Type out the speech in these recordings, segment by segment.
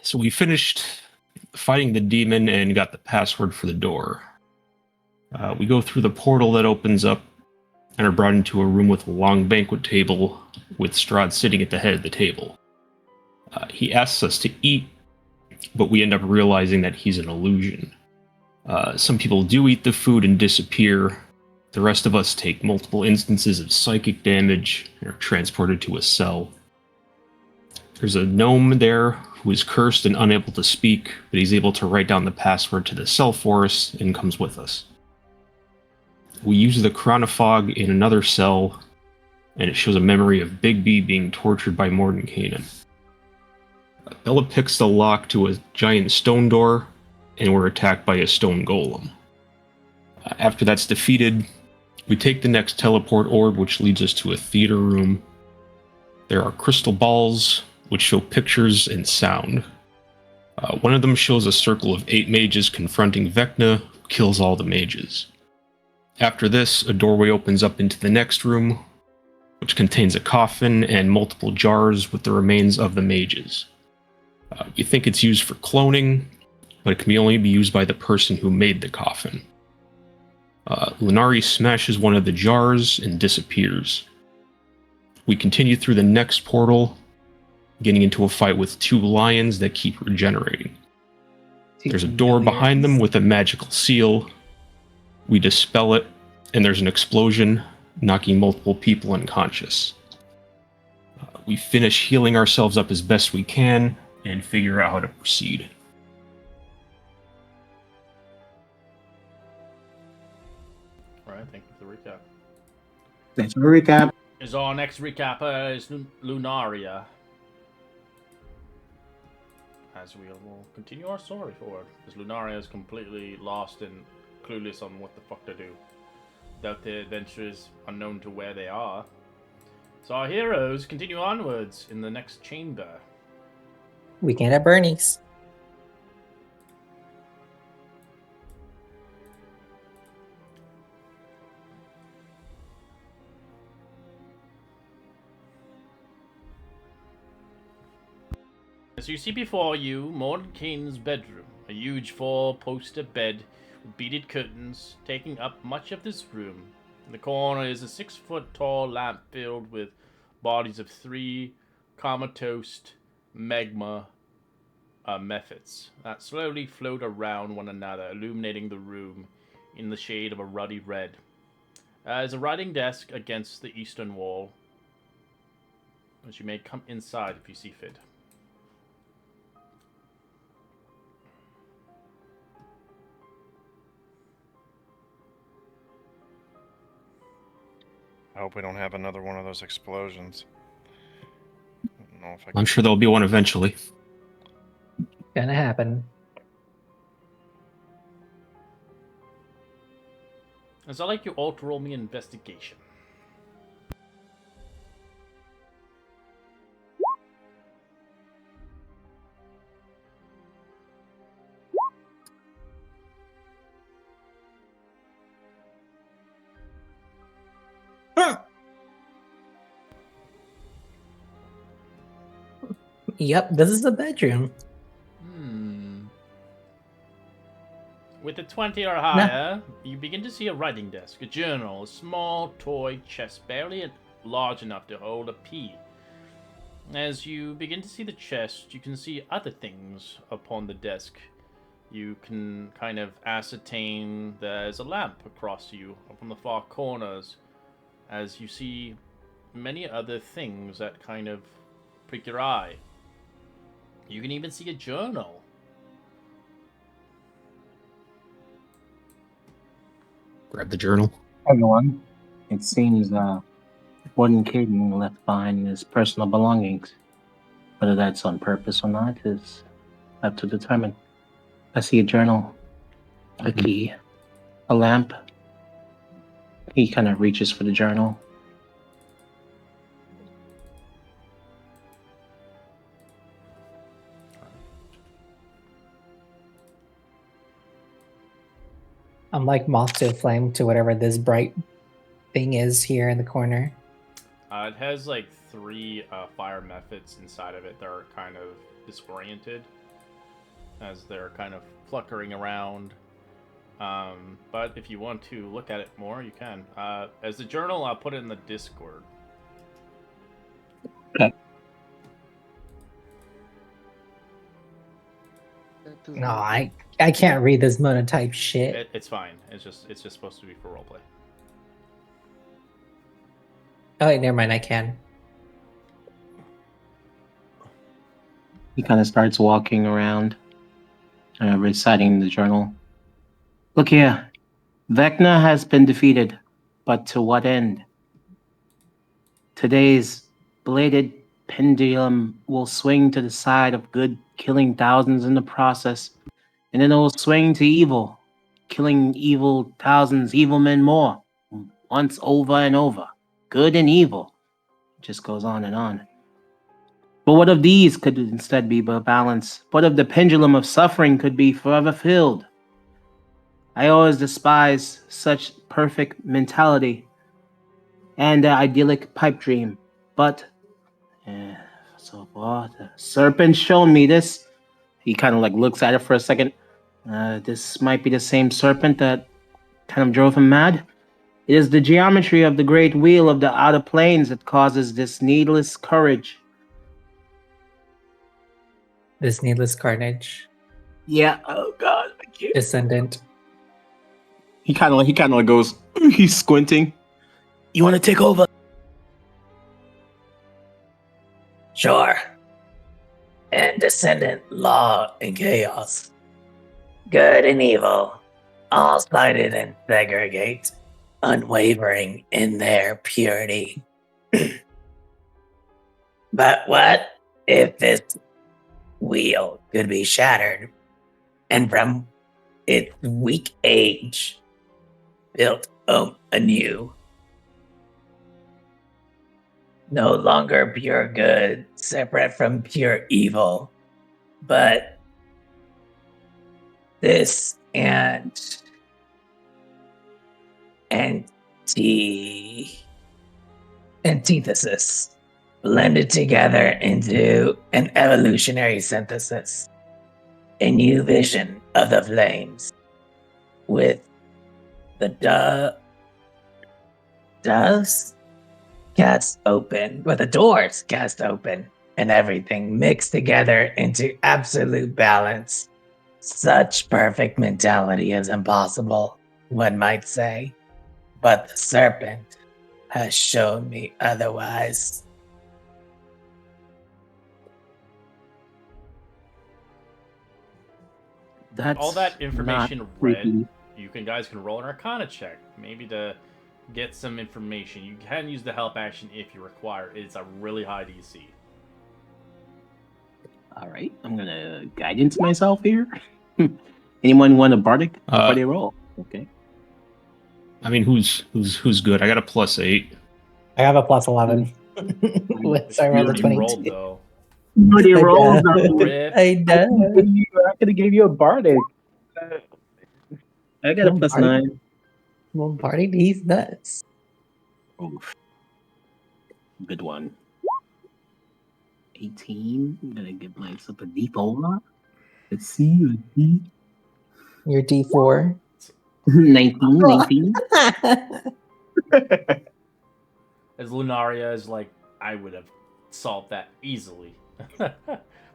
So we finished fighting the demon and got the password for the door. We go through the portal that opens up and are brought into a room with a long banquet table with Strahd sitting at the head of the table. He asks us to eat, but we end up realizing that he's an illusion. Some people do eat the food and disappear. The rest of us take multiple instances of psychic damage and are transported to a cell. There's a gnome there who is cursed and unable to speak, but he's able to write down the password to the cell for us and comes with us. We use the chronofog in another cell, and it shows a memory of Big B being tortured by Mordenkainen. Bella picks the lock to a giant stone door, and we're attacked by a stone golem. After that's defeated, we take the next teleport orb, which leads us to a theater room. There are crystal balls, which show pictures and sound. One of them shows a circle of 8 mages confronting Vecna, who kills all the mages. After this, a doorway opens up into the next room, which contains a coffin and multiple jars with the remains of the mages. You think it's used for cloning, but it can only be used by the person who made the coffin. Lunari smashes one of the jars and disappears. We continue through the next portal, getting into a fight with 2 lions that keep regenerating. There's a door behind them with a magical seal. We dispel it, and there's an explosion, knocking multiple people unconscious. We finish healing ourselves up as best we can, and figure out how to proceed. Alright, thank you for the recap. Thanks for the recap. Is our next recapper is Lunaria. As we will continue our story forward, as Lunaria is completely lost and clueless on what the fuck to do. Without the adventurers unknown to where they are. So our heroes continue onwards in the next chamber. Weekend at Bernie's. As you see before you, Mordenkainen's bedroom, a huge 4-poster bed with beaded curtains taking up much of this room. In the corner is a 6-foot-tall lamp filled with bodies of 3 comatose magma methods that slowly float around one another, illuminating the room in the shade of a ruddy red. There's a writing desk against the eastern wall, which you may come inside if you see fit. I hope we don't have another one of those explosions. I don't know if I can... I'm sure there'll be one eventually. Gonna happen. As I like you all to roll me investigation. Yep, this is the bedroom. With a 20 or higher, you begin to see a writing desk, a journal, a small toy chest, barely large enough to hold a pea. As you begin to see the chest, you can see other things upon the desk. You can kind of ascertain there's a lamp across you up on the far corners, as you see many other things that kind of prick your eye. You can even see a journal. Grab the journal. Everyone, it seems Mordenkainen left behind his personal belongings. Whether that's on purpose or not is up to determine. I see a journal, a key, a lamp. He kind of reaches for the journal. I'm like moth to a flame to whatever this bright thing is here in the corner. It has like 3 fire methods inside of it that are kind of disoriented. as they're kind of fluttering around. But if you want to look at it more, you can. As the journal, I'll put it in the Discord. Okay. No, I can't read this monotype shit. It's fine. It's just supposed to be for roleplay. Oh wait, never mind. I can. He kind of starts walking around, reciting the journal. Look here. Vecna has been defeated, but to what end? Today's bladed pendulum will swing to the side of good, killing thousands in the process, and then it will swing to evil, killing evil thousands, evil men more, once over and over. Good and evil. It just goes on and on. But what if these could instead be balanced? What if the pendulum of suffering could be forever filled? I always despise such perfect mentality and the idyllic pipe dream. But, so far, the serpent's shown me this. He kind of like looks at it for a second. This might be the same serpent that kind of drove him mad. It is the geometry of the great wheel of the outer planes that causes this needless courage. This needless carnage. Yeah. Oh God. I can't. Descendant. He kind of goes. He's squinting. You want to take over? Sure. And descendant, law, and chaos. Good and evil, all sided and segregate, unwavering in their purity. But what if this wheel could be shattered, and from its weak age, built anew? No longer pure good, separate from pure evil, but this antithesis blended together into an evolutionary synthesis, a new vision of the flames, with the doors cast open, with the doors cast open, and everything mixed together into absolute balance. Such perfect mentality is impossible, one might say, but the serpent has shown me otherwise. That's All that information not read, creepy. you guys can roll an Arcana check, maybe to get some information. You can use the help action if you require. It's a really high DC. All right, I'm gonna guidance myself here. Anyone want a bardic before they roll? Okay. I mean, who's good? I got a +8. I have a plus 11. Which So I you rolled a already 22. rolled though. Nobody I rolls. did. Rip. I did. I could have gave you a bardic. I got a Well, plus bardic- 9. Well, party, he's nuts. Oof. Good one. 18. I'm gonna get myself a D4. Let's see. Your D4. 19. As Lunaria is like, I would have solved that easily.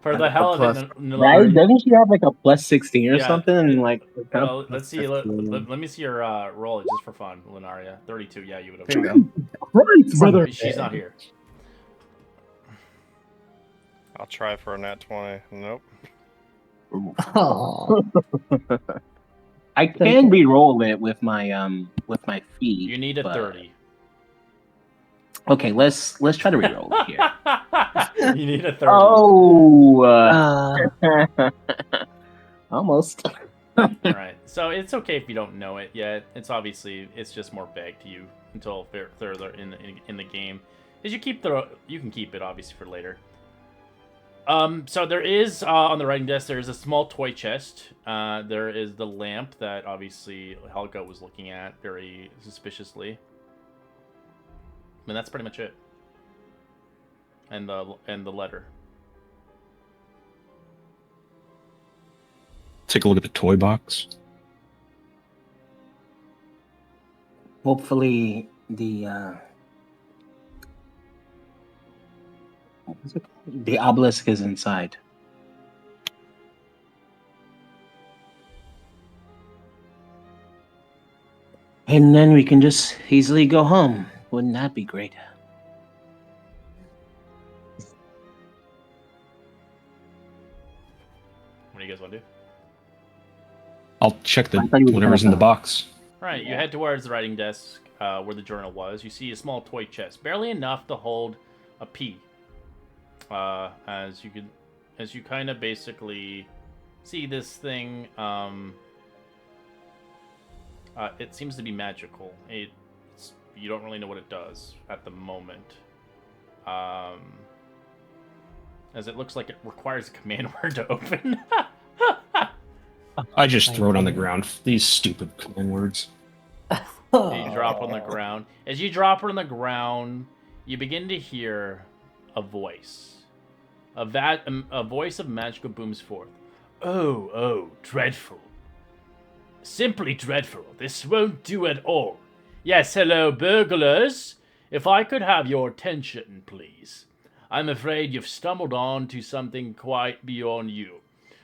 For the hell of it, Right? Lunaria. Doesn't she have like a plus 16 or Yeah, something? And like, Well, let's see. Let me see your roll just for fun, Lunaria. 32. Yeah, you would have. Christ, brother. She's not here. I'll try for a nat 20. Nope. Oh, I can re-roll it with my feet. You need a but- 30. Okay, let's try to re-roll it here. You need a 30. Oh, uh, almost. All right. So it's okay if you don't know it yet. It's just more vague to you until further in the game. As you can keep it obviously for later. So there is on the writing desk. There is a small toy chest. There is the lamp that obviously Helga was looking at very suspiciously. And that's pretty much it. And the letter. Take a look at the toy box. Hopefully, what's it called? The obelisk is inside. And then we can just easily go home. Wouldn't that be great? What do you guys want to do? I'll check I thought you were whatever's in gonna- the box. Right, you head towards the writing desk where the journal was. You see a small toy chest, barely enough to hold a pea. As you kind of basically see this thing, it seems to be magical. You don't really know what it does at the moment. As it looks like it requires a command word to open. I just throw it on the ground. These stupid command words. You drop on the ground. As you drop it on the ground, you begin to hear a voice. A voice of magical booms forth. Oh, dreadful. Simply dreadful. This won't do at all. Yes, hello, burglars. If I could have your attention, please. I'm afraid you've stumbled on to something quite beyond you.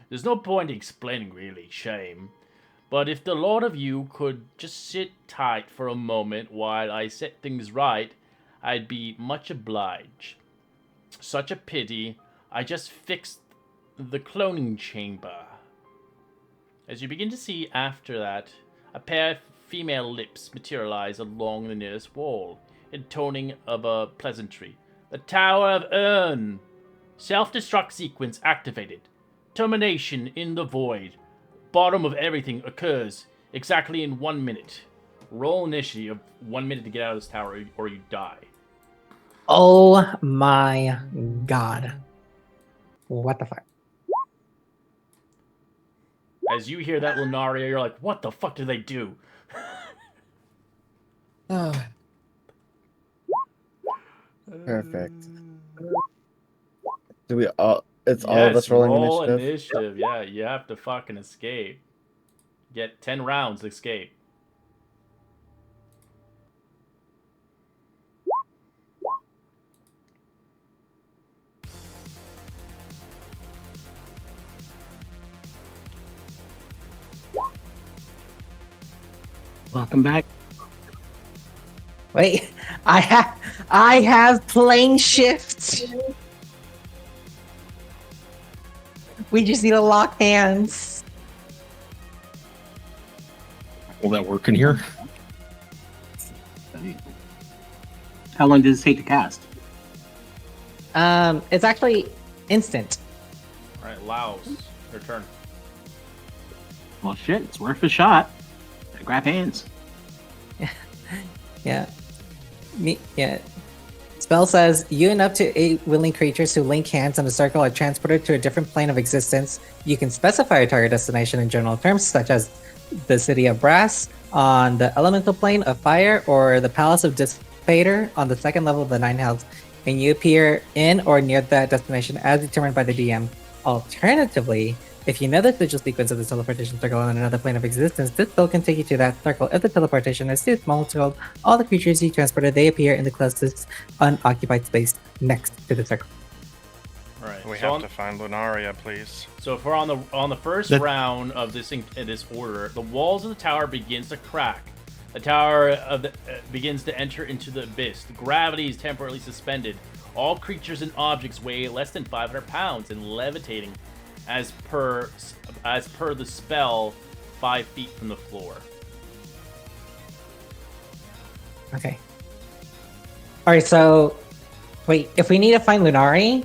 There's no point explaining, really. Shame. But if the lot of you could just sit tight for a moment while I set things right, I'd be much obliged. Such a pity. I just fixed the cloning chamber. As you begin to see after that, a pair of female lips materialize along the nearest wall, intoning of a pleasantry. The Tower of Urn. Self-destruct sequence activated. Termination in the void. Bottom of everything occurs exactly in 1 minute. Roll initiative 1 minute to get out of this tower or you die. Oh my god. What the fuck? As you hear that, Lunaria, you're like, what the fuck did they do? Oh. Perfect. Do we all? It's all of us rolling roll initiative. Yeah, you have to fucking escape. Get 10 rounds to escape. Welcome back. Wait, I have plane shift. We just need to lock hands. Will that work in here? How long does it take to cast? It's actually instant. Alright, Laos, your turn. Well, shit, it's worth a shot. Grab hands. Yeah. Spell says, you and up to 8 willing creatures who link hands in a circle are transported to a different plane of existence. You can specify a target destination in general terms, such as the City of Brass on the elemental plane of fire, or the Palace of Dissipator on the second level of the 9 hells, and you appear in or near that destination as determined by the DM. Alternatively, if you know the sigil sequence of the teleportation circle on another plane of existence, this spell can take you to that circle. If the teleportation is too small to hold all the creatures you transported, they appear in the closest unoccupied space next to the circle. Alright, We so have to find Lunaria, please. So if we're on the first round of this in this order, the walls of the tower begins to crack. The tower begins to enter into the abyss. The gravity is temporarily suspended. All creatures and objects weigh less than 500 pounds and levitating, as per the spell, 5 feet from the floor. Okay. Alright, so wait, if we need to find Lunari,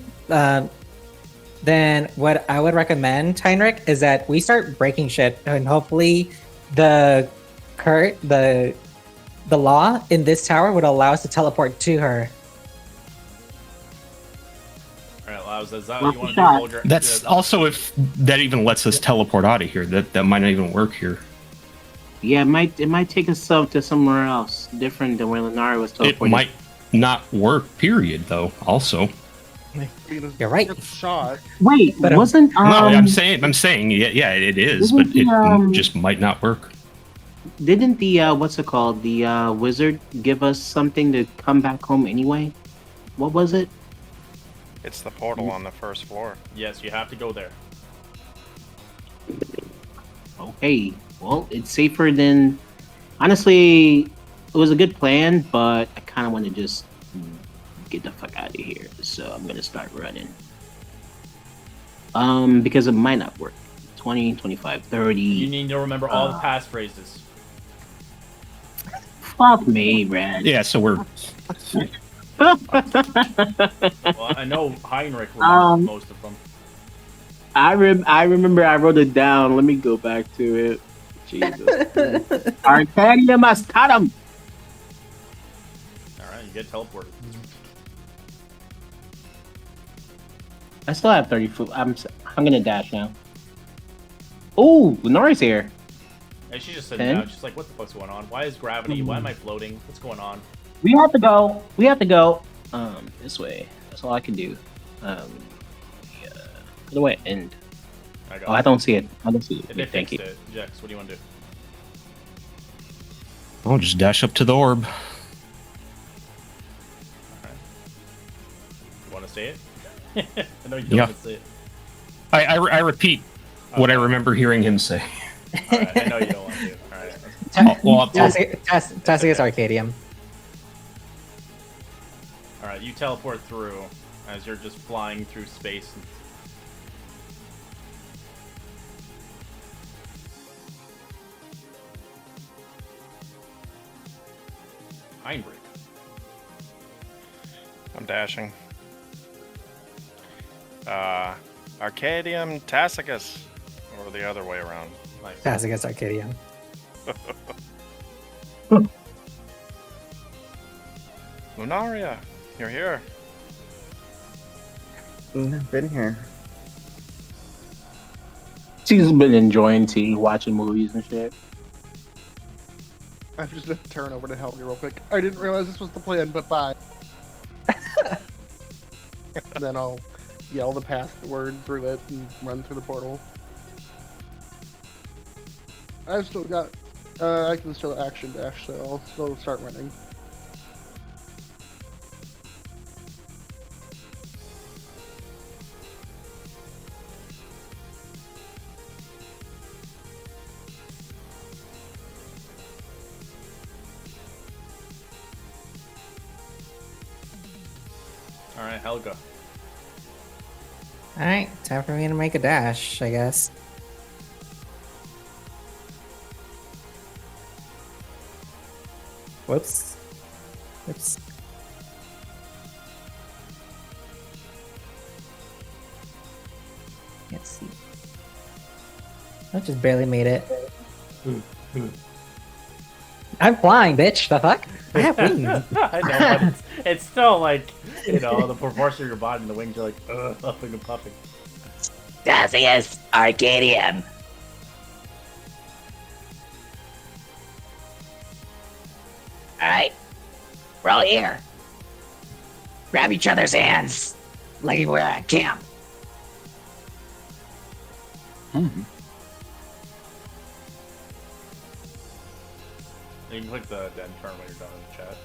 then what I would recommend, Heinrich, is that we start breaking shit, and hopefully the law in this tower would allow us to teleport to her. Alright, Laos, is that what you want to do? Hold your- That's also if that even lets us teleport out of here. That might not even work here. Yeah, it might take us to somewhere else, different than where Lenara was It teleported. might not work. Period. Though also. You're right. Get shot. Wait, But, wasn't No, I'm saying, yeah, it is, but Isn't it the, just might not work. didn't the what's it called? The wizard give us something to come back home anyway? What was it? It's the portal on the first floor. Yes, you have to go there. Okay, well, it's safer than. Honestly, it was a good plan, but I kind of want to just get the fuck out of here. So I'm gonna start running. Because it might not work. 20, 25, 30. You need to remember all the passphrases. Fuck me, Brad. Yeah, so we're Well, I know Heinrich remembers most of them. I remember I wrote it down. Let me go back to it. Jesus. Arcadia Mascatum. Alright, you get teleported. I still have 30 foot. I'm gonna dash now. Oh, Lenori's here. And she's just sitting 10? down. She's like, what the fuck's going on? Why is gravity? Why am I floating? What's going on? We have to go. We have to go. This way. That's all I can do. Yeah. The way end. I got Oh, I don't see it. I don't see it. If they Thank fixed you. it, Jex, what do you want to do? I'll just dash up to the orb. You want to say it? I know you don't Yeah. want to say it. I repeat what I remember hearing him say. Alright, I know you don't want to. Alright. Tacitus Arcadium. Alright, you teleport through as you're just flying through space. Heinrich. I'm dashing. Arcadium Tassicus. Or the other way around. Nice. Tacitus Arcadium. Lunaria, you're here. I've been here. She's been enjoying tea, watching movies and shit. I'm just gonna turn over to help you real quick. I didn't realize this was the plan, but bye. And then I'll yell the password through it and run through the portal. I've still got. I can still action dash, so I'll still start running. Alright, Helga. Alright, time for me to make a dash, I guess. Whoops. Whoops. Let's see. I just barely made it. I'm flying, bitch. The fuck? I have wings. I know, but it's still like, you know, the proportion of your body and the wings are like, puffing and puffing. Tacitus Arcadium. Alright. We're all here. Grab each other's hands. Like we're at camp. You can click the end turn when you're done in the chat.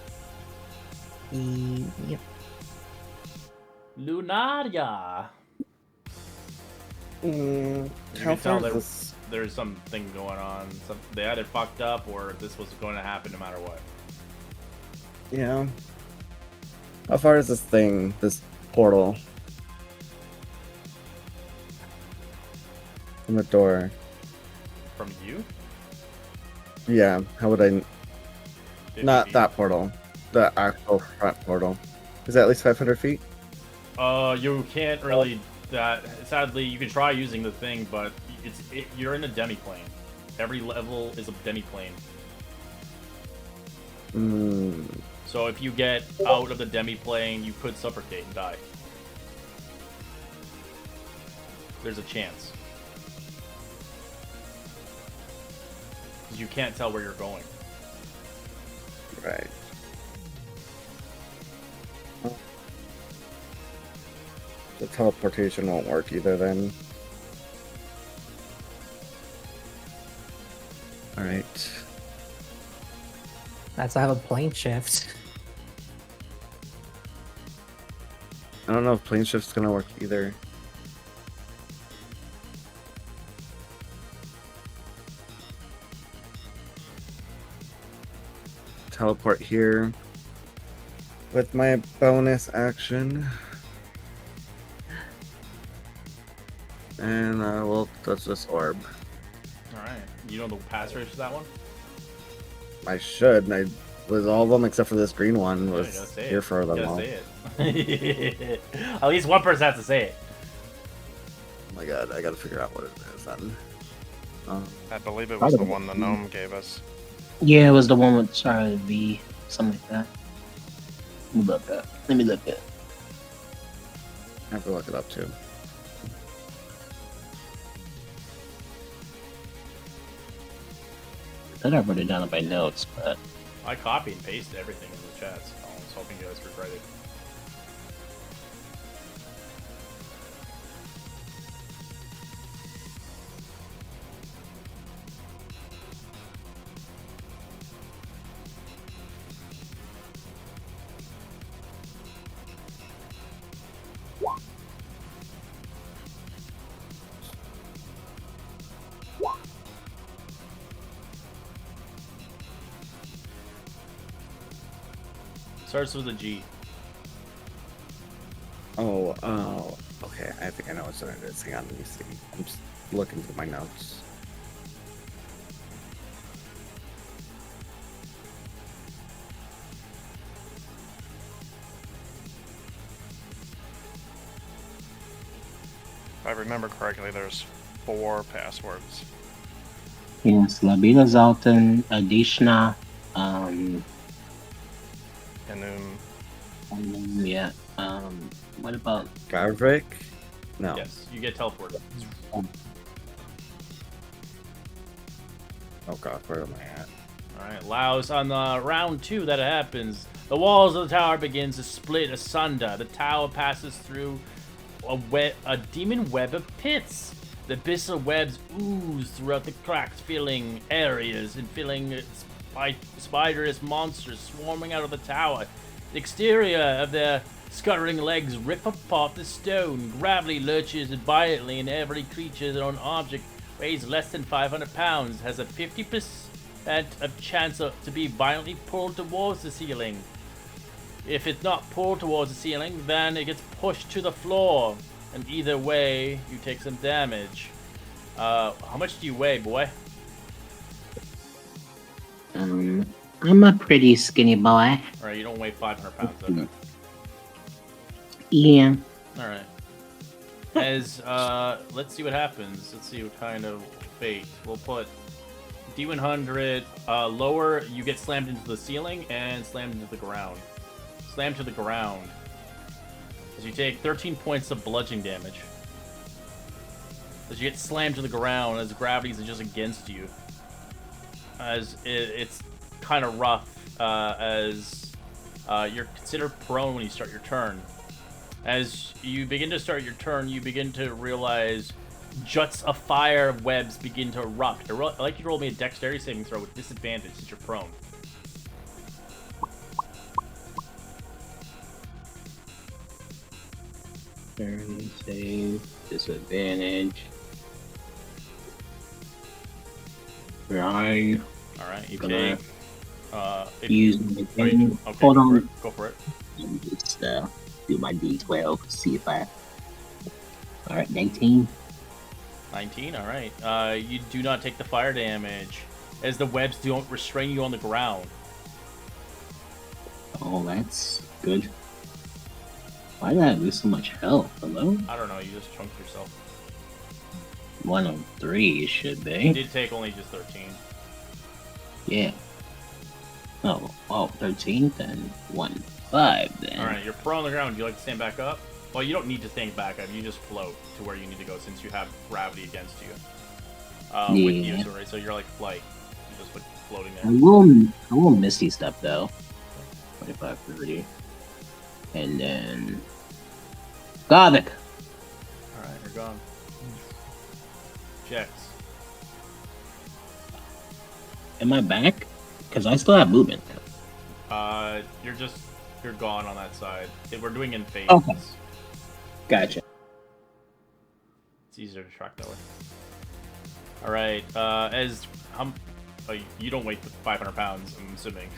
Yep. Lunaria. You How can tell far is this? there's something going on. They either fucked up or this was going to happen no matter what. Yeah. How far is this thing? This portal? From the door. From you? Yeah, how would I... 50 Not feet? that portal. The actual front portal. Is that at least 500 feet? You can't really. Sadly, you can try using the thing, but you're in a demiplane. Every level is a demiplane. Hmm. So if you get out of the demiplane, you could suffocate and die. There's a chance. 'Cause you can't tell where you're going. Right. teleportation won't work either then. Alright. That's I have a plane shift. I don't know if plane shift's gonna work either. Teleport here with my bonus action. And I will touch this orb. Alright. You know the password to that one? I should. I was all of them except for this green one Yeah, you was gotta say here it. for them You all. gotta say it. At least one person has to say it. Oh my god, I gotta figure out what it is then. I believe it was the one the gnome gave us. Yeah, it was the one with started with V, something like that. Let me look up. I have to look it up too. I thought I wrote it down in my notes, but I copy and paste everything in the chat, so I was hoping you guys regret it. Starts with a G. Oh, okay. I think I know what it is. Hang on, let me see. I'm just looking through my notes. If I remember correctly, there's 4 passwords. yes, Labina Zaltan, Adishna, And yeah, what about Garvik? No. Yes, you get teleported. Oh god, where am I at? Alright, Laos, on the round 2 that it happens, the walls of the tower begins to split asunder. The tower passes through a demon web of pits. The abyssal webs ooze throughout the cracks, filling areas and filling spiderous monsters swarming out of the tower. The exterior of their scuttering legs rip apart the stone. Gravity lurches violently, and every creature or object weighs less than 500 pounds has a 50% of chance to be violently pulled towards the ceiling. If it's not pulled towards the ceiling, then it gets pushed to the floor. And either way, you take some damage. How much do you weigh, boy? I'm a pretty skinny boy. Alright, you don't weigh 500 pounds, okay. Yeah. Alright. As, let's see what happens. Let's see what kind of fate. We'll put D100, lower, you get slammed into the ceiling, and slammed into the ground. Slammed to the ground. As you take 13 points of bludgeoning damage. As you get slammed to the ground, as gravity is just against you. As it's kind of rough, as you're considered prone when you start your turn. As you begin to start your turn, you begin to realize juts of fire webs begin to erupt. I'd like you to roll me a dexterity saving throw with disadvantage since you're prone. Turn save, disadvantage. Right. Alright, you Gonna take... use my oh, thing. okay, Hold on. Go for it. Let me just do my D12. See if I. Alright, 19. 19, alright. You do not take the fire damage, as the webs don't restrain you on the ground. Oh, that's good. Why did I lose so much health? Hello? I don't know, you just chunked yourself. 103 should You be. did take only just 13. Yeah. Oh, 13? Then 1-5 then. Alright, you're prone on the ground. Do you like to stand back up? Well, you don't need to stand back up. You just float to where you need to go since you have gravity against you. With you, so you're like flight. You're just like floating there. I will Misty Step though. 25, 30. And then Gothic. Jex. Am I back? Because I still have movement. You're gone on that side. We're doing in phases. Okay. Gotcha. It's easier to track that way. All right. You don't weigh 500 pounds, I'm assuming.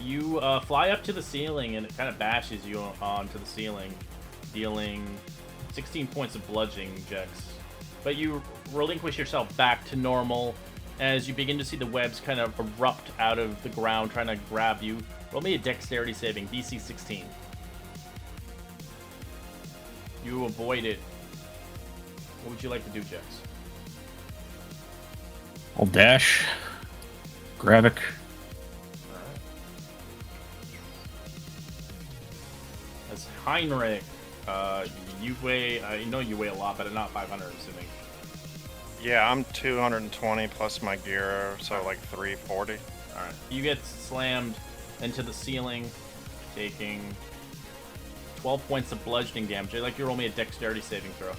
You fly up to the ceiling, and it kind of bashes you onto the ceiling, dealing 16 points of bludgeoning, Jex. But you relinquish yourself back to normal as you begin to see the webs kind of erupt out of the ground, trying to grab you. Roll me a dexterity saving, DC 16. You avoid it. What would you like to do, Jex? I'll dash. Gravik. As Heinrich, you weigh, I know you weigh a lot, but not 500, I'm assuming. Yeah, I'm 220 plus my gear, so like 340. Alright. You get slammed into the ceiling, taking 12 points of bludgeoning damage. I'd like you to roll me a dexterity saving throw.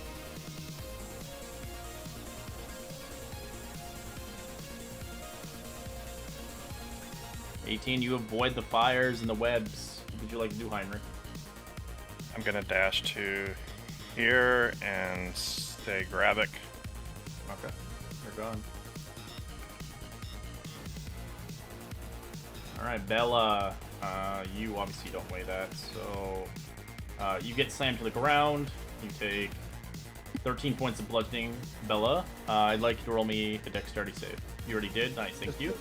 You avoid the fires and the webs. What would you like to do, Heinrich? I'm gonna dash to here and stay Gravik. Okay. You're gone. Alright, Bella. You obviously don't weigh that, so you get slammed to the ground. You take 13 points of bludgeoning. Bella, I'd like you to roll me a dexterity save. You already did. Nice, thank you.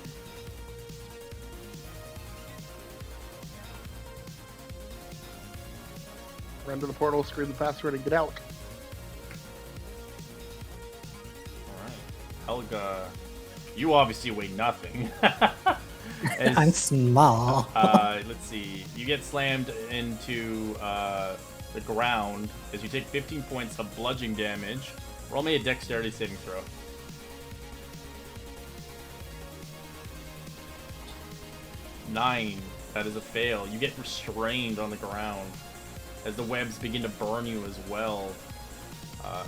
Run to the portal, scream the password, and get out. Alright. Helga, you obviously weigh nothing. I'm small. Let's see. You get slammed into the ground as you take 15 points of bludgeoning damage. Roll me a dexterity saving throw. Nine. That is a fail. You get restrained on the ground as the webs begin to burn you as well.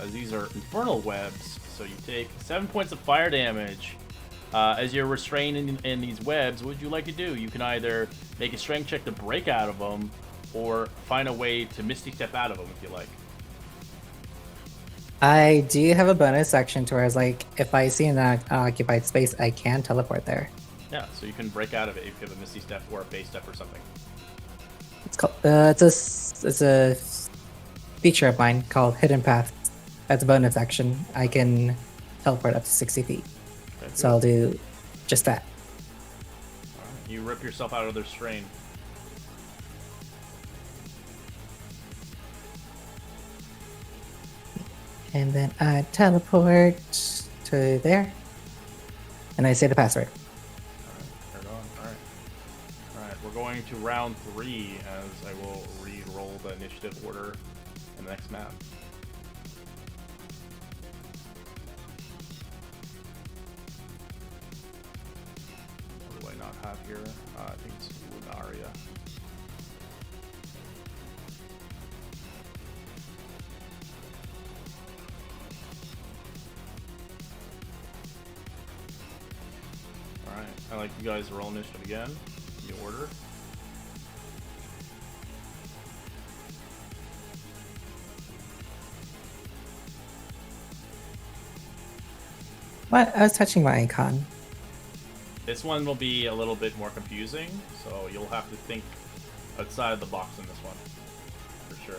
As these are infernal webs, so you take 7 points of fire damage. As you're restrained in these webs, what would you like to do? You can either make a strength check to break out of them, or find a way to Misty Step out of them if you like. I do have a bonus action to where it's like, if I see an occupied space, I can teleport there. Yeah, so you can break out of it if you have a Misty Step or a Base Step or something. It's called. It's a feature of mine called Hidden Path. That's a bonus action. I can teleport up to 60 feet. Okay, So I'll do just that. you rip yourself out of their strain. And then I teleport to there. And I say the password. Alright, alright. Alright, we're going to round 3 as I will re-roll the initiative order in the next map. What do I not have here? I think it's Lunaria. Alright, I'd like you guys to roll initiative again. In the order. What? I was touching my icon. This one will be a little bit more confusing, so you'll have to think outside the box in this one, for sure.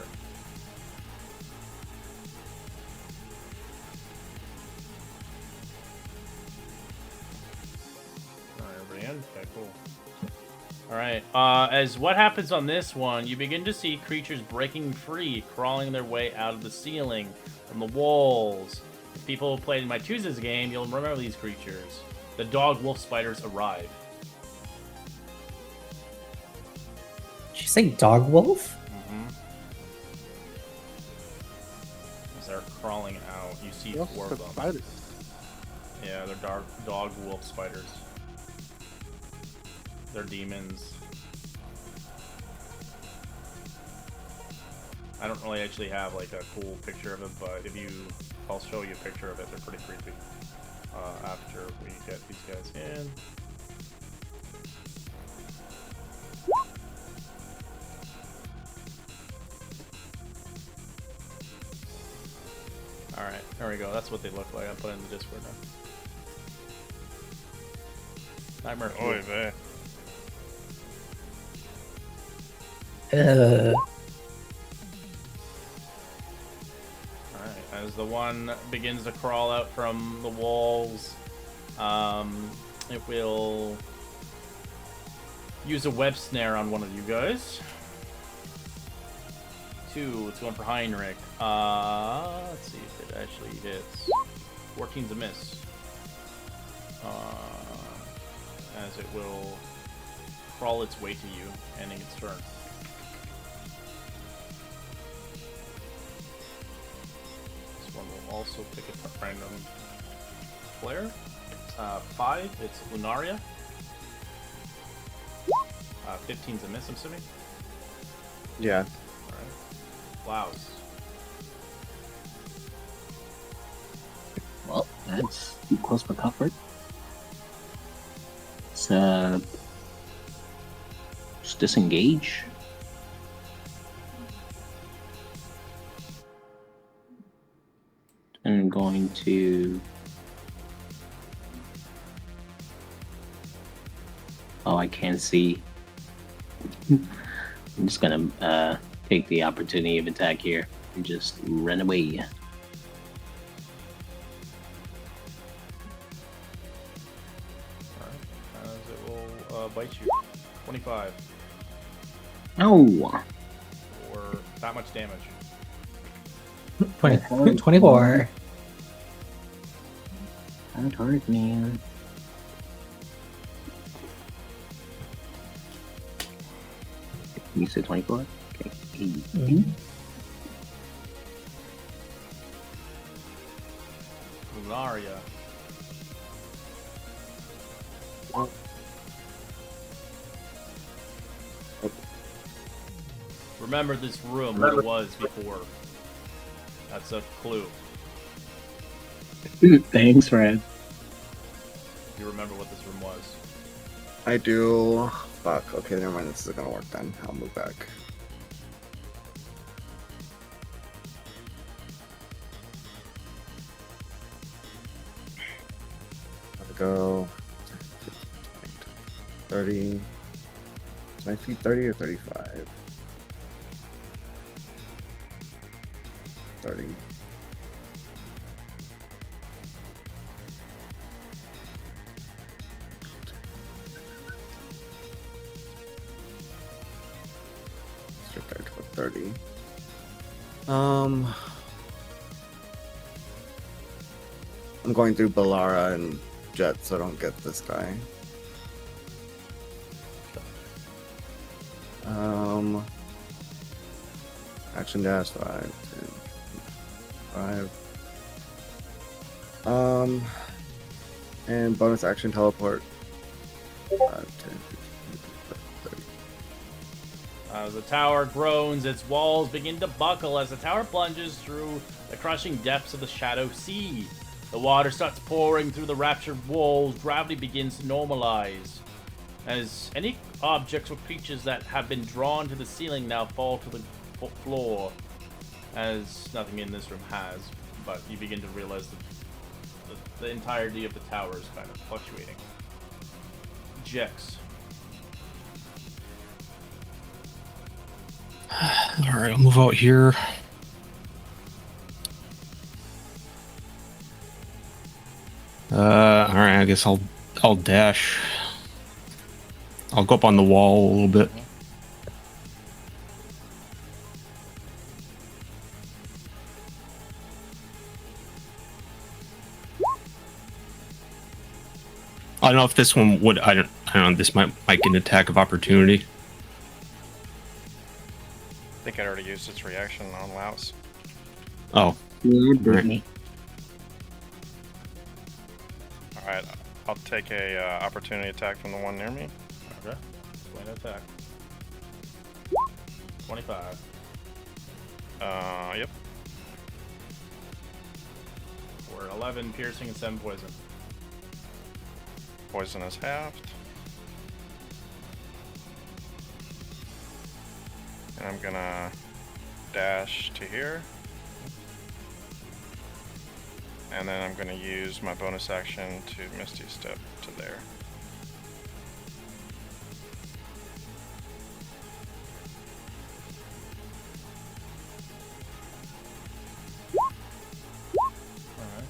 Alright, everybody in? Okay, cool. Alright, as what happens on this one, you begin to see creatures breaking free, crawling their way out of the ceiling, from the walls. If people who played in my Tuesdays game, you'll remember these creatures. The dog wolf spiders arrive. Did you say dog wolf? Mm-hmm. As they're crawling out, you see They also 4 of said them. spiders. Yeah, they're dog wolf spiders. They're demons. I don't really actually have like a cool picture of it, but I'll show you a picture of it. They're pretty creepy. After we get these guys in. Alright, there we go. That's what they look like. I'll put it in the Discord now. Nightmare Fuel. Oy vey. Alright, as the one begins to crawl out from the walls, it will use a web snare on one of you guys. It's one for Heinrich. Let's see if it actually hits. 14's a miss. As it will crawl its way to you, ending its turn. This one will also pick a random player. 5, it's Lunaria. 15's a miss, I'm assuming. Yeah. Blouse. Well, that's too close for comfort. Let's just disengage. And I'm going to. Oh, I can't see. I'm just gonna take the opportunity of attack here and just run away. Alright, as it will bite you. 25. Oh! Or that much damage. 24. That hurt, man. You said 24? Okay. Lunaria. Remember this room, what it was before. That's a clue. Thanks, Fred. You remember what this room was. I do. Fuck. Okay, never mind. This isn't gonna work then. I'll move back. Gotta go. 30. Is my feet 30 or 35? 30. Straight there to 30. I'm going through Balara and Jet, so I don't get this guy. Action dash 5, 10, 5. And bonus action teleport. 5, 10, 15, 30. As the tower groans, its walls begin to buckle as the tower plunges through the crushing depths of the Shadow Sea. The water starts pouring through the ruptured walls. Gravity begins to normalize. As any objects or creatures that have been drawn to the ceiling now fall to the floor. As nothing in this room has. But you begin to realize that the entirety of the tower is kind of fluctuating. Jex. Alright, I'll move out here. Alright, I guess I'll dash. I'll go up on the wall a little bit. I don't know if this one would. I don't know. This might get an attack of opportunity. I think I already used its reaction on Laos. Oh, Brittany. Alright, I'll take a opportunity attack from the one near me. Okay. Swing attack. 25. Yep. For 11 piercing and 7 poison. Poison is halved. And I'm gonna dash to here. And then I'm gonna use my bonus action to Misty Step to there. Alright.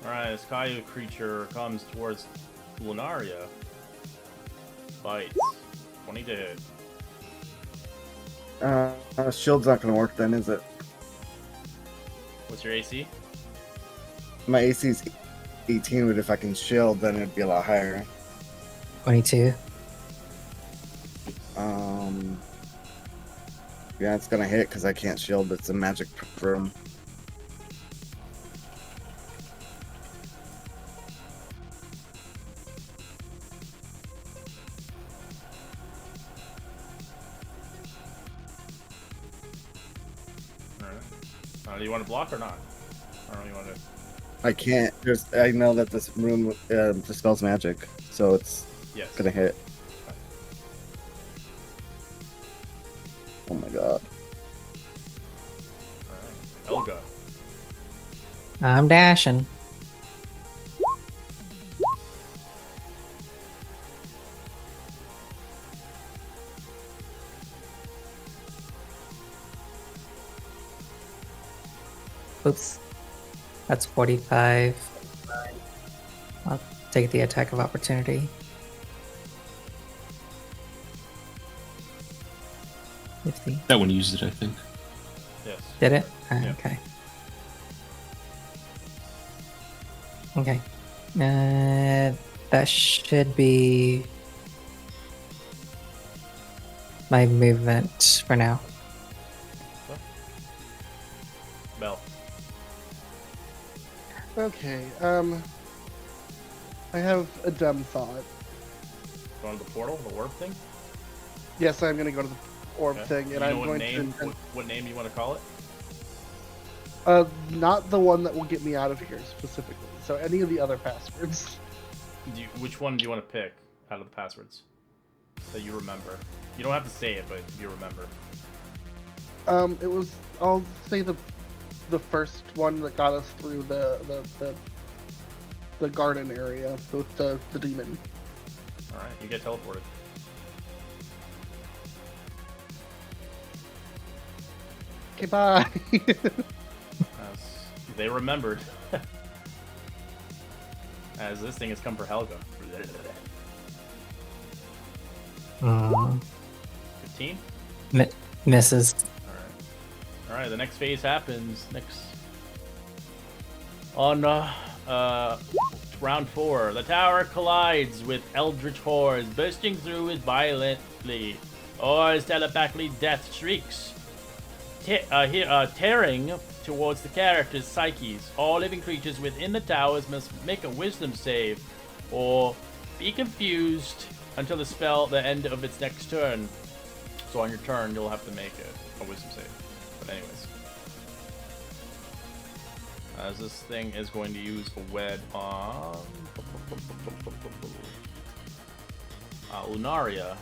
Alright, this Kaiju creature comes towards Lunaria. Bites. 20 to hit. Shield's not gonna work then, is it? What's your AC? My AC's 18, but if I can shield, then it'd be a lot higher. 22. Yeah, it's gonna hit because I can't shield. It's a magic room. Alright. Do you want to block or not? I don't know, you want to... I can't. I know that this room dispels magic, so it's Yes. gonna hit. Oh my god. Alright. Elga. I'm dashing. Oops. That's 45. I'll take the attack of opportunity. 50. That one used it, I think. Yes. Did it? Yeah. Okay. Okay. That should be my movement for now. Bell. Okay, I have a dumb thought. Going to the portal, the warp thing? Yes, I'm gonna go to the orb Okay. thing, You and know I'm what going name, to... what name you want to call it? Not the one that will get me out of here, specifically. So any of the other passwords. Which one do you want to pick out of the passwords that you remember? You don't have to say it, but you remember. It was... I'll say the first one that got us through the garden area with the demon. Alright, you get teleported. Okay, bye. As they remembered. As this thing has come for Helga. 15? Misses. Alright, the next phase happens. On round 4, the tower collides with eldritch hordes, bursting through it violently. Hordes telepathically death shrieks, tearing towards the characters' psyches. All living creatures within the towers must make a wisdom save, or be confused until the end of its next turn. So on your turn, you'll have to make a wisdom save. But anyways. As this thing is going to use a web on Lunaria.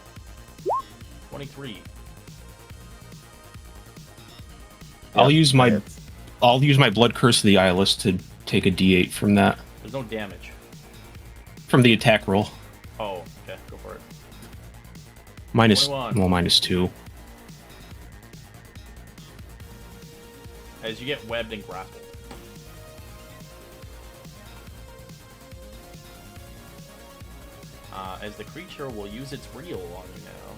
23. I'll use my blood curse of the eyeless to take a D8 from that. There's no damage. From the attack roll. Oh, okay, go for it. -2. As you get webbed and grappled. As the creature will use its reel on you now.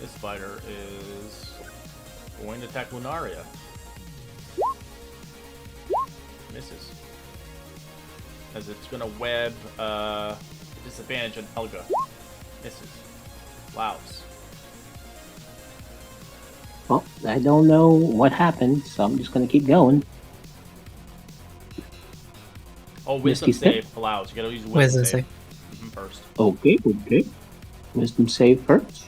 This spider is going to attack Lunaria. Misses. As it's gonna web disadvantage on Helga. Klaus. Well, I don't know what happened, so I'm just gonna keep going. Oh, wisdom Misty step. save allows. You gotta use Wisdom wisdom save. save first. Okay, okay. Wisdom save first.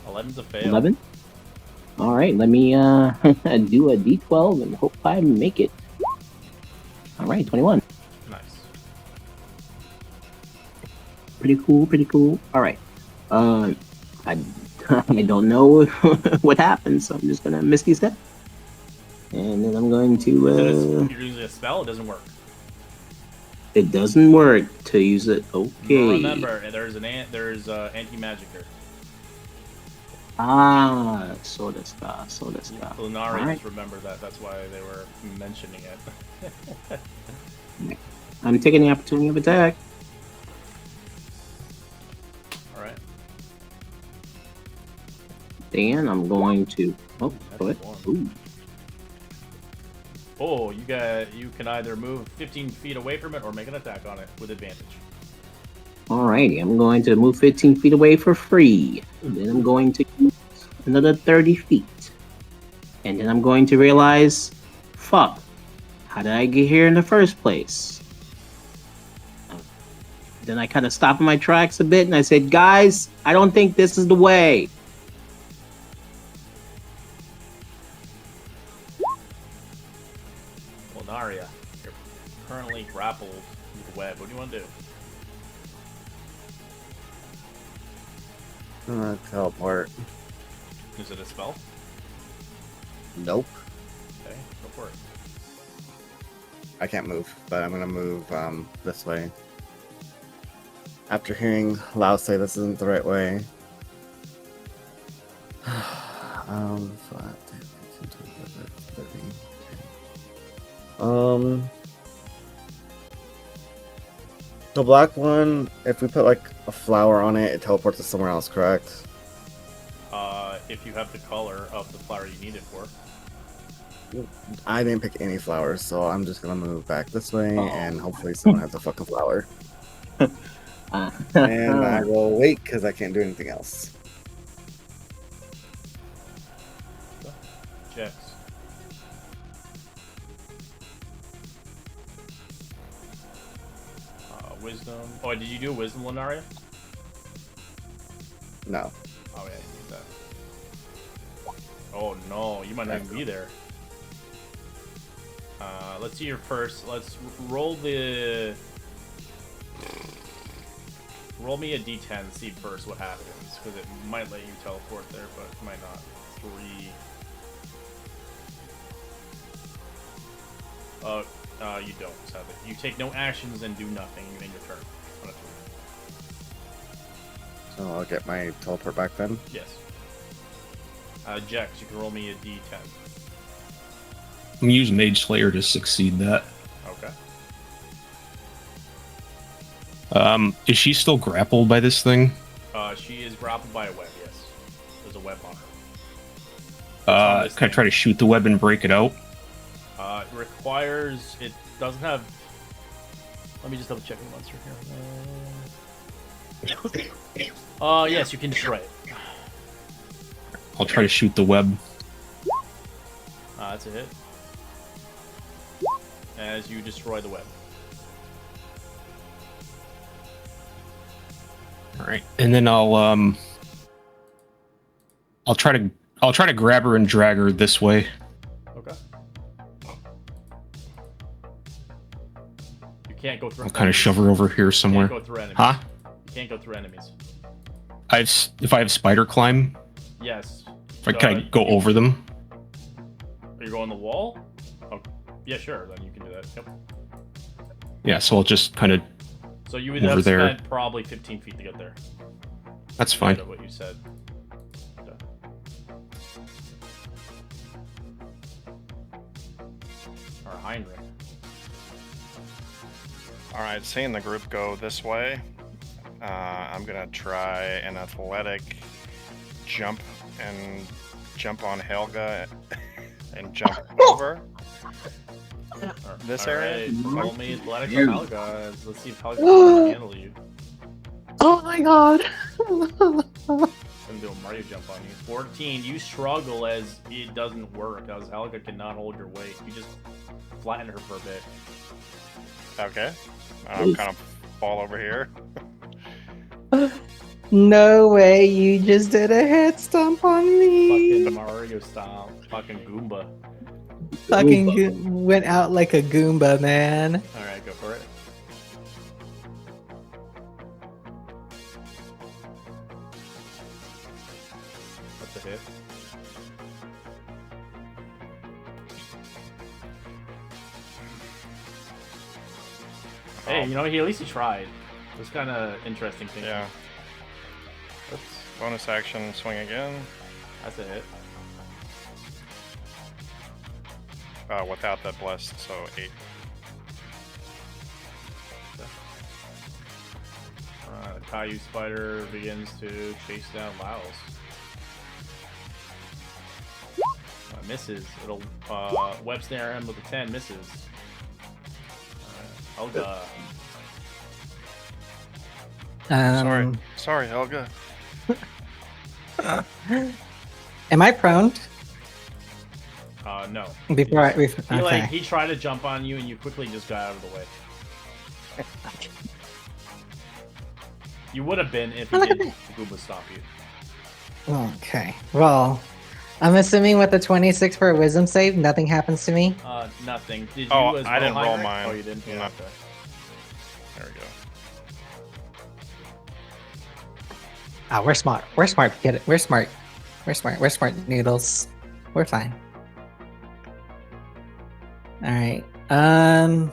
11's a fail. 11. All right, let me do a d12 and hope I make it. All right, 21. Nice. Pretty cool, pretty cool. All right. I I don't know what happened, so I'm just gonna Misty Step, and then I'm going to. You're using a spell. It doesn't work. It doesn't work to use it. Okay. Remember, there's anti-magicer. Ah, so this guy, so this guy. Lunari Alright. just remember that. That's why they were mentioning it. I'm taking the opportunity of attack. All right. Then I'm going to. Oh, go ahead. That's Ooh. Oh, you can either move 15 feet away from it or make an attack on it with advantage. Alrighty, I'm going to move 15 feet away for free. And then I'm going to use another 30 feet. And then I'm going to realize, fuck, how did I get here in the first place? Then I kind of stopped in my tracks a bit and I said, guys, I don't think this is the way. Well, Naria, you're currently grappled with the web. What do you want to do? Teleport. Is it a spell? Nope. Okay, go for it. I can't move, but I'm gonna move this way. After hearing Lao say this isn't the right way. 5, 10, 15, 20, 30. The black one, if we put like a flower on it, it teleports to somewhere else, correct? If you have the color of the flower you need it for. I didn't pick any flowers, so I'm just gonna move back this way, Oh. and hopefully someone has a fucking flower. And I will wait because I can't do anything else. Jex. Wisdom. Oh, did you do a wisdom, Lunaria? No. Oh, yeah, you need that. Oh, no, you might not even be there. Let's see your first. Let's roll the. Roll me a d10, see first what happens, because it might let you teleport there, but it might not. 3. You don't, sadly. You take no actions and do nothing. You end your turn. On a 3. So I'll get my teleport back then. Yes. Jex, you can roll me a d10. I'm gonna use Mage Slayer to succeed that. Okay. Is she still grappled by this thing? She is grappled by a web, yes. There's a web on her. Can I try to shoot the web and break it out? It requires... It doesn't have... Let me just double check the monster here. Yes, you can destroy it. I'll try to shoot the web. That's a hit. As you destroy the web. All right, and then I'll try to grab her and drag her this way. Okay. You can't go through. I'll kind of shove her over here somewhere. You can't go through enemies. Huh? You can't go through enemies. If I have spider climb, Yes. can I go over them? Are you going the wall? Oh, yeah, sure. Then you can do that. Yep. Yeah, so I'll just kind of. So you would Over have there. spent probably 15 feet to get there. That's fine. Instead of what you said. Or Heinrich. Alright, seeing the group go this way, I'm gonna try an athletic jump on Helga and jump over this area. Alright, roll me athletic for Helga. Let's see if Helga can handle you. Oh my god! Gonna do a Mario jump on you. 14. You struggle as it doesn't work. As Helga cannot hold your weight. You just flatten her for a bit. Okay. I'll kind of fall over here. No way, you just did a head stomp on me. Fucking Mario style. Fucking Goomba. Went out like a Goomba, man. Alright, go for it. What's a hit? Hey, you know, at least he tried. It was kind of interesting thing. Yeah. Oops, Bonus action, swing again. that's a hit. Without the blessed, so 8. The Caillou spider begins to chase down Laos. Misses. It'll web snare him with a 10. Misses. Helga. Sorry, Helga. Am I prone? No. Okay. He tried to jump on you, and you quickly just got out of the way. You would have been if he did Goomba stop you. Okay. Well, I'm assuming with the 26 for a wisdom save, nothing happens to me. Nothing. Did you Oh, as I didn't well, roll Heinrich? mine. Oh, you didn't? Yeah, No. okay. There we go. We're smart. We're smart. Get it. We're smart. We're smart. We're smart noodles. We're fine. All right. I'm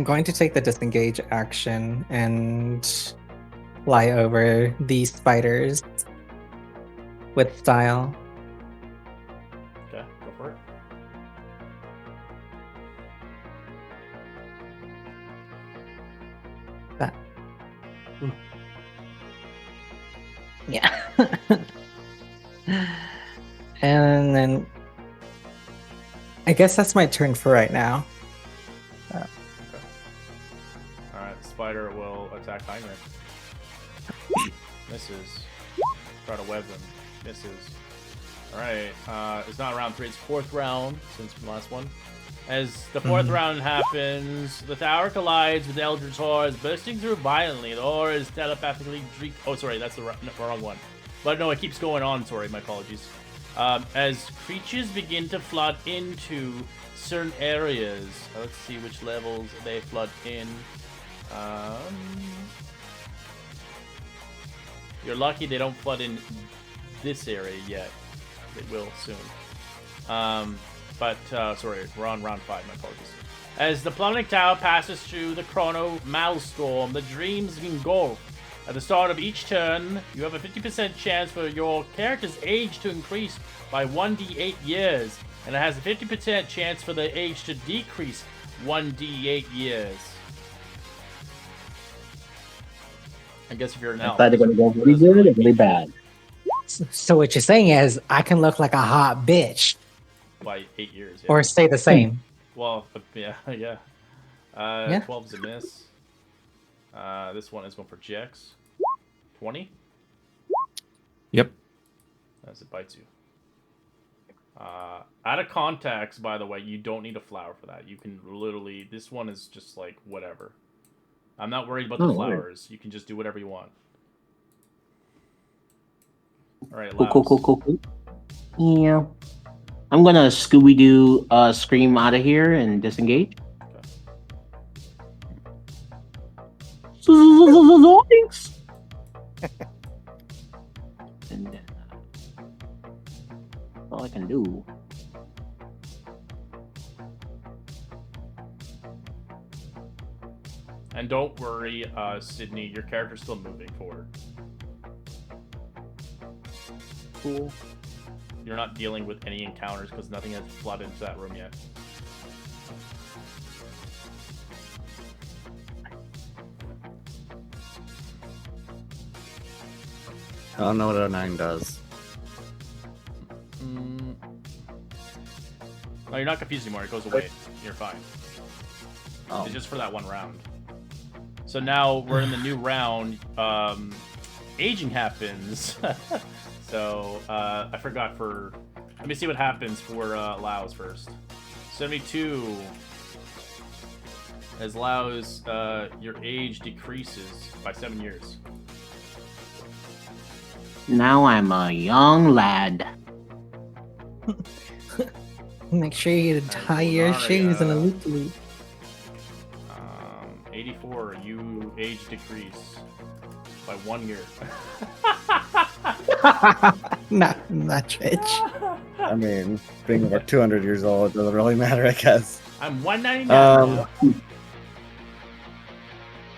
going to take the disengage action and fly over these spiders with style. Okay, go for it. That. Yeah. And then I guess that's my turn for right now. Alright, the spider will attack Heinrich. Misses. Try to web him. Misses. Alright, it's not round 3, it's 4th round since the last one. As the 4th round happens, the tower collides with the Eldritch Horrors, bursting through violently. The horror is telepathically... Oh, sorry, that's the wrong one. But no, it keeps going on, sorry, my apologies. As creatures begin to flood into certain areas. Let's see which levels they flood in. You're lucky they don't flood in this area yet. They will soon. Sorry, we're on round 5, my apologies. As the plummeting tower passes through the Chrono Maelstrom, the dreams engulf. At the start of each turn, you have a 50% chance for your character's age to increase by 1d8 years, and it has a 50% chance for the age to decrease 1d8 years. I guess if you're an elf. It's either going to go really good or really bad. So what you're saying is I can look like a hot bitch By 8 years, yeah. or stay the same. Well, yeah. Yeah. 12's a miss. This one is going for Jex. 20? Yep. As it bites you. Out of context, by the way, you don't need a flower for that. You can literally... This one is just like, whatever. I'm not worried about the flowers. You can just do whatever you want. Alright, Cool. Yeah. I'm going to Scooby-Doo scream out of here and disengage. Zoinks! And then, that's all I can do. And don't worry, Sydney, your character's still moving forward. Cool. You're not dealing with any encounters because nothing has flooded into that room yet. I don't know what a 9 does. No, you're not confused anymore. It goes away. You're fine. Oh. It's just for that one round. So now we're in the new round. Aging happens. So I forgot for. Let me see what happens for Laos first. 72. As Laos, your age decreases by 7 years. Now I'm a young lad. Make sure you tie your shoes in a loop loop. 84. You age decrease by 1 year. Not much, Rich. I mean, being over 200 years old doesn't really matter, I guess. I'm 199 now.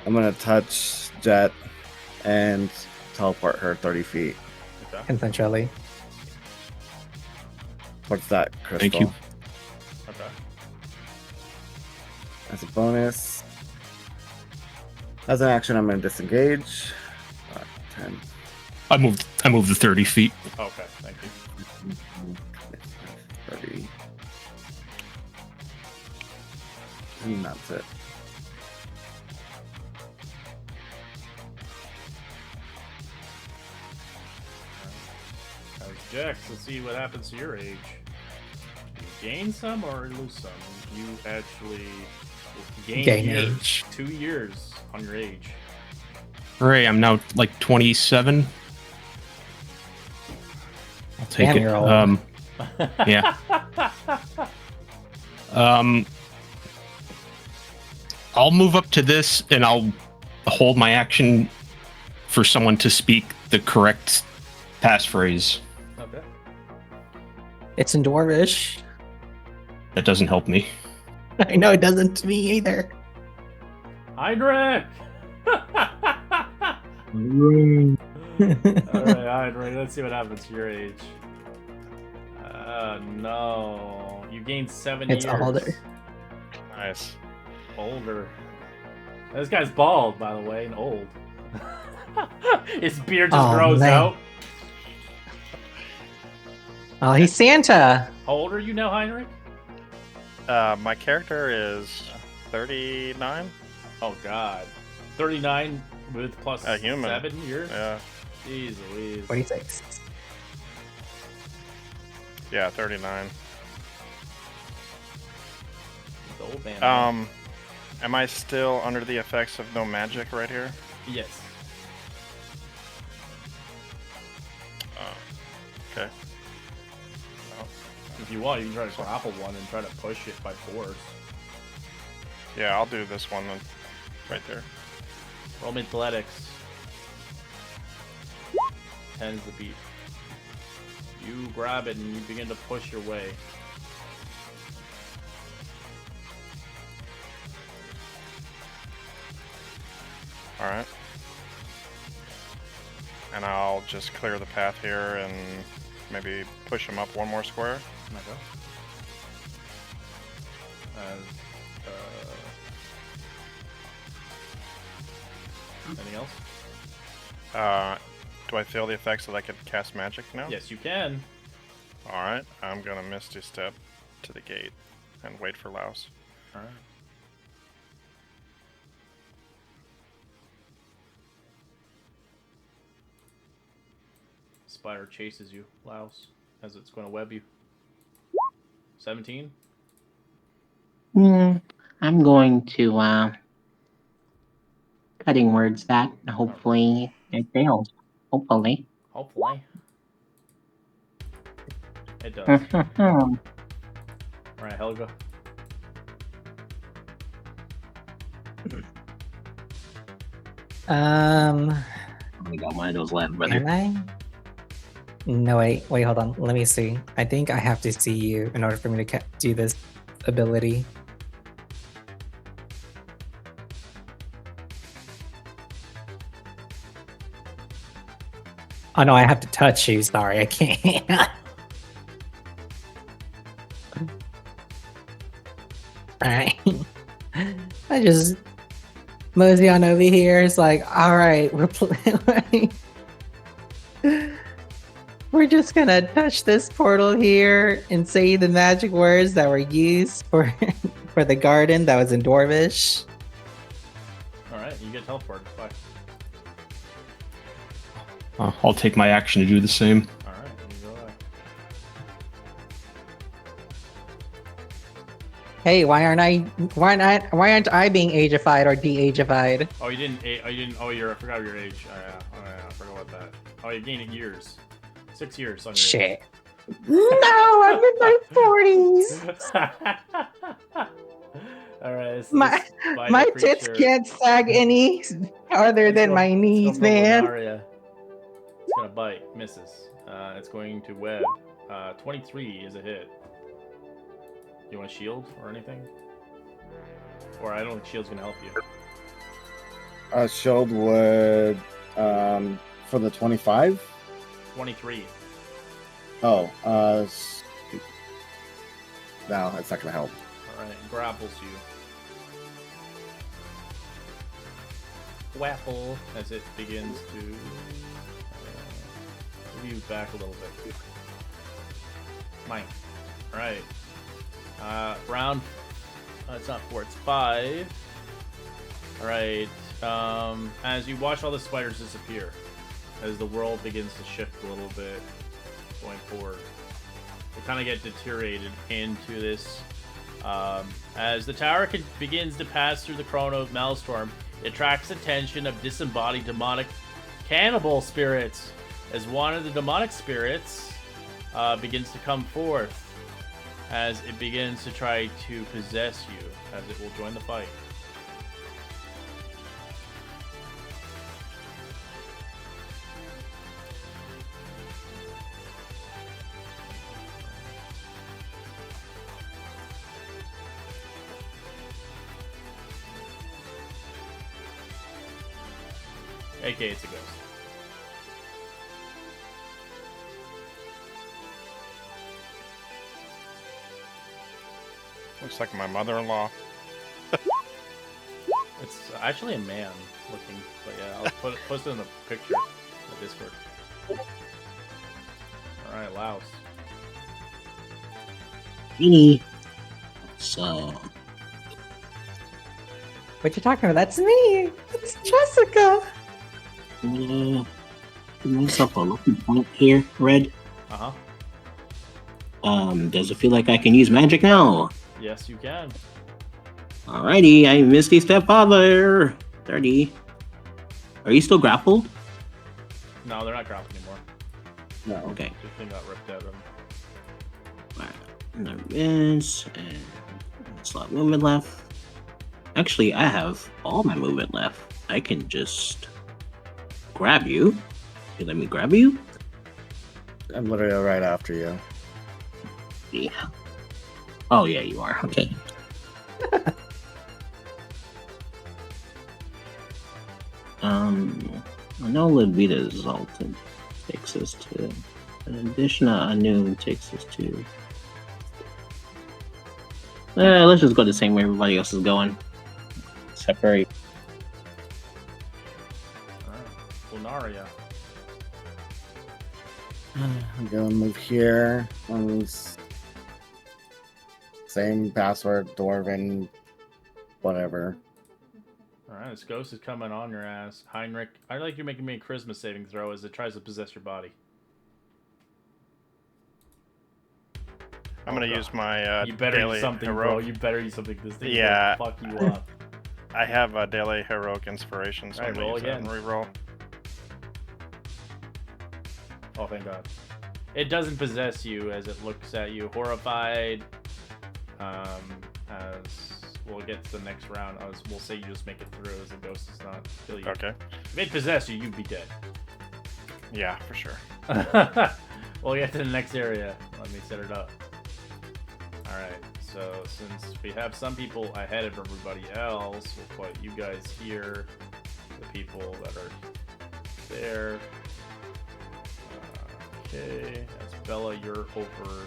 I'm gonna touch Jet and teleport her 30 feet. Okay. Consensually. What's that, Crystal? Thank you. Okay. As a bonus. As an action, I'm gonna disengage. 10. I moved the 30 feet. Okay, thank you. 30. And that's it. Jax, let's see what happens to your age. Do you gain some or lose some? You actually gain years. Age. 2 years on your age. Hooray, I'm now like 27. I'll take Damn, it. you're old. Yeah. I'll move up to this and I'll hold my action for someone to speak the correct passphrase. Okay. It's in Dwarvish. That doesn't help me. I know it doesn't to me either. Hydric! Alright, Hydric, let's see what happens to your age. No. You gained 7 It's years. older. Nice. Older. This guy's bald, by the way, and old. His beard just Oh, grows man. out. Oh, he's Santa. How old are you now, Heinrich? My character is 39. Oh God, 39 with plus A human. 7 years. Yeah, Jeez Louise. 46. yeah, 39. The old man. Am I still under the effects of no magic right here? Yes. Okay. If you want, you can try to grapple one and try to push it by force. Yeah, I'll do this one then. Right there. Roll me athletics. 10 is the beat. You grab it and you begin to push your way. Alright. And I'll just clear the path here and maybe push him up one more square. Okay. Anything else? Do I feel the effects that I can cast magic now? Yes, you can. Alright, I'm gonna Misty Step to the gate and wait for Laos. Alright. Spire chases you, Laos, as it's going to web you. 17? I'm going to cutting words that hopefully it fails. Hopefully. Hopefully. It does. Alright, Helga. We got one of those left, brother. Can I? No, wait, hold on. Let me see. I think I have to see you in order for me to do this ability. Oh no, I have to touch you. Sorry, I can't. Alright. I just mosey on over here. It's like, alright, we're playing. We're just gonna touch this portal here and say the magic words that were used for for the garden that was in Dwarvish. Alright, you get teleported. Bye. I'll take my action to do the same. Alright, you go away. Hey, why aren't I being ageified or de-ageified? Oh, you didn't. Oh, I forgot your age. Oh, yeah. I forgot about that. Oh, you're gaining years. 6 years on your Shit. No, I'm in my 40s. Alright, so My this spider my tits creature- can't sag any farther Let's than go- my let's go knees, for man. Lunaria. It's gonna bite, misses. It's going to web. 23 is a hit. You want a shield or anything? Or I don't think shield's gonna help you. Shield would, for the 25? 23. Oh, no, that's not gonna help. Alright, grapples you. Wapple as it begins to move you back a little bit. Mike. Alright. Round. It's not 4, it's 5. Alright. As you watch all the spiders disappear, as the world begins to shift a little bit going forward, you kind of get deteriorated into this. As the tower begins to pass through the Chrono of Maelstrom, it attracts attention of disembodied demonic cannibal spirits. As one of the demonic spirits begins to come forth, as it begins to try to possess you, as it will join the fight. AK, it's a ghost. Looks like my mother-in-law. It's actually a man looking, but yeah, I'll post it in the picture of Discord. Alright, Laos. Beanie. So, What you talking about? That's me. It's Jessica. give myself a lucky point here, Red. Uh-huh. Does it feel like I can use magic now? Yes, you can. Alrighty, I Misty Stepfather. 30. Are you still grappled? No, they're not grappled anymore. No. Okay. The thing got ripped out of them. Alright. There is, and slot movement left. Actually, I have all my movement left. I can just grab you. You let me grab you? I'm literally right after you. Yeah. Oh yeah, you are. Okay. I know Levita's Zoltan takes us to an additional Anu takes us to. Let's just go the same way everybody else is going. Separate. Alright. Lunaria. I'm gonna move here. Same password, Dwarven, whatever. Alright, this ghost is coming on your ass. Heinrich, I like you making me a charisma saving throw as it tries to possess your body. I'm gonna use my You better daily use something, heroic. bro. You better use something. This thing Yeah. will fuck you up. I have a daily heroic inspiration, so Alright, I'm gonna roll use that again. and reroll. Oh, thank God. It doesn't possess you as it looks at you, horrified. As we'll get to the next round, as we'll say you just make it through as the ghost does not kill you. Okay. If it possessed you, you'd be dead. Yeah, for sure. We'll get to the next area. Let me set it up. Alright, so since we have some people ahead of everybody else, we'll put you guys here, the people that are there. Okay, that's Bella, you're over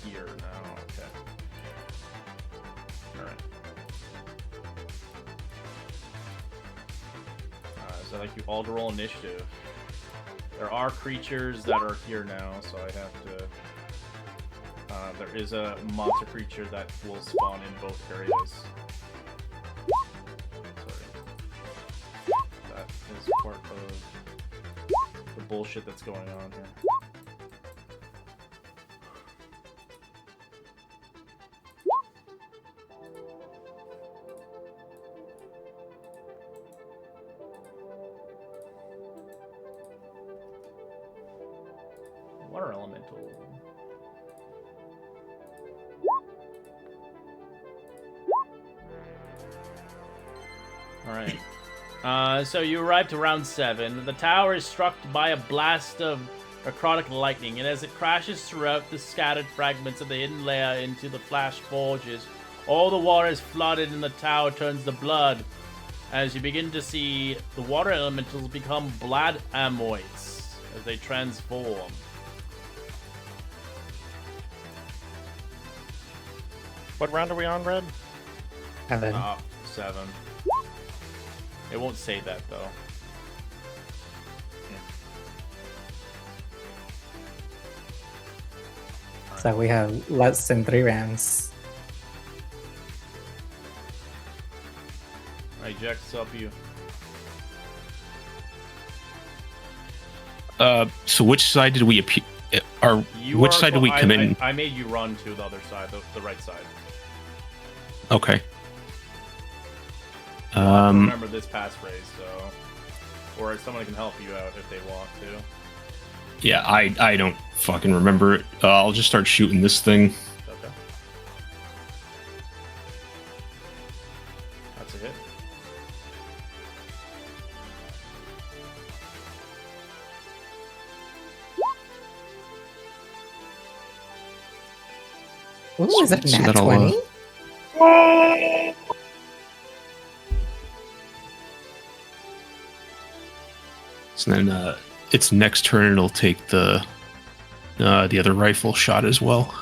here now. Okay. Alright. So I'd like you all to roll initiative. There are creatures that are here now, so I have to... there is a monster creature that will spawn in both areas. bullshit that's going on here. Water elemental. Alright. So you arrive to round 7. The tower is struck by a blast of necrotic lightning, and as it crashes throughout the scattered fragments of the hidden layer into the flash forges, all the water is flooded and the tower turns to blood. As you begin to see the water elementals become blood amoids as they transform. What round are we on, Red? 7. 7. It won't say that though. So we have less than 3 rounds. Alright, Jax, it's up you. So which side did we appear? Which side did we come in? I made you run to the other side, the right side. Okay. Remember this passphrase, so, or someone can help you out if they want to. Yeah, I don't fucking remember it. I'll just start shooting this thing. Okay. That's a hit. Ooh, is that So nat that'll, 20? So then its next turn it'll take the other rifle shot as well.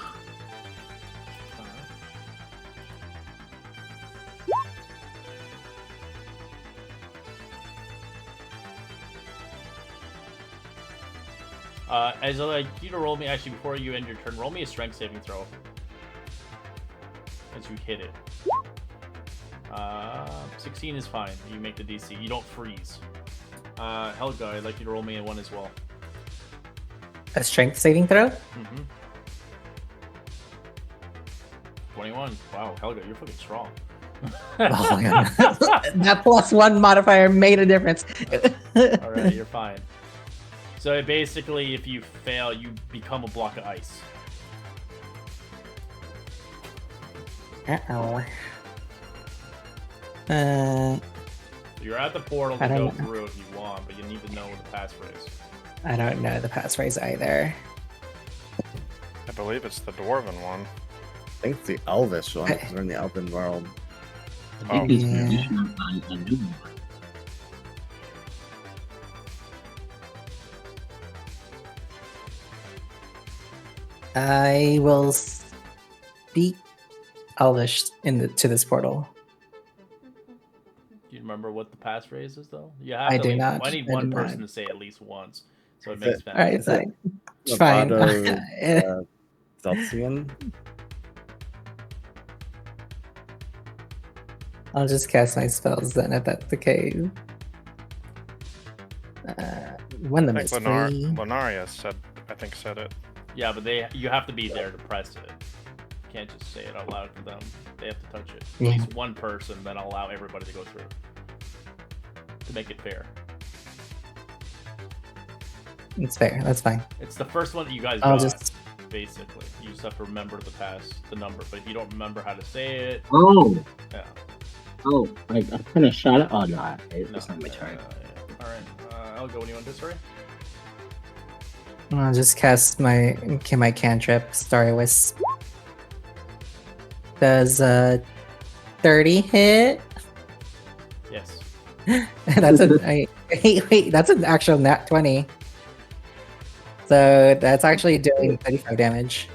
As I like you to roll me, actually before you end your turn, roll me a strength saving throw. As you hit it. 16 is fine. You make the DC. You don't freeze. Helga, I'd like you to roll me a 1 as well. A strength saving throw? Mm-hmm. 21. Wow, Helga, you're fucking strong. Oh my god. That +1 modifier made a difference. Alright, you're fine. So basically, if you fail, you become a block of ice. Uh-oh. You're at the portal I to don't go know. through if you want, but you need to know the passphrase. I don't know the passphrase either. I believe it's the dwarven one. I think it's the Elvish one, because we're in the Elven world. I think Oh. he's Yeah. conditioned on a new one. I will speak Elvish to this portal. Do you remember what the passphrase is, though? You have I to do leave- not. I need I one do person not. to say it at least once, so it Is makes it- sense. Alright, Is it it's fine. Levato, Zeltian? I'll just cast my spells then if that's the case. One of I them think is free. Lunaria said it. Yeah, but you have to be there to press it. You can't just say it out loud to them. They have to touch it. At Yeah. least one person, then I'll allow everybody to go through. To make it fair. It's fair. That's fine. It's the first one that you guys I'll got, just. basically. You just have to remember the number. But if you don't remember how to say it, Oh, yeah. oh, I kind of shot it. Oh no, it's No, not my turn. yeah. Alright, I'll go when you want this, sorry. I'll just cast my cantrip, Starry Wisp. Does 30 hit? Yes. That's wait, that's an actual nat 20. So that's actually doing 35 damage.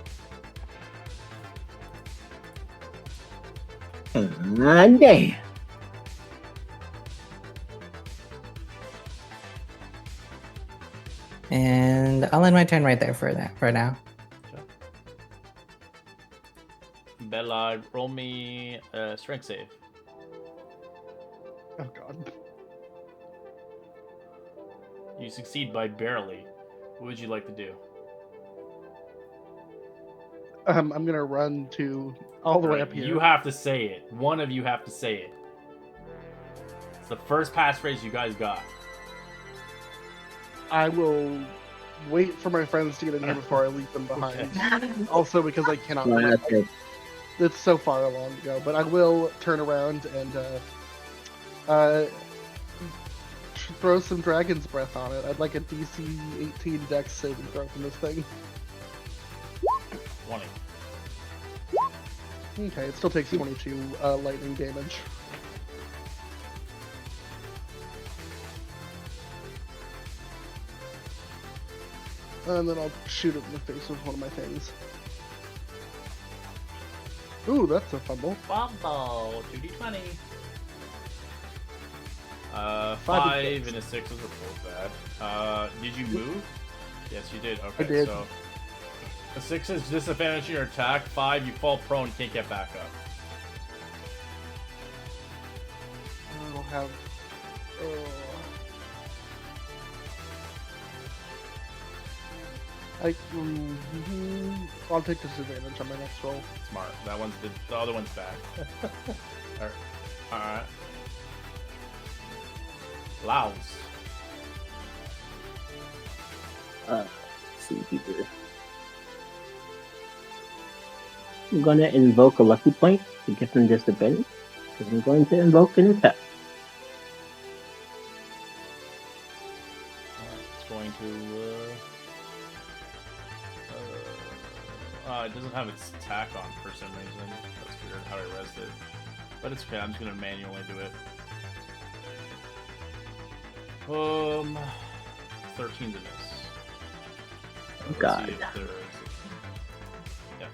Damn. And I'll end my turn right there for now. Bella, roll me a strength save. Oh god. You succeed by barely. What would you like to do? I'm gonna run to all the way up here. You have to say it. One of you have to say it. It's the first passphrase you guys got. I will wait for my friends to get in here before I leave them behind. Also because I cannot remember. It's so far long ago, but I will turn around and throw some Dragon's Breath on it. I'd like a DC 18 Dex saving throw from this thing. 20. Okay, it still takes 22 lightning damage. And then I'll shoot it in the face with one of my things. Ooh, that's a fumble. Fumble. 2d20. 5 5 and a 6 was both bad. Did you move? Yes, you did. Okay, I did. So a 6 is disadvantage in your attack. 5, you fall prone, can't get back up. I don't have. I'll take disadvantage on my next roll. Smart. That one's the other one's bad. Alright. Laos. Let's see here. I'm gonna invoke a lucky point to give them disadvantage. Because I'm going to invoke an attack. It's going to. It doesn't have its attack on for some reason. That's weird how I rezzed it. But it's okay, I'm just gonna manually do it. 13 to miss. Let's God. see if there is yeah.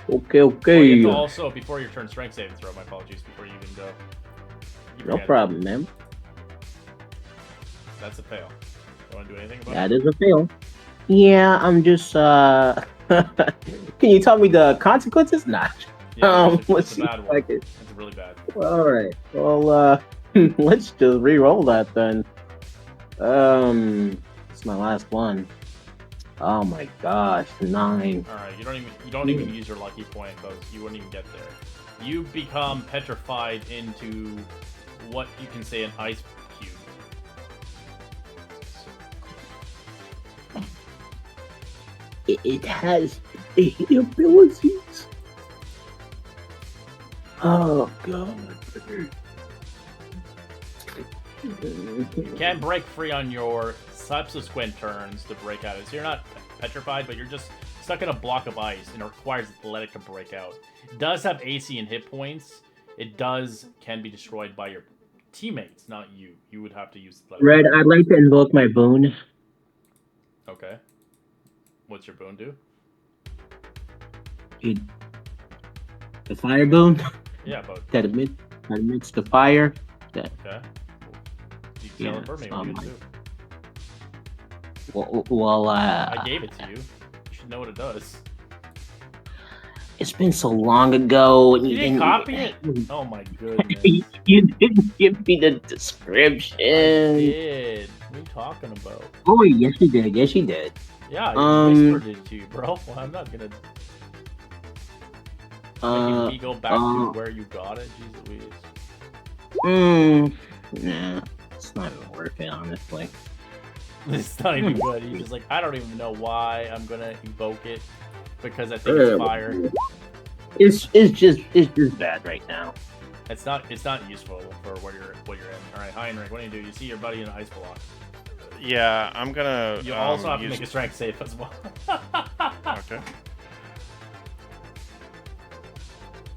Okay. Well, you have to also, before your turn, strength saving throw. My apologies, before you even go. No problem, man. That's a fail. You want to do anything about That it? is a fail. Yeah, I'm just, Can you tell me the consequences? Nah. Yeah, Let's it's see a bad if one. I can... It's really bad. Alright, well, let's just re-roll that then. It's my last one. Oh my gosh, 9. Alright, you don't even use your lucky point, because you wouldn't even get there. You become petrified into what you can say an ice cube. It has abilities. Oh god. You can't break free on your subsequent turns to break out. So you're not petrified, but you're just stuck in a block of ice, and it requires Athletic to break out. It does have AC and hit points. It can be destroyed by your teammates, not you. You would have to use Athletic. Red, I'd like to invoke my boon. Okay. What's your boon do? The fire boon Yeah, but that emits the fire. That okay. You can tell it for me. What do you do? well, I gave it to you. You should know what it does. it's been so long ago. You didn't copy it? Oh my goodness. You didn't give me the description. I did. What are you talking about? Oh, yes, you did. Yes, you did. Yeah, I whispered it to you, bro. Well, I'm not gonna make you go back to where you got it. Jeez Louise. Nah, it's not even worth it, honestly. It's not even good. He's just like, I don't even know why I'm gonna evoke it because I think it's fire. It's just bad right now. It's not useful for what you're in. All right, Heinrich, what do? You see your buddy in an ice block. Yeah, I'm gonna. You also have to make a strength save as well. Okay.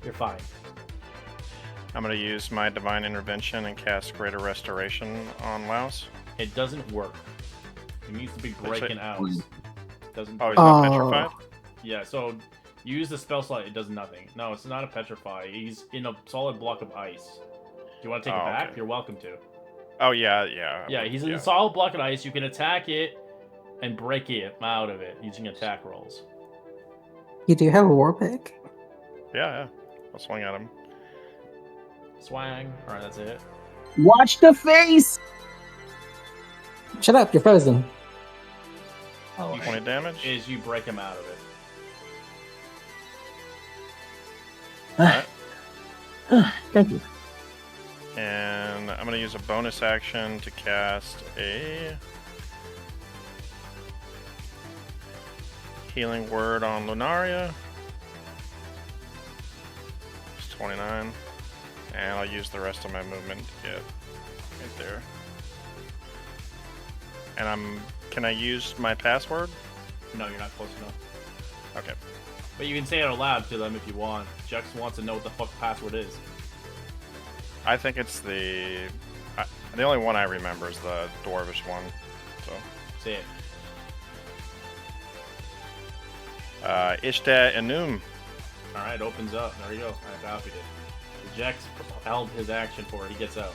You're fine. I'm gonna use my divine intervention and cast Greater Restoration on Laos. It doesn't work. It needs to be breaking out. Doesn't. Oh, he's not petrified? Yeah. So you use the spell slot. It does nothing. No, it's not a petrify. He's in a solid block of ice. Do you want to take it back? Okay. You're welcome to. Oh yeah. Yeah, he's in a solid block of ice. You can attack it and break it out of it using attack rolls. You do have a war pick? Yeah. I'll swing at him. Swang. Alright, that's it. Watch the face! Shut up, you're frozen. Oh, 20 damage. Is you break him out of it. Thank you. And I'm going to use a bonus action to cast a healing word on Lunaria. It's 29. And I'll use the rest of my movement to get right there. And can I use my password? No, you're not close enough. Okay. But you can say it aloud to them if you want. Jex wants to know what the fuck password is. I think it's the only one I remember is the Dwarvish one. So Say it. Ishta Enum. Alright, opens up. There you go. I copied it. Jex held his action for it. He gets out.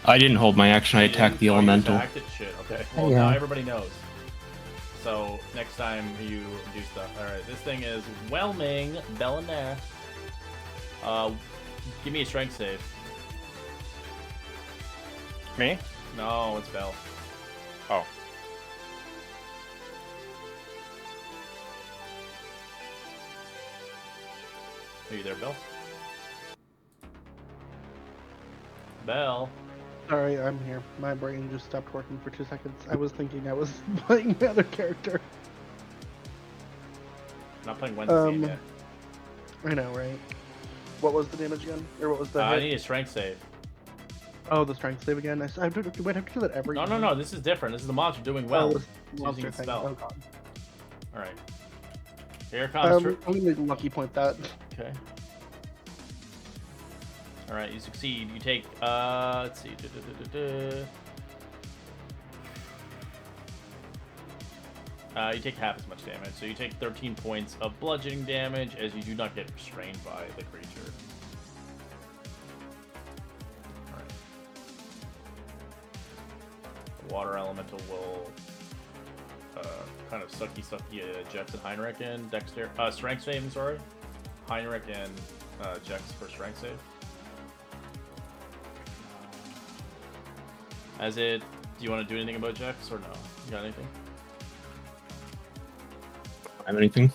I didn't hold my action. I You attacked the didn't- oh, you elemental. attacked it? Shit, okay. Well, Yeah. now everybody knows. So, next time you do stuff. Alright, this thing is whelming Bellinaire. Give me a strength save. Me? No, it's Bell. Oh. Are you there, Bell? Bell? Sorry, I'm here. My brain just stopped working for 2 seconds. I was thinking I was playing the other character. Not playing Wednesday game yet. I know, right? What was the damage again? Or what was the I hit? need a strength save. Oh, the strength save again. I do I have to do that every No, no, time? no. This is different. This is the monster doing Oh, well. this It's monster using thing. spell. Oh, God. Alright. Here comes... I'm gonna lucky point that. Okay. Alright, you succeed. You take, let's see. You take half as much damage. So you take 13 points of bludgeoning damage as you do not get restrained by the creature. Alright. The water elemental will kind of sucky Jex and Heinrich in. Strength saving, sorry. Heinrich and Jex for strength save. Do you want to do anything about Jex or no? You got anything? Have anything?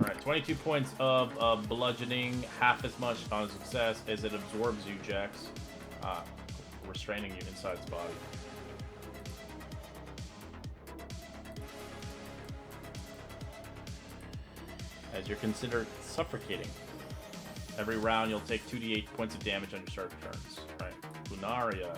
Alright, 22 points of bludgeoning, half as much on success as it absorbs you, Jex, restraining you inside its body. As you're considered suffocating. Every round you'll take 2d8 points of damage on your start turns. Right. Lunaria.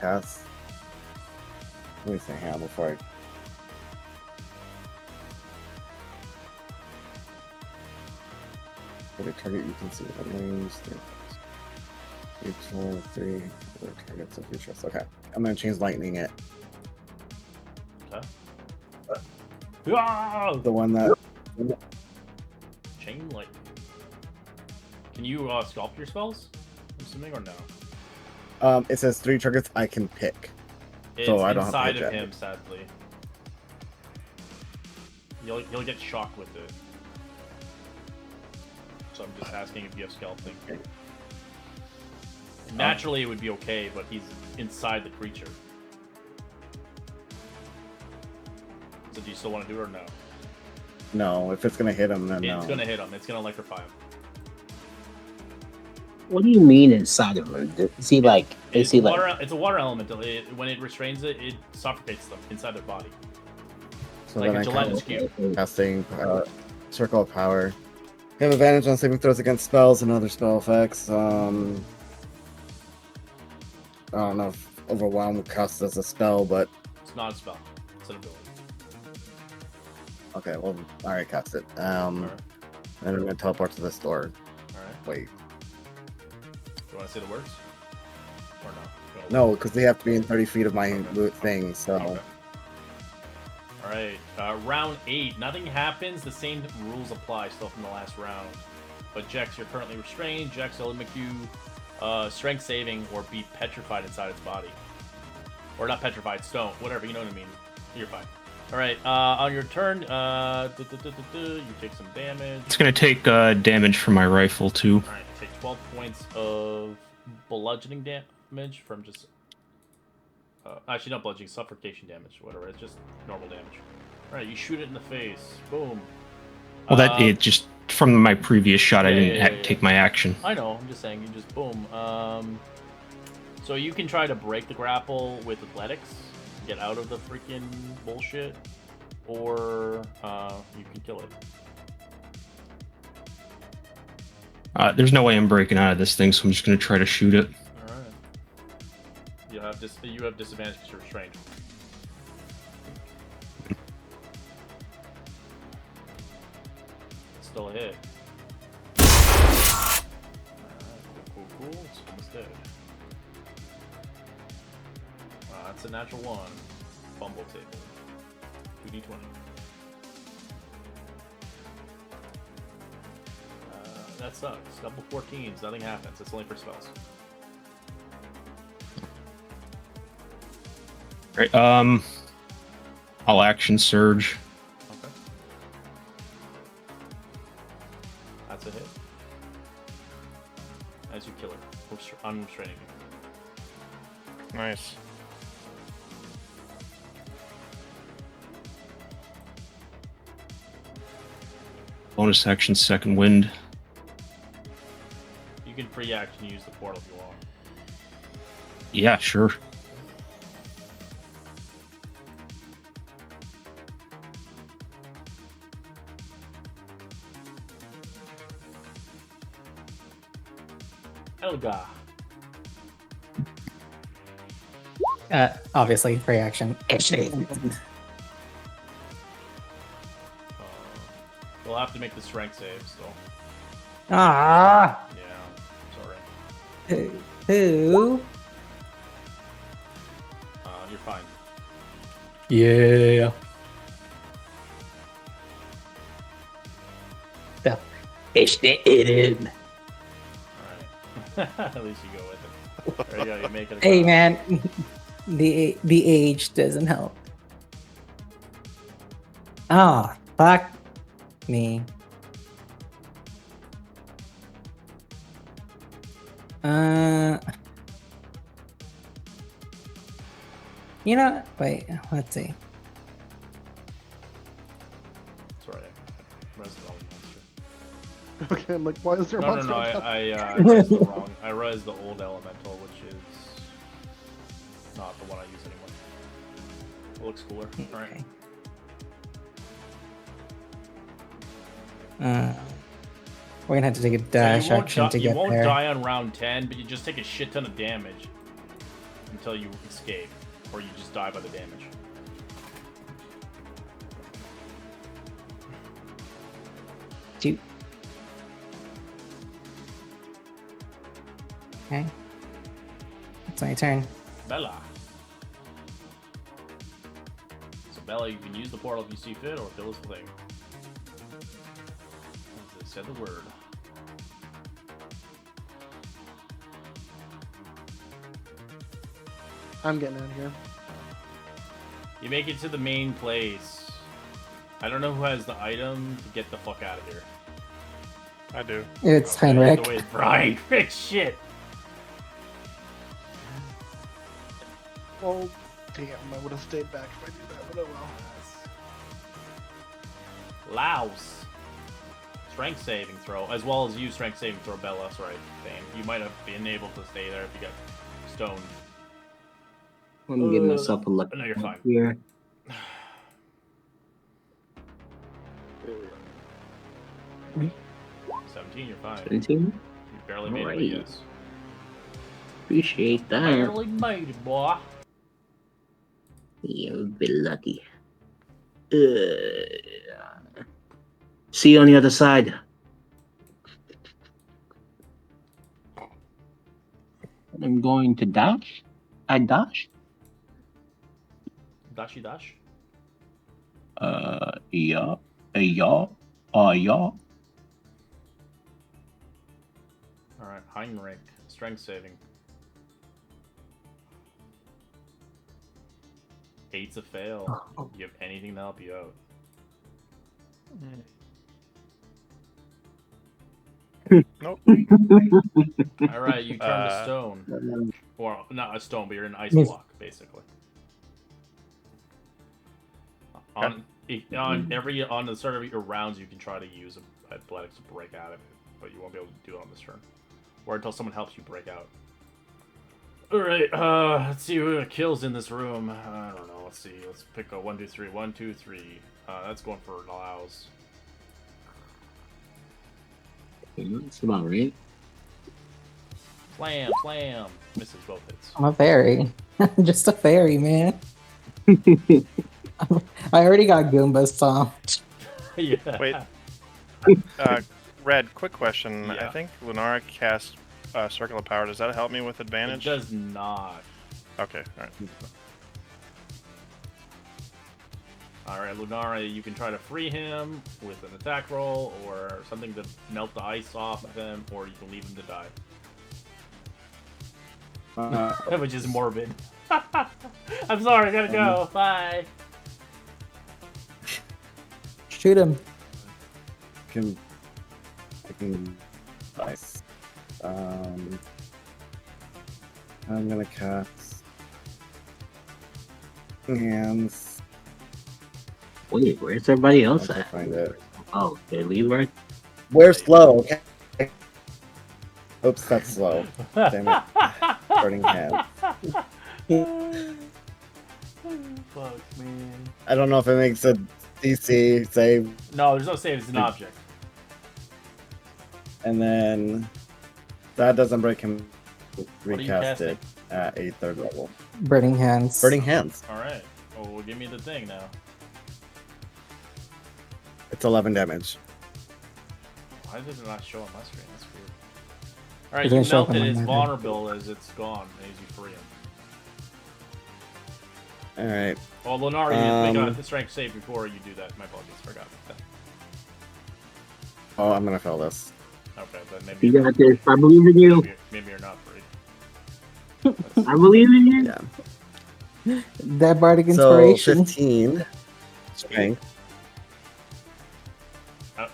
Cast. Let me say hang on before I. For the target, you can see the range. Each one, 3 other targets of your choice. Okay, I'm gonna change lightning it. Okay. Ah! The one that. Chain lightning. Can you sculpt your spells? I'm assuming, or no? It says 3 targets I can pick. It's So I don't have to inside hit of Jet. him, sadly. You'll get shocked with it. So I'm just asking if you have sculpting. Naturally, it would be okay, but he's inside the creature. So do you still want to do it or no? No, if it's gonna hit him, then no. It's gonna hit him. It's gonna electrify him. What do you mean inside of him? Is he like? Is he like? It's a water elemental. When it restrains it, it suffocates them inside their body. So Like then a I gelatinous can cube. casting Circle of Power. You have advantage on saving throws against spells and other spell effects. I don't know if Overwhelm counts as a spell, but It's not a spell. It's an ability. okay, well, I already cast it. Alright. Then I'm gonna teleport to this door. Alright. Wait, You want to say the words? Or no? no, because they have to be in 30 feet of my thing. So Okay. Alright. Alright, round 8. Nothing happens. The same rules apply still from the last round. But Jex, you're currently restrained. Jex will make you strength saving or be petrified inside its body. Or not petrified, stone, whatever, you know what I mean. You're fine. Alright, on your turn, you take some damage. It's gonna take damage from my rifle too. Alright, take 12 points of bludgeoning damage from just... actually, not bludgeoning, suffocation damage, whatever. It's just normal damage. Alright, you shoot it in the face. Boom. Well, that it just from my previous shot, I didn't take my action. I know. I'm just saying. You just boom. So you can try to break the grapple with athletics, get out of the freaking bullshit, or you can kill it. There's no way I'm breaking out of this thing, so I'm just gonna try to shoot it. All right. You have disadvantage because you're restrained. Still a hit. Alright, cool. It's almost dead. That's a natural 1. Fumble table. 2d20. That sucks. Double 14s. Nothing happens. It's only for spells. Right. I'll action surge. Okay. That's a hit. As you kill it, unrestraining you. Nice. Bonus action, second wind. You can free action use the portal if you want. Yeah, sure. Helga. Obviously, free action. We'll have to make the strength save, so. Ah! Yeah, sorry. Who? You're fine. Yeah. Yeah. Ishte-irin. Alright. At least you go with it. There you go, you make it a Hey, con. man. The age doesn't help. Oh, fuck me. You know, wait, let's see. Sorry, I read the wrong monster. Okay, I'm like, why is there a No, monster? on top? I read the wrong. I read the old elemental, which is not the one I use anymore. It looks cooler. Alright. We're gonna have to take a So dash action to you get won't there. die on round 10, but you just take a shit ton of damage until you escape, or you just die by the damage. Two. Okay. It's my turn. Bella. So Bella, you can use the portal if you see fit, or kill this thing. As they said the word. I'm getting out of here. You make it to the main place. I don't know who has the item to get the fuck out of here. I do. It's Okay, Heinrich. the way it's Brian. Shit. Well, damn, I would have stayed back if I did that, but oh well. Laos. Strength saving throw, as well as you strength saving throw, Bella. Sorry, Thane. You might have been able to stay there if you got stoned. Let me give myself a look No, you're fine. here. 17, you're fine. 17? You barely made it, Alright. but yes. Appreciate that. Barely made it, boy. You'll be lucky. See you on the other side. I'm going to dash. I dash. Dashi dash. Yeah. Yeah. Yeah. All right, Heinrich, strength saving. 8's a fail. Do you have anything to help you out? Nope. All right, you turn to Uh, stone, or not a stone, but you're an ice Yes. block, basically. On the start of your rounds, you can try to use athletics to break out of it, but you won't be able to do it on this turn, or until someone helps you break out. All right, let's see who kills in this room. I don't know. Let's see. Let's pick a 1, 2, 3. 1, 2, 3. That's going for allows. That's about right. Slam. Misses both hits. I'm a fairy. I'm just a fairy, man. I already got Goomba stomped. Yeah. Wait. Red, quick question. Yeah. I think Lunara cast Circle of Power. Does that help me with It advantage? does not. Okay, alright. All right, Lunara, you can try to free him with an attack roll or something to melt the ice off of him, or you can leave him to die. Which is morbid. I'm sorry, I gotta go. Bye. Shoot him. I can. Nice. I'm gonna cast hands. Wait, where's everybody else I'll at? find it. Oh, they leave right? Where's slow? Okay. Oops, that's slow. Damn it. Burning hands. Fuck, man. I don't know if it makes a DC save, No, there's no save. It's an object. and then that doesn't break him. are you Recast casting? it at a 3rd level. Burning hands. Burning hands. All right. Oh, well, give me the thing now. It's 11 damage. Why does it not show on my screen? That's weird. All right, It you didn't show up melt on it. It's mine. vulnerable as it's gone as you free him. All right. Well, Lenara, you make Um, a strength save before you do that. My apologies. Forgot about Oh, I'm gonna fail this. that. Okay, then maybe You got this. I believe in you. maybe you're not free. I believe in you. Yeah. That bardic So inspiration. 15 strength.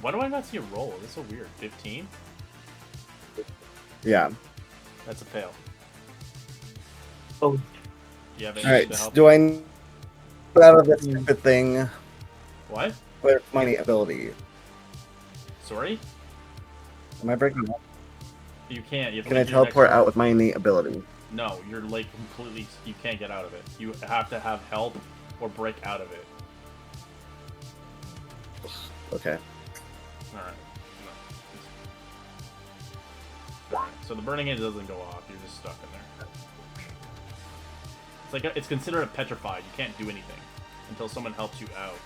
Why do I not see a roll? That's so weird. 15? Yeah. That's a fail. Oh. You have All anything right. to help? Do I get out of this stupid thing What? with my ability? Sorry? Am I breaking up? You can't. You have to Can I make your next teleport roll. out with my innate ability? No, you're like completely. You can't get out of it. You have to have help or break out of it. Okay. Alright. No. Alright, so the burning hand doesn't go off. You're just stuck in there. It's like it's considered a petrified. You can't do anything until someone helps you out,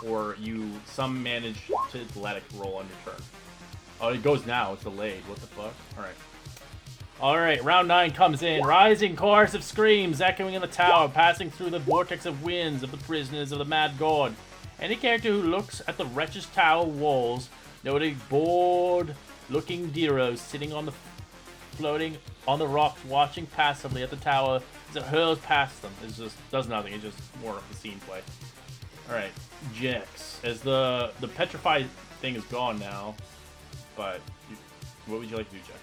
or some manage to let it roll on your turn. Oh, it goes now. It's delayed. What the fuck? All right. All right. Round 9 comes in. Rising chorus of screams echoing in the tower, passing through the vortex of winds of the prisoners of the mad god. Any character who looks at the wretched tower walls noting bored-looking Deros sitting on the floating on the rocks, watching passively at the tower as it hurls past them. It just does nothing. It's just more of the scene play. All right, Jex. As the petrified thing is gone now, but what would you like to do, Jex?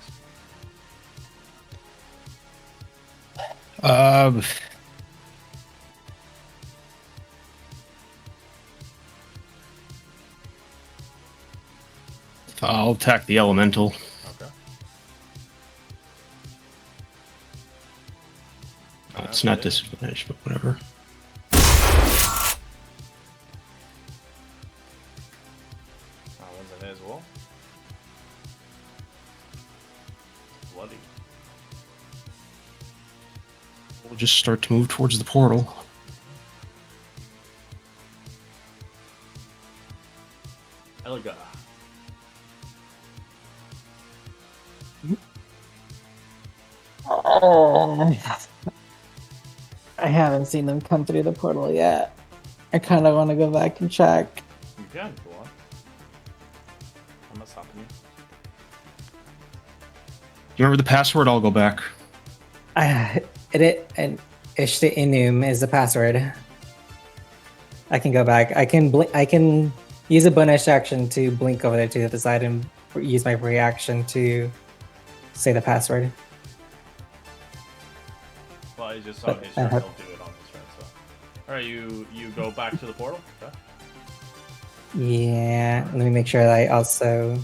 I'll attack the elemental. Okay. It's not disadvantage, but whatever. That one's in as well. Bloody. We'll just start to move towards the portal. Elga. Oh. I haven't seen them come through the portal yet. I kind of want to go back and check. You can go on. I'm not stopping you. You remember the password? I'll go back. It and Ishta Inum is the password. I can go back. I can use a bonus action to blink over there to the side and use my reaction to say the password. Well, he's just But on his I turn. have- He'll do it on his turn. So, all right, you go back to the portal. Okay. Yeah, let me make sure that I also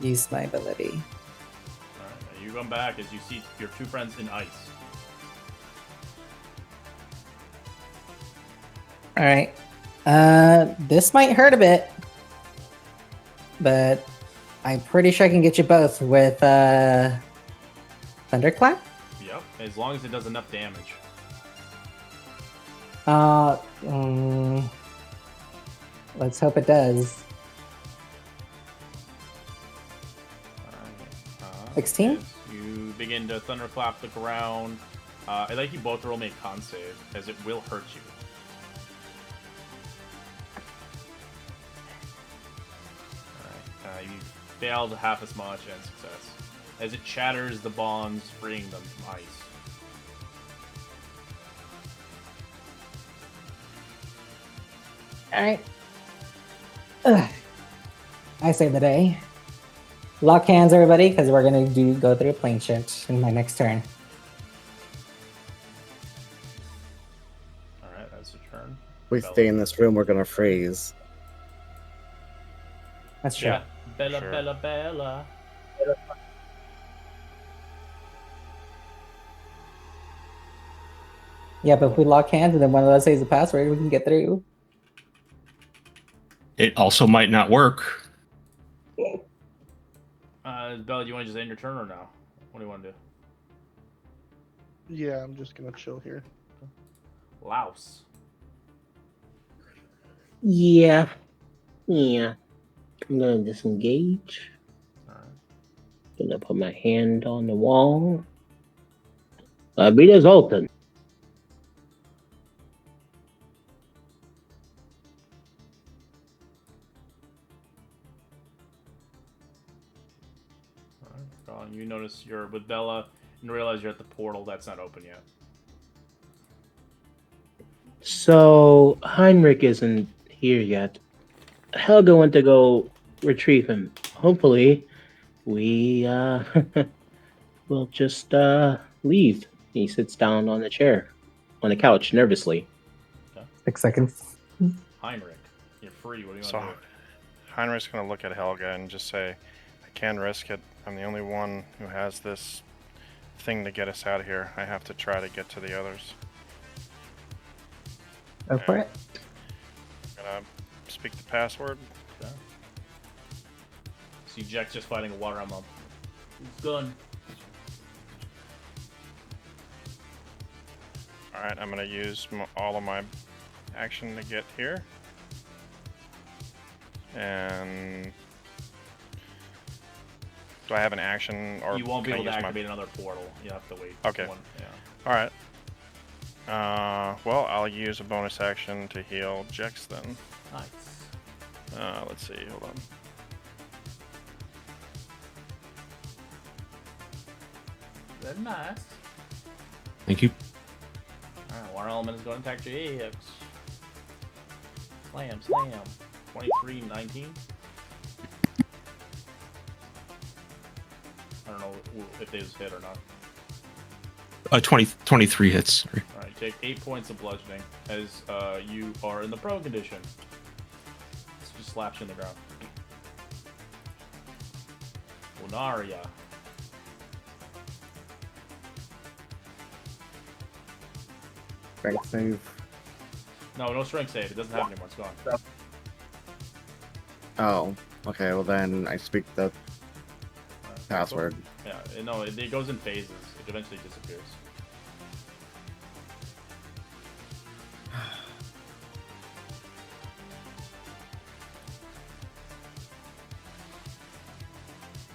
use my ability. All right, you come back as you see your two friends in ice. All right. This might hurt a bit, but I'm pretty sure I can get you both with Thunderclap. Yep. As long as it does enough damage. Let's hope it does. All right. 16? As you begin to thunderclap the ground. I'd like you both to roll me a con save, as it will hurt you. Alright, you failed half as much and success. As it shatters the bonds, freeing them from ice. All right. I save the day. Lock hands, everybody, because we're gonna go through a plane shift in my next turn. Alright, that's your turn. We Bella. stay in this room, we're gonna freeze. That's true. Yeah. Bella, Sure. Bella, Bella. Yeah, but if we lock hands and then one of us says the password, we can get through. It also might not work. Bella, do you want to just end your turn or no? What do you want to do? Yeah, I'm just gonna chill here. Louse. Yeah. Yeah. I'm gonna disengage. Alright. Gonna put my hand on the wall. Beat open. Alright. You notice you're with Bella and realize you're at the portal that's not open yet. So Heinrich isn't here yet. Helga went to go retrieve him. Hopefully, we will just leave. He sits down on the chair, on the couch, nervously. 6 seconds. Heinrich, you're free. What do you So want to do? Heinrich's gonna look at Helga and just say, I can risk it. I'm the only one who has this thing to get us out of here. I have to try to get to the others. Go for it. I'm gonna speak the password. Okay. See Jack just fighting a water mob. He's gone. Alright, I'm gonna use all of my action to get here. And do I have an action, or You won't be can I able to use my- activate another portal. You have to wait. Okay. Yeah. Alright. Well, I'll use a bonus action to heal Jex then. Nice. Let's see, hold on. Very nice. Thank you. Alright, water element is going to attack Jax. Slam, slam. 23, 19. I don't know if these hit or not. 23 hits. Sorry. Alright, take 8 points of bludgeoning as you are in the prone condition. This just slaps you in the ground. Lunaria. Strength save. No strength save. It doesn't have anymore. It's gone. Oh, okay. Well, then I speak the Alright, password. Yeah, no, it goes in phases. It eventually disappears.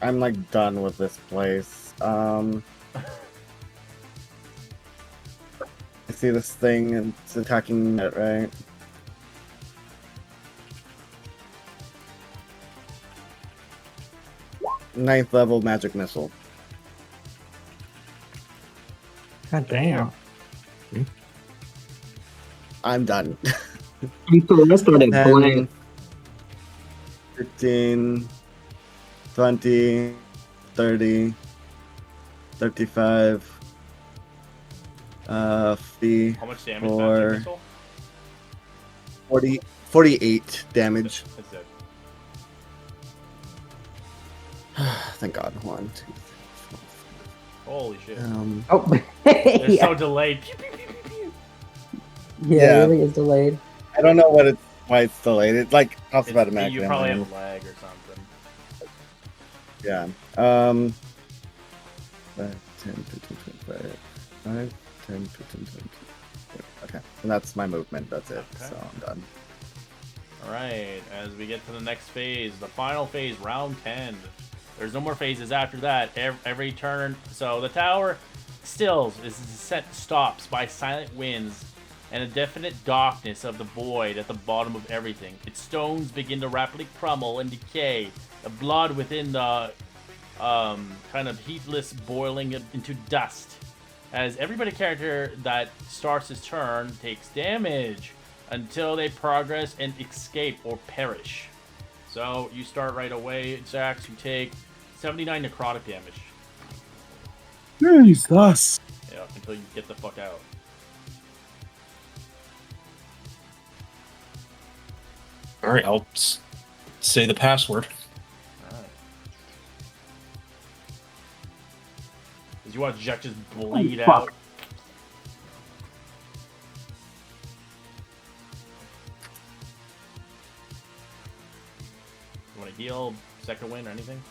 I'm like done with this place. I see this thing and it's attacking it, right? 9th level magic missile. God damn. I'm done. So I started 10, blank. 15, 20, 30, 35, 50, How much damage magic 4, missile? 40, 48 damage. That's it. Thank God. 1, 2, 3, 4, Holy shit. 5. Oh, They're yeah. so delayed. Pew, pew, pew, pew, pew. Yeah, Yeah. it really is delayed. I don't know why it's delayed. It like pops You automatically on probably my end. have lag or something. Yeah. 5, 10, 15, 25, 5, 10, 15, 20. Okay. And that's my movement. That's it. Okay. So I'm done. Alright, as we get to the next phase, the final phase, round 10. There's no more phases after that. Every turn. So the tower stills is set stops by silent winds and a definite darkness of the void at the bottom of everything. Its stones begin to rapidly crumble and decay. The blood within the kind of heatless boiling into dust. As everybody character that starts his turn takes damage until they progress and escape or perish. So you start right away, Zax. You take 79 necrotic damage. Jesus. Yeah, until you get the fuck out. All right, I'll say the password. Alright. As you watch Jack just bleed out. You want to heal, second win, or anything?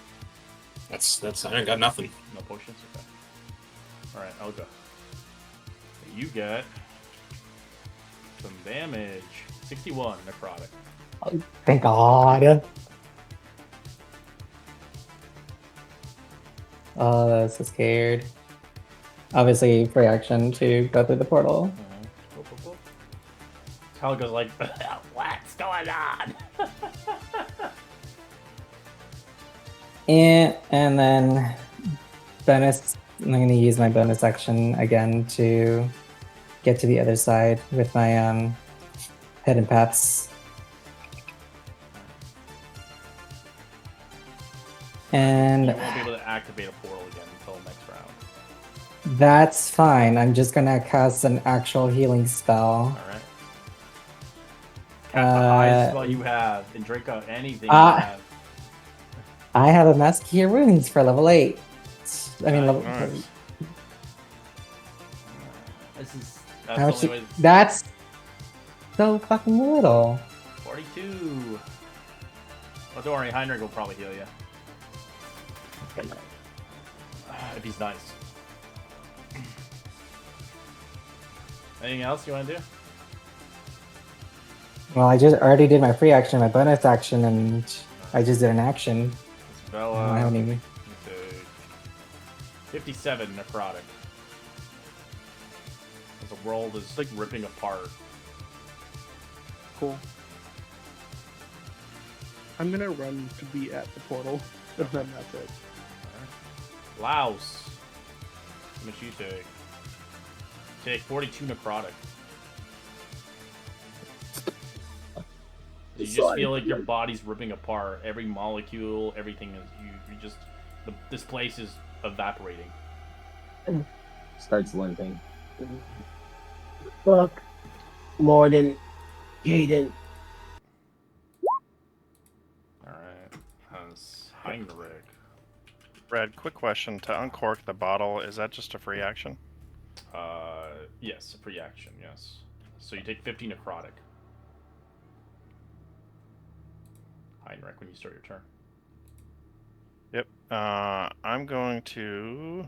That's I ain't got nothing. No potions? Okay. Alright, I'll go. You get some damage. 61 necrotic. Thank God. Oh, that's so scared. Obviously, free action to go through the portal. Helga's like, what's going on? And then bonus. I'm going to use my bonus action again to get to the other side with my hidden paths. And You won't be able to activate a portal again until next round. that's fine. I'm just gonna cast an actual healing spell. Alright. Cast the highest spell you have, and drink out anything you have. I have a Mask Cure Wounds for level 8. I mean, level. Nice. That's How the much only way. that's so fucking little. 42. Well, don't worry, Heinrich will probably heal you. If he's nice. Anything else you want to do? Well, I just already did my free action, my bonus action, and I just did an action. It's Bella. I don't even. 57 necrotic. As the world is like ripping apart. Cool. I'm gonna run to be at the portal, and then that's it. Laos. How much you take? Take 42 necrotic. You just feel like your body's ripping apart. Every molecule, everything is you just this place is evaporating. Starts limping. Fuck. Morden. Gaiden. Alright. Has Heinrich. Brad, quick question. To uncork the bottle, is that just a free action? Yes, a free action, yes. So you take 50 necrotic. Heinrich, when you start your turn. Yep. I'm going to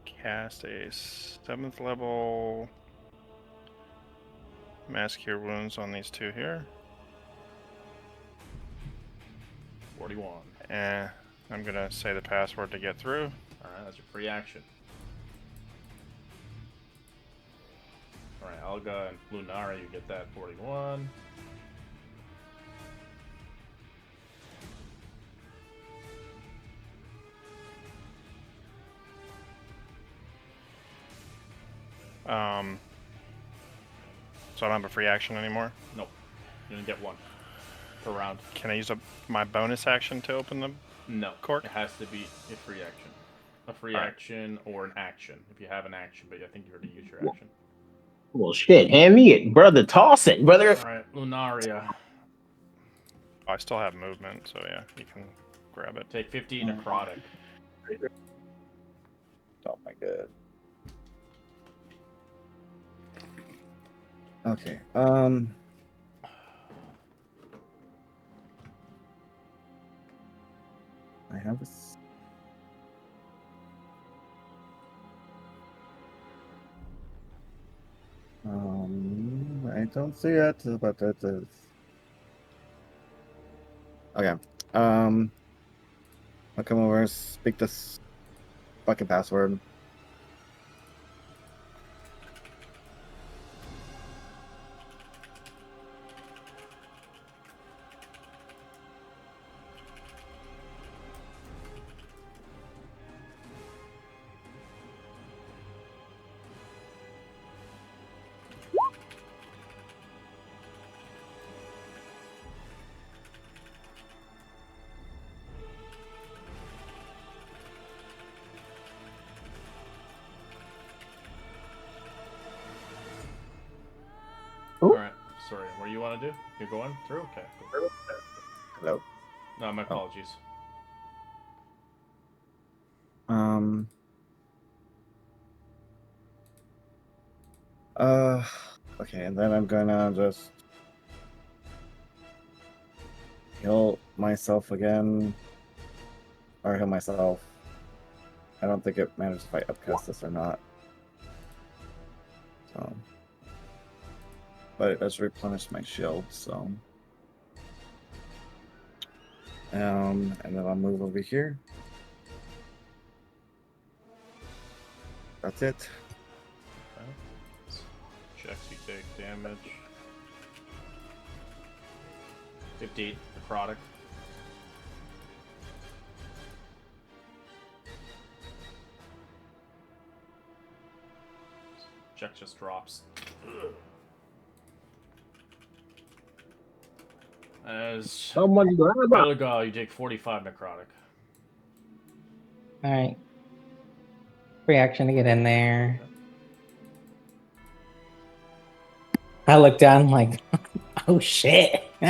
cast a 7th level Mass Cure Wounds on these two here. 41. And I'm going to say the password to get through. Alright, that's your free action. Alright, Alga and Lunara, you get that 41. So I don't have a free action anymore. Nope. You're gonna get one per round. Can I use my bonus action to open the No. cork? It has to be a free action. A free Alright. action or an action. If you have an action, but I think you already used your action. Well, shit, hand me it, brother. Toss it, brother. Alright, Lunaria. Oh, I still have movement, so yeah, you can grab it. Take 50 necrotic. Oh my god. Okay. I have this. I don't see it, but it is. Okay. I'll come over, speak this fucking password. Alright, sorry. What do you want to do? You're going through? Okay. Cool. Hello. No, my apologies. Okay, and then I'm gonna just heal myself again. Or heal myself. I don't think it matters if I upcast this or not. So. But it does replenish my shield, so. And then I'll move over here. That's it. Okay. Checks, you take damage. 58 necrotic. Check just drops. As Someone grab it. Belga, you take 45 necrotic. All right. Free action to get in there. I look down like, oh shit. You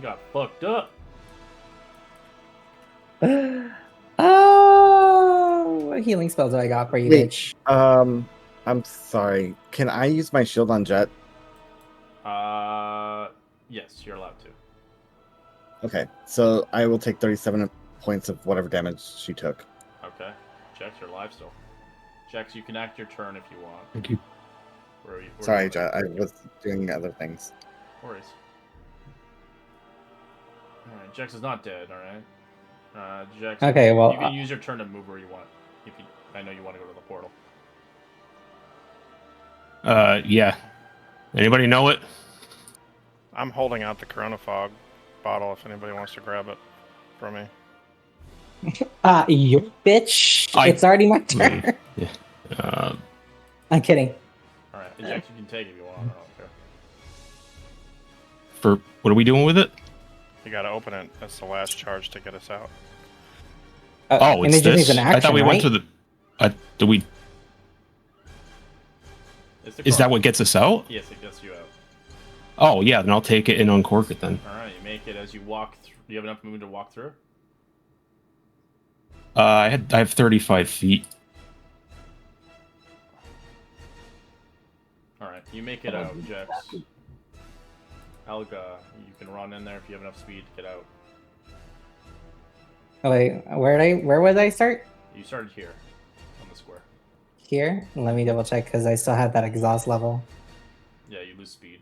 got fucked up. Oh, what healing spells do I got for you, Wait. bitch? I'm sorry. Can I use my shield on Jet? Yes, you're allowed to. Okay, so I will take 37 points of whatever damage she took. Okay. Jax, you're alive still. Jax, you can act your turn if you want. Thank you. Where Sorry, Jet. I was doing other things. No worries. Alright, Jax is not dead, alright? Jax, Okay, well, you can use your turn to move where you want. If you, I know you want to go to the portal. Yeah. Anybody know it? I'm holding out the Corona Fog bottle if anybody wants to grab it from me. You bitch. It's already my turn. Yeah. I'm kidding. Alright, Jax, you can take it if you want. I don't care. For what are we doing with it? You gotta open it. That's the last charge to get us out. Oh, and it's it just needs this. an action, I thought we went right? to the. Do we? It's the Is that cross. what gets us out? Yes, it gets you out. Oh yeah, then I'll take it and uncork it then. Alright, you make it as you walk through. Do you have enough movement to walk through? I have 35 feet. Alright, you make it out, Jax. Helga, you can run in there if you have enough speed to get out. Oh, wait, where would I start? You started here on the square. Here? Let me double check because I still have that exhaust level. Yeah, you lose speed.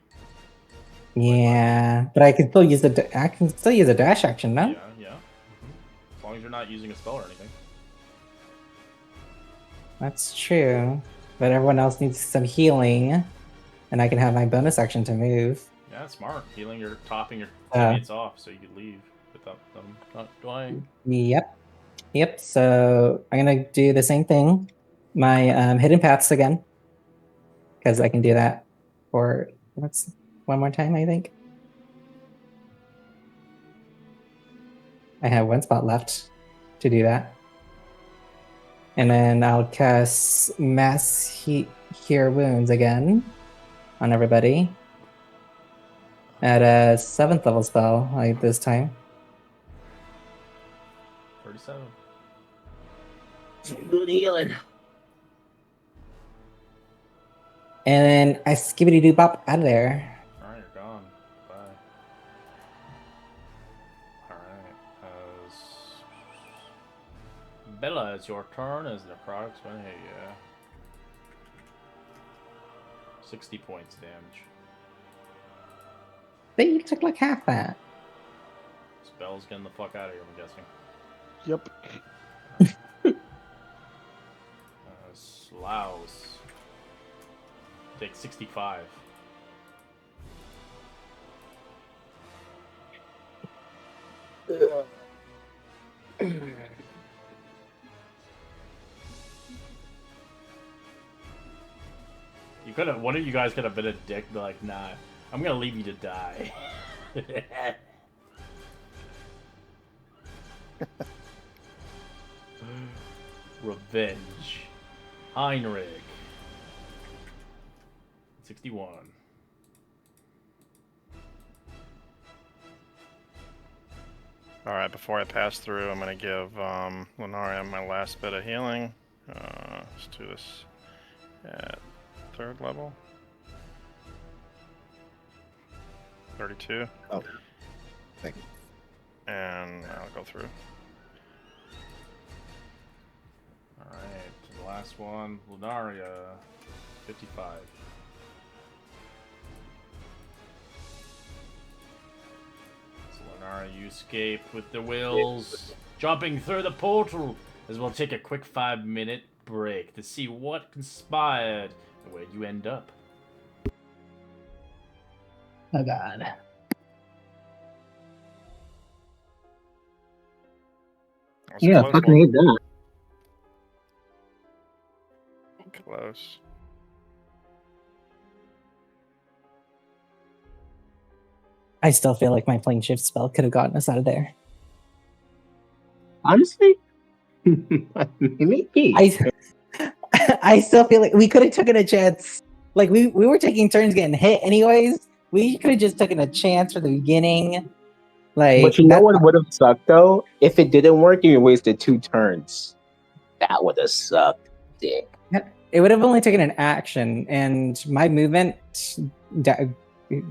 Yeah, but I can still use I can still use a dash action, no? Yeah. As long as you're not using a spell or anything. That's true. But everyone else needs some healing, and I can have my bonus action to move. Yeah, smart. Healing your topping your Uh. teammates off so you could leave without them not dying. Yep. So I'm gonna do the same thing. My hidden paths again. because I can do that for what's one more time. I think I have one spot left to do that, and then I'll cast Mass Cure Wounds again on everybody at a 7th level spell. Like this time. 37. Good healing. And then I skibbity doo bop out of there. Alright, you're gone. Bye. Alright. Bella, it's your turn as the product's gonna hit you. 60 points damage. But you took like half that. Spell's getting the fuck out of here, I'm guessing. Yep. Slouse. Take 65. You could have. One of you guys could have been a dick, be like, "Nah, I'm gonna leave you to die." Revenge. Heinrich. 61. Alright, before I pass through, I'm going to give Lunaria my last bit of healing. Let's do this at 3rd level. 32. Oh, thank you. And I'll go through. Alright, the last one. Lunaria. 55. Lunaria, you escape with the wills, jumping through the portal, as we'll take a quick 5-minute break to see what conspired and where you end up. Oh god. That's a Yeah, close fucking one. hate that. Close. I still feel like my plane shift spell could have gotten us out of there. Honestly, maybe. I still feel like we could have taken a chance. Like we were taking turns getting hit anyways. We could have just taken a chance from the beginning. Like, But you know what would have sucked though? If it didn't work and you wasted 2 turns. That would have sucked. Dick. It would have only taken an action, and my movement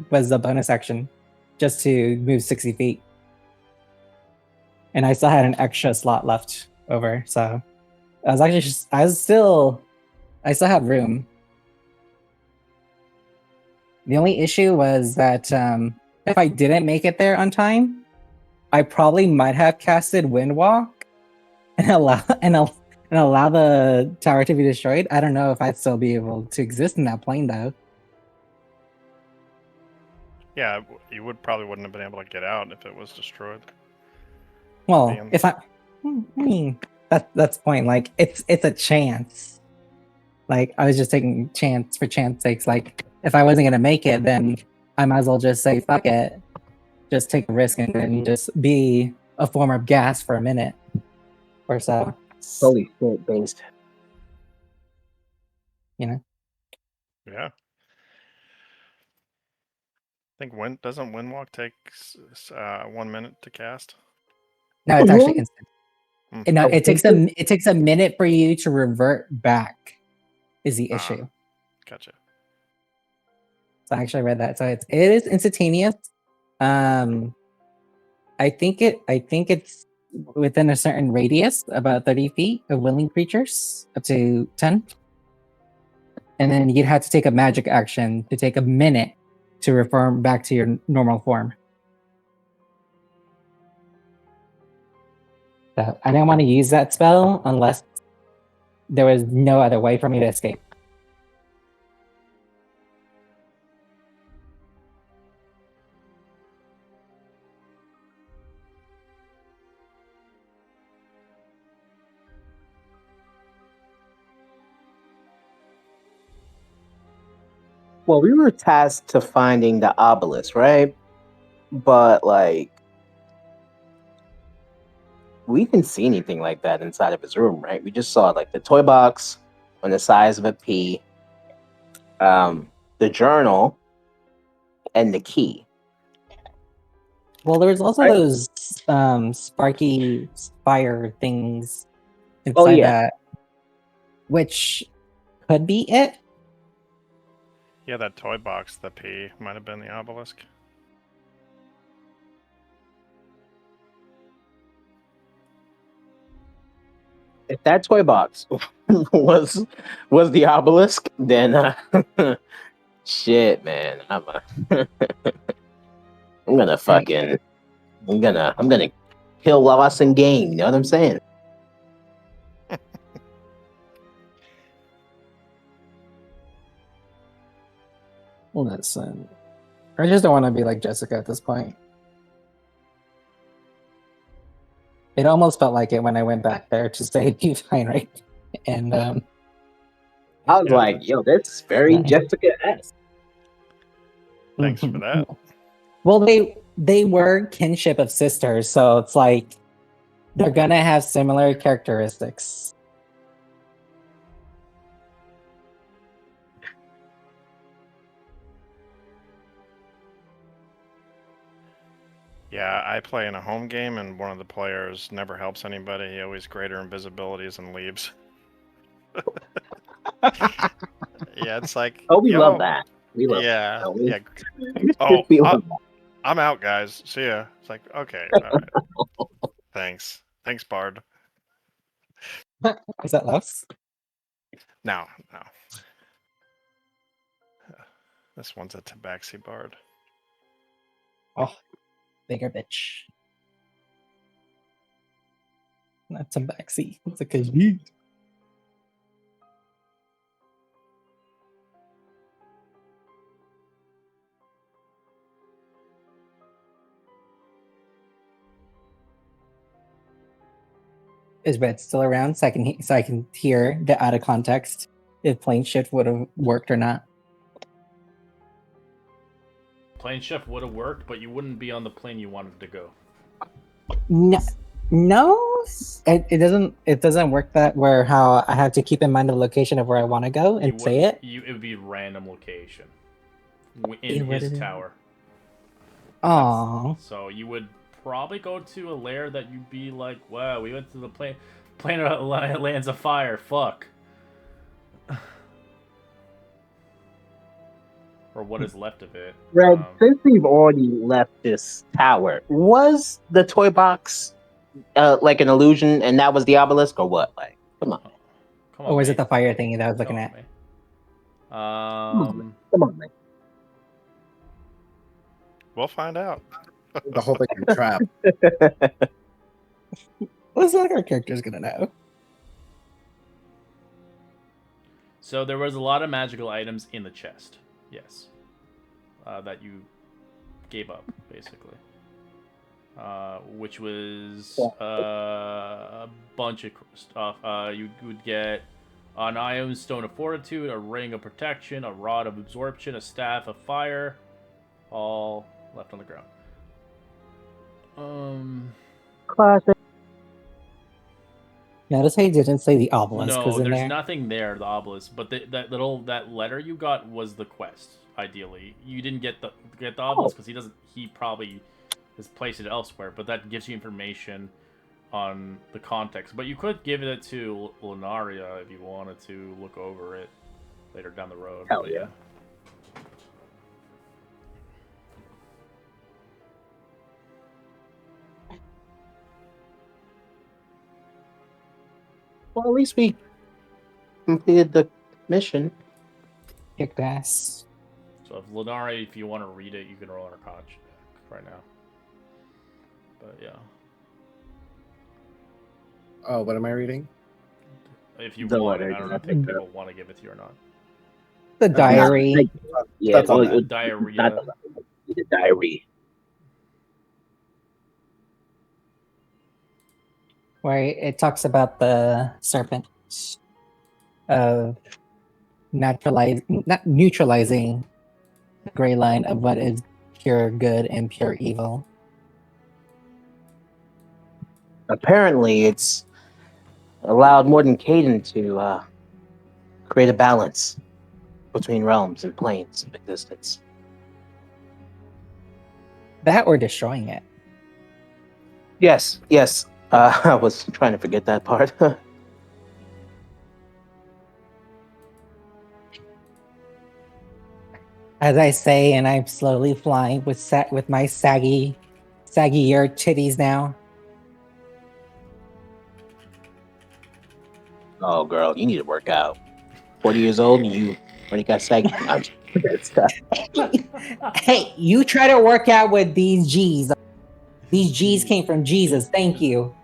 was a bonus action just to move 60 feet. And I still had an extra slot left over, so I was actually I still had room. The only issue was that if I didn't make it there on time, I probably might have casted Windwalk and allow the tower to be destroyed. I don't know if I'd still be able to exist in that plane though. Yeah, you wouldn't have been able to get out if it was destroyed. Well, Damn. if I mean that's the point. Like it's a chance. Like I was just taking chance for chance sakes. Like if I wasn't gonna make it, then I might as well just say fuck it. Just take a risk and then just be a form of gas for a minute or so. Holy shit, based. You know? Yeah. I think doesn't Windwalk take 1 minute to cast? No, it's actually instant. Hmm. No, it takes a minute for you to revert back. Is the issue? Gotcha. So I actually read that. So it is instantaneous. I think it's within a certain radius, about 30 feet of willing creatures, up to 10. And then you'd have to take a magic action to take a minute to reform back to your normal form. So I didn't want to use that spell unless there was no other way for me to escape. Well, we were tasked to finding the obelisk, right? But like, we didn't see anything like that inside of his room, right? We just saw like the toy box on the size of a pea, the journal, and the key. Well, there was also Right. those sparky fire things Oh inside yeah, that, which could be it. Yeah, that toy box, the P, might have been the obelisk. if that toy box was the obelisk, then shit, man, I'm gonna fucking I'm gonna kill loss and gain. You know what I'm saying? Listen, I just don't want to be like Jessica at this point. It almost felt like it when I went back there to say be fine, right? And I was Yeah, like, yo, that's very Yeah. Jessica-esque. thanks for that. Well, they were kinship of sisters, so it's like they're gonna have similar characteristics. Yeah, I play in a home game, and one of the players never helps anybody. He always greater invisibilities and leaves. Yeah, it's like, Oh, we love yo, that. We love yeah, that. yeah. Oh, We love I'm out, guys. See ya. It's like, okay, all right. Thanks, Bard. Is that Loves? No. This one's a Tabaxi Bard. Oh, bigger bitch. Not some backseat. It's a Khajiit. Is Red still around so I can hear the out of context if plane shift would have worked or not? Plane shift would have worked, but you wouldn't be on the plane you wanted to go. No, it doesn't work that where how I have to keep in mind the location of where I want to go and say it. It would be random location It in his wouldn't- tower. Aw. So you would probably go to a lair that you'd be like, wow, we went to the planet lands of fire. Fuck. Or what is left of it. Red, since we've already left this tower, was the toy box like an illusion and that was the obelisk or what? Like, come on. Come on, Or was mate. it the fire thingy that I was looking Come at? on, mate. Come on, man. We'll find out. The whole thing is a trap. What's like our character's gonna know? So there was a lot of magical items in the chest. Yes. That you gave up, basically. Which was a bunch of stuff. You would get an Ion Stone of Fortitude, a Ring of Protection, a Rod of Absorption, a Staff of Fire, all left on the ground. Classic. Notice how you didn't say the obelisk No, was in there's there. nothing there, the obelisk. But that letter you got was the quest. Ideally, you didn't get the obelisk because he doesn't. He probably has placed it elsewhere. But that gives you information on the context. But you could give it to Lunaria if you wanted to look over it later down the road. Hell But yeah. Well, at least we completed the mission. Kicked ass. So if Lunaria, if you want to read it, you can roll an Arcana check right now. But yeah. Oh, what am I reading? If you The want it, letter, I don't know if I think people want to give it to you or not. The diary. Yeah, That's on well, that. Diarrhea. Not the diary. Where it talks about the serpent of not neutralizing the gray line of what is pure good and pure evil. Apparently, it's allowed Mordenkainen to create a balance between realms and planes of existence. That or destroying it. Yes, yes. I was trying to forget that part. As I say, and I'm slowly flying with my saggier titties now. Oh, girl, you need to work out. 40 years old, and you already got saggy. Hey, you try to work out with these G's. These G's came from Jesus. Thank you.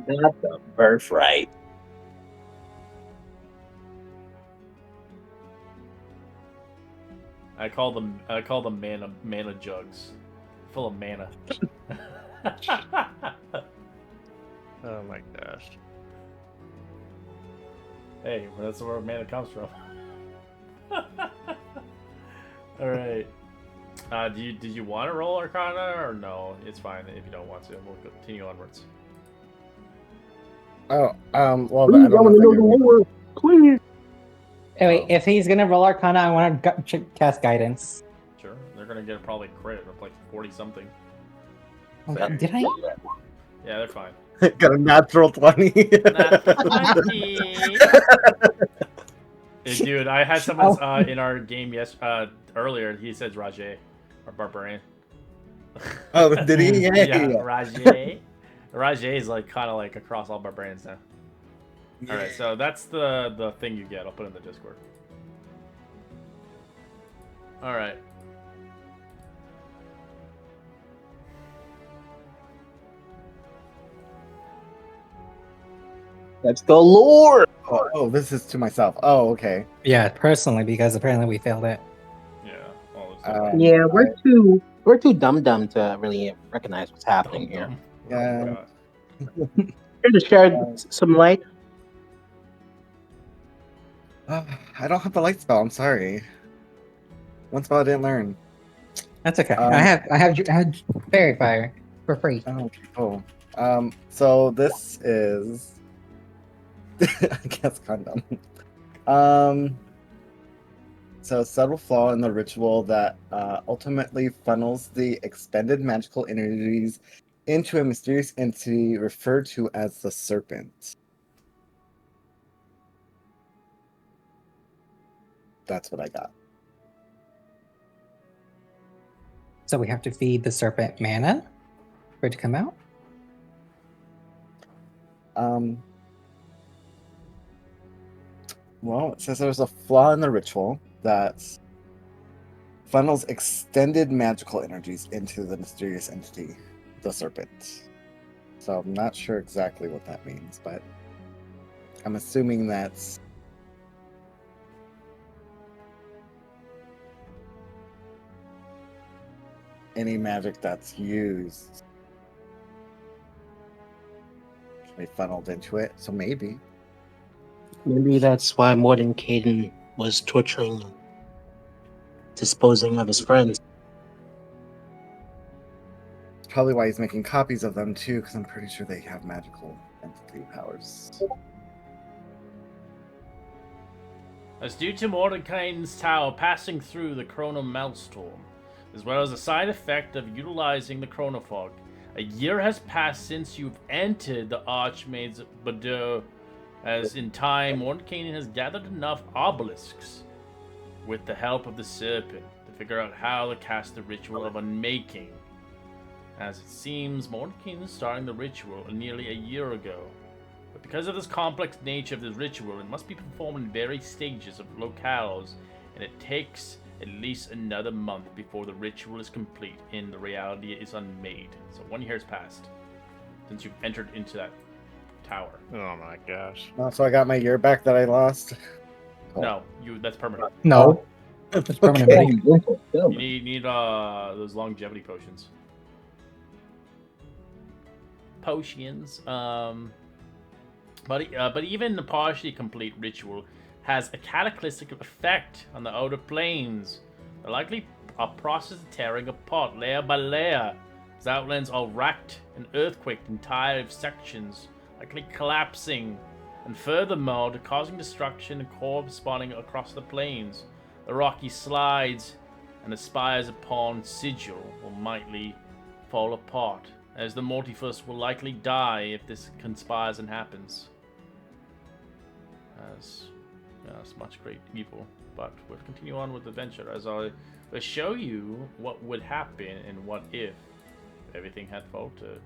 That's a birthright. I call them mana jugs, full of mana. Oh my gosh. Hey, that's where mana comes from. All right. Did you want to roll Arcana or no? It's fine if you don't want to. We'll continue onwards. Oh, well, I don't know if I can- Please. Oh, wait, if he's gonna roll Arcana, I want to cast Guidance. Sure, they're gonna get probably crit of like 40 something. Did I? Yeah, they're fine. Got a natural 20. Hey, dude, I had someone in our game earlier. He says Rajay, or barbarian. Oh, did he? Yeah, Rajay. Rajay is like kind of like across all barbarians now. All right, so that's the thing you get. I'll put it in the Discord. All right. Let's go, Lord. Oh, this is to myself. Oh, okay. Yeah, personally, because apparently we failed it. Yeah. All those Yeah, we're too dumb to really recognize what's happening here. Yeah. Here to shed some light. I don't have the light spell. I'm sorry. One spell I didn't learn. That's okay. I have Fairy Fire for free. Oh, okay, cool. So this is, I guess, condom. So subtle flaw in the ritual that ultimately funnels the expended magical energies into a mysterious entity referred to as the Serpent. That's what I got. So we have to feed the serpent mana for it to come out. Well, it says there's a flaw in the ritual that funnels extended magical energies into the mysterious entity, the Serpent. So I'm not sure exactly what that means, but I'm assuming that's any magic that's used can be funneled into it. So maybe. Maybe that's why Mordenkainen was torturing and disposing of his friends. It's probably why he's making copies of them too, because I'm pretty sure they have magical entity powers. As due to Mordekainen's tower passing through the Chrono Maelstrom, as well as a side effect of utilizing the Chronofog, a year has passed since you've entered the Archmaid's Boudoir. As in time, Mordekainen has gathered enough obelisks with the help of the Serpent to figure out how to cast the ritual of unmaking. As it seems, Mordekainen started the ritual nearly a year ago. But because of this complex nature of the ritual, it must be performed in various stages of locales, and it takes at least another month before the ritual is complete and the reality is unmade. So 1 year has passed since you've entered into that tower. Oh my gosh. Oh, so I got my year back that I lost. Cool. No, that's permanent. No, it's permanent. Okay. break. You need those longevity potions. But even the partially complete ritual has a cataclysmic effect on the outer planes. The likely process of tearing apart layer by layer. As outlands are racked and earthquaked entire sections, likely collapsing, and furthermore, causing destruction and corresponding across the plains. The rocky slides and the spires upon Sigil will mightily fall apart, as the multiverse will likely die if this conspires and happens. As much great evil, but we'll continue on with the adventure as I will show you what would happen and what if everything had faltered.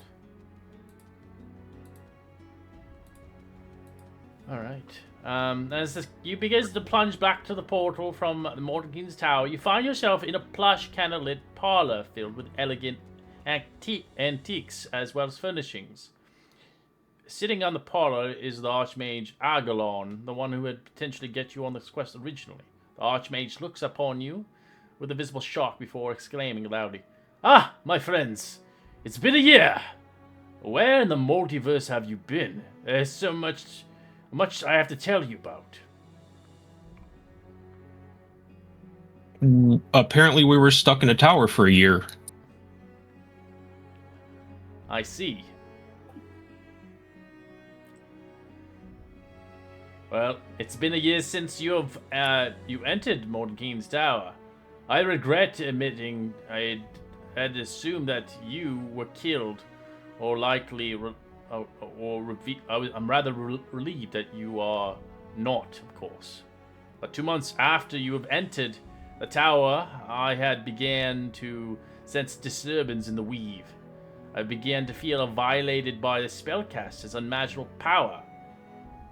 Alright. As you begin to plunge back to the portal from the Morton King's Tower, you find yourself in a plush candlelit parlor filled with elegant antiques as well as furnishings. Sitting on the parlor is the Archmage Agalon, the one who would potentially get you on this quest originally. The Archmage looks upon you with a visible shock before exclaiming loudly, "Ah, my friends! It's been a year! Where in the multiverse have you been? There's so much I have to tell you about." Apparently, we were stuck in a tower for a year. I see. Well, it's been a year since you entered Morton King's Tower. I regret admitting I had assumed that you were killed, or likely, I'm rather relieved that you are not, of course. But 2 months after you have entered the tower, I had began to sense disturbance in the weave. I began to feel violated by the spellcaster's unmatchable power.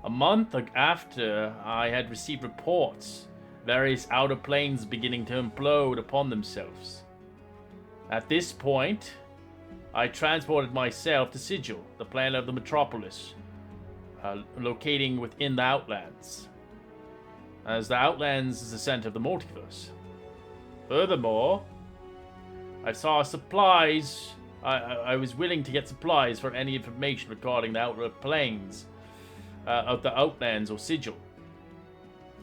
A month after, I had received reports, various outer planes beginning to implode upon themselves. At this point, I transported myself to Sigil, the planet of the metropolis, locating within the Outlands, as the Outlands is the center of the multiverse. Furthermore, I saw supplies. I was willing to get supplies for any information regarding the outer planes of the Outlands or Sigil,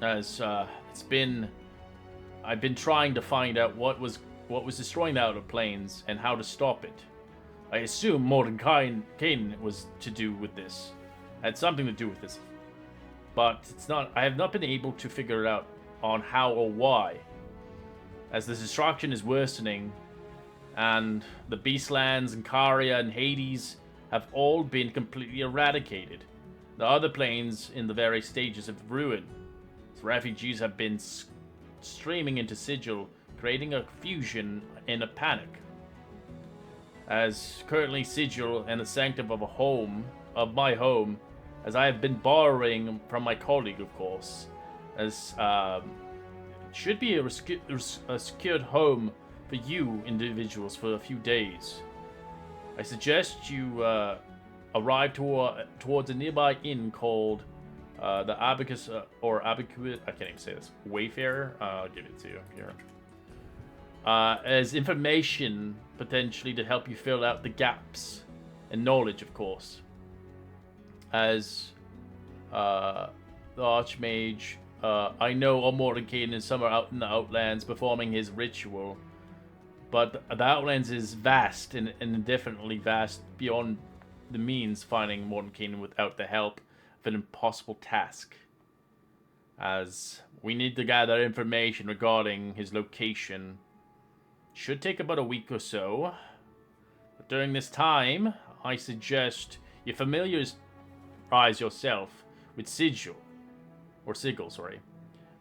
as I've been trying to find out what was destroying the outer planes and how to stop it. I assume Mordenkainen was to do with this, had something to do with this, but it's not. I have not been able to figure it out on how or why, as the destruction is worsening, and the Beastlands and Caria and Hades have all been completely eradicated. The other planes in the various stages of ruin. So refugees have been streaming into Sigil, creating a confusion and a panic. As currently Sigil and the sanctum of my home, as I have been borrowing from my colleague, of course, as it should be a secured home for you individuals for a few days. I suggest you arrive towards a nearby inn called the Abacus, or Abacus, I can't even say this, Wayfarer. I'll give it to you here. As information, potentially, to help you fill out the gaps in knowledge, of course. As the Archmage, I know Mordenkainen is somewhere out in the Outlands performing his ritual, but the Outlands is vast and indefinitely vast beyond the means finding Mordenkainen without the help of an impossible task. As we need to gather information regarding his location. Should take about a week or so. But during this time, I suggest you familiarize yourself with Sigil,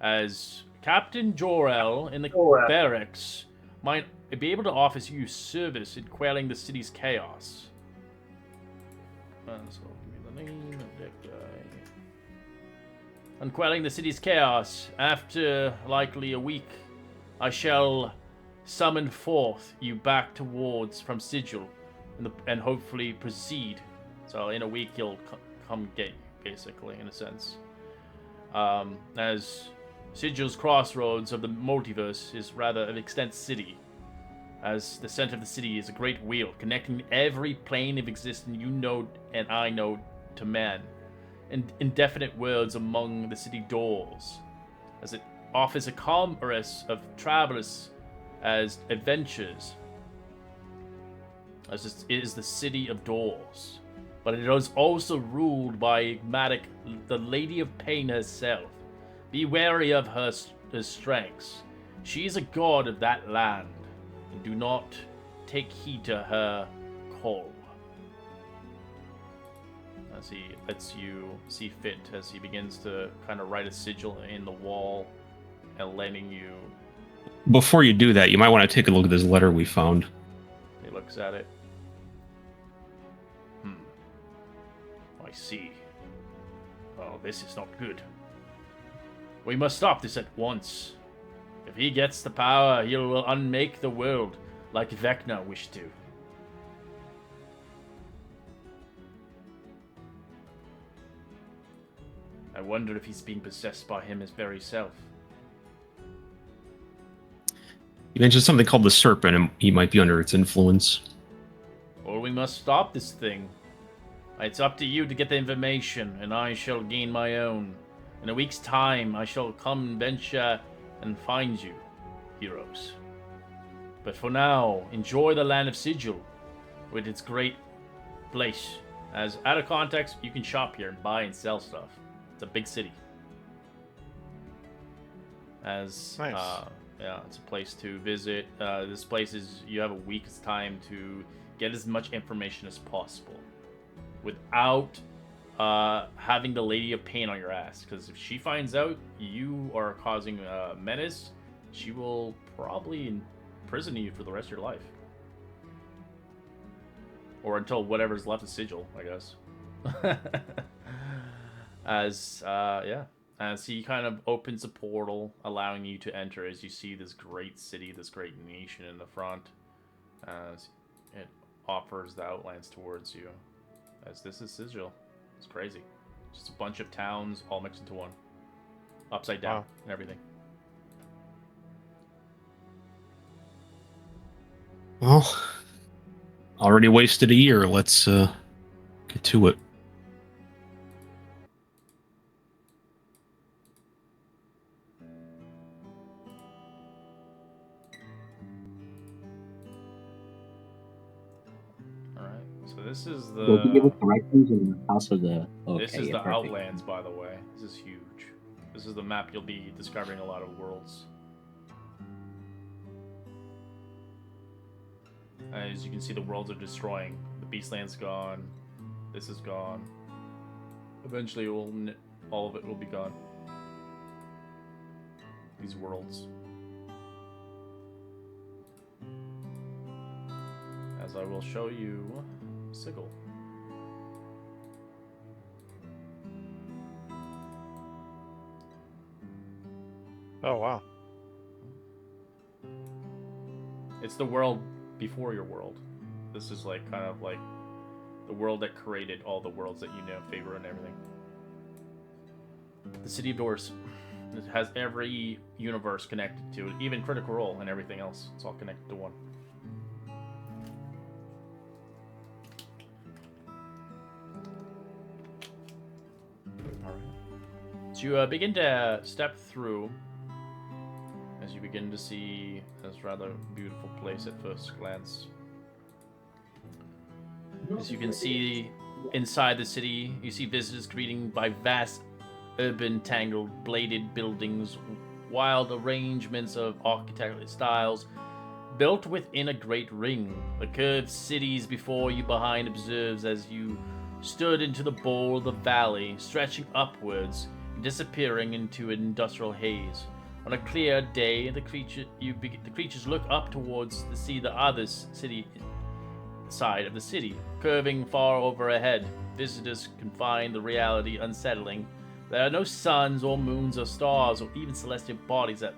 as Captain Jor-El in the barracks might be able to offer you service in quelling the city's chaos. So give me the name of that guy. On quelling the city's chaos, after likely a week, I shall summon forth you back towards from Sigil, and hopefully proceed. So in a week he'll come get you, basically, in a sense. As Sigil's crossroads of the multiverse is rather an extent city, as the center of the city is a great wheel connecting every plane of existence you know and I know to man, indefinite words among the city doors, as it offers a commerce of travelers as adventures, as it is the city of doors. But it is also ruled by enigmatic the Lady of Pain herself. Be wary of her strengths. She is a god of that land, and do not take heed to her call. As he lets you see fit, as he begins to kind of write a sigil in the wall and letting you. Before you do that, you might want to take a look at this letter we found. He looks at it. I see. Oh, this is not good. We must stop this at once. If he gets the power, he will unmake the world like Vecna wished to. I wonder if he's being possessed by him his very self. You mentioned something called the Serpent, and he might be under its influence. Or we must stop this thing. It's up to you to get the information, and I shall gain my own. In a week's time, I shall come venture and find you, heroes. But for now, enjoy the land of Sigil, with its great place. As out of context, you can shop here and buy and sell stuff. It's a big city. As Nice. yeah, it's a place to visit. This place is, you have a week's time to get as much information as possible without having the Lady of Pain on your ass. Because if she finds out you are causing a menace, she will probably imprison you for the rest of your life. Or until whatever's left of Sigil, I guess. As he kind of opens a portal, allowing you to enter as you see this great city, this great nation in the front, as it offers the outlines towards you. As this is Sigil. It's crazy. Just a bunch of towns all mixed into one. Upside down Wow. and everything. Well, already wasted a year. Let's get to it. Alright, so this is Will you give us the... directions in the house of the? Okay, This is yeah, the perfect. Outlands, by the way. This is huge. This is the map you'll be discovering a lot of worlds. As you can see, the worlds are destroying. The Beastland's gone. This is gone. Eventually, all of it will be gone. These worlds. As I will show you Sigil. Oh, wow. It's the world before your world. This is like kind of like the world that created all the worlds that you know, favor and everything. The City of Doors. It has every universe connected to it, even Critical Role and everything else. It's all connected to one. Alright. So you begin to step through as you begin to see this rather beautiful place at first glance. As you can see inside the city, you see visitors greeted by vast, urban, tangled, bladed buildings, wild arrangements of architectural styles, built within a great ring. The curved cities before you behind observes as you stood into the bowl of the valley, stretching upwards, disappearing into an industrial haze. On a clear day, the creatures look up towards to see the other city side of the city, curving far overhead. Visitors can find the reality unsettling. There are no suns or moons or stars or even celestial bodies that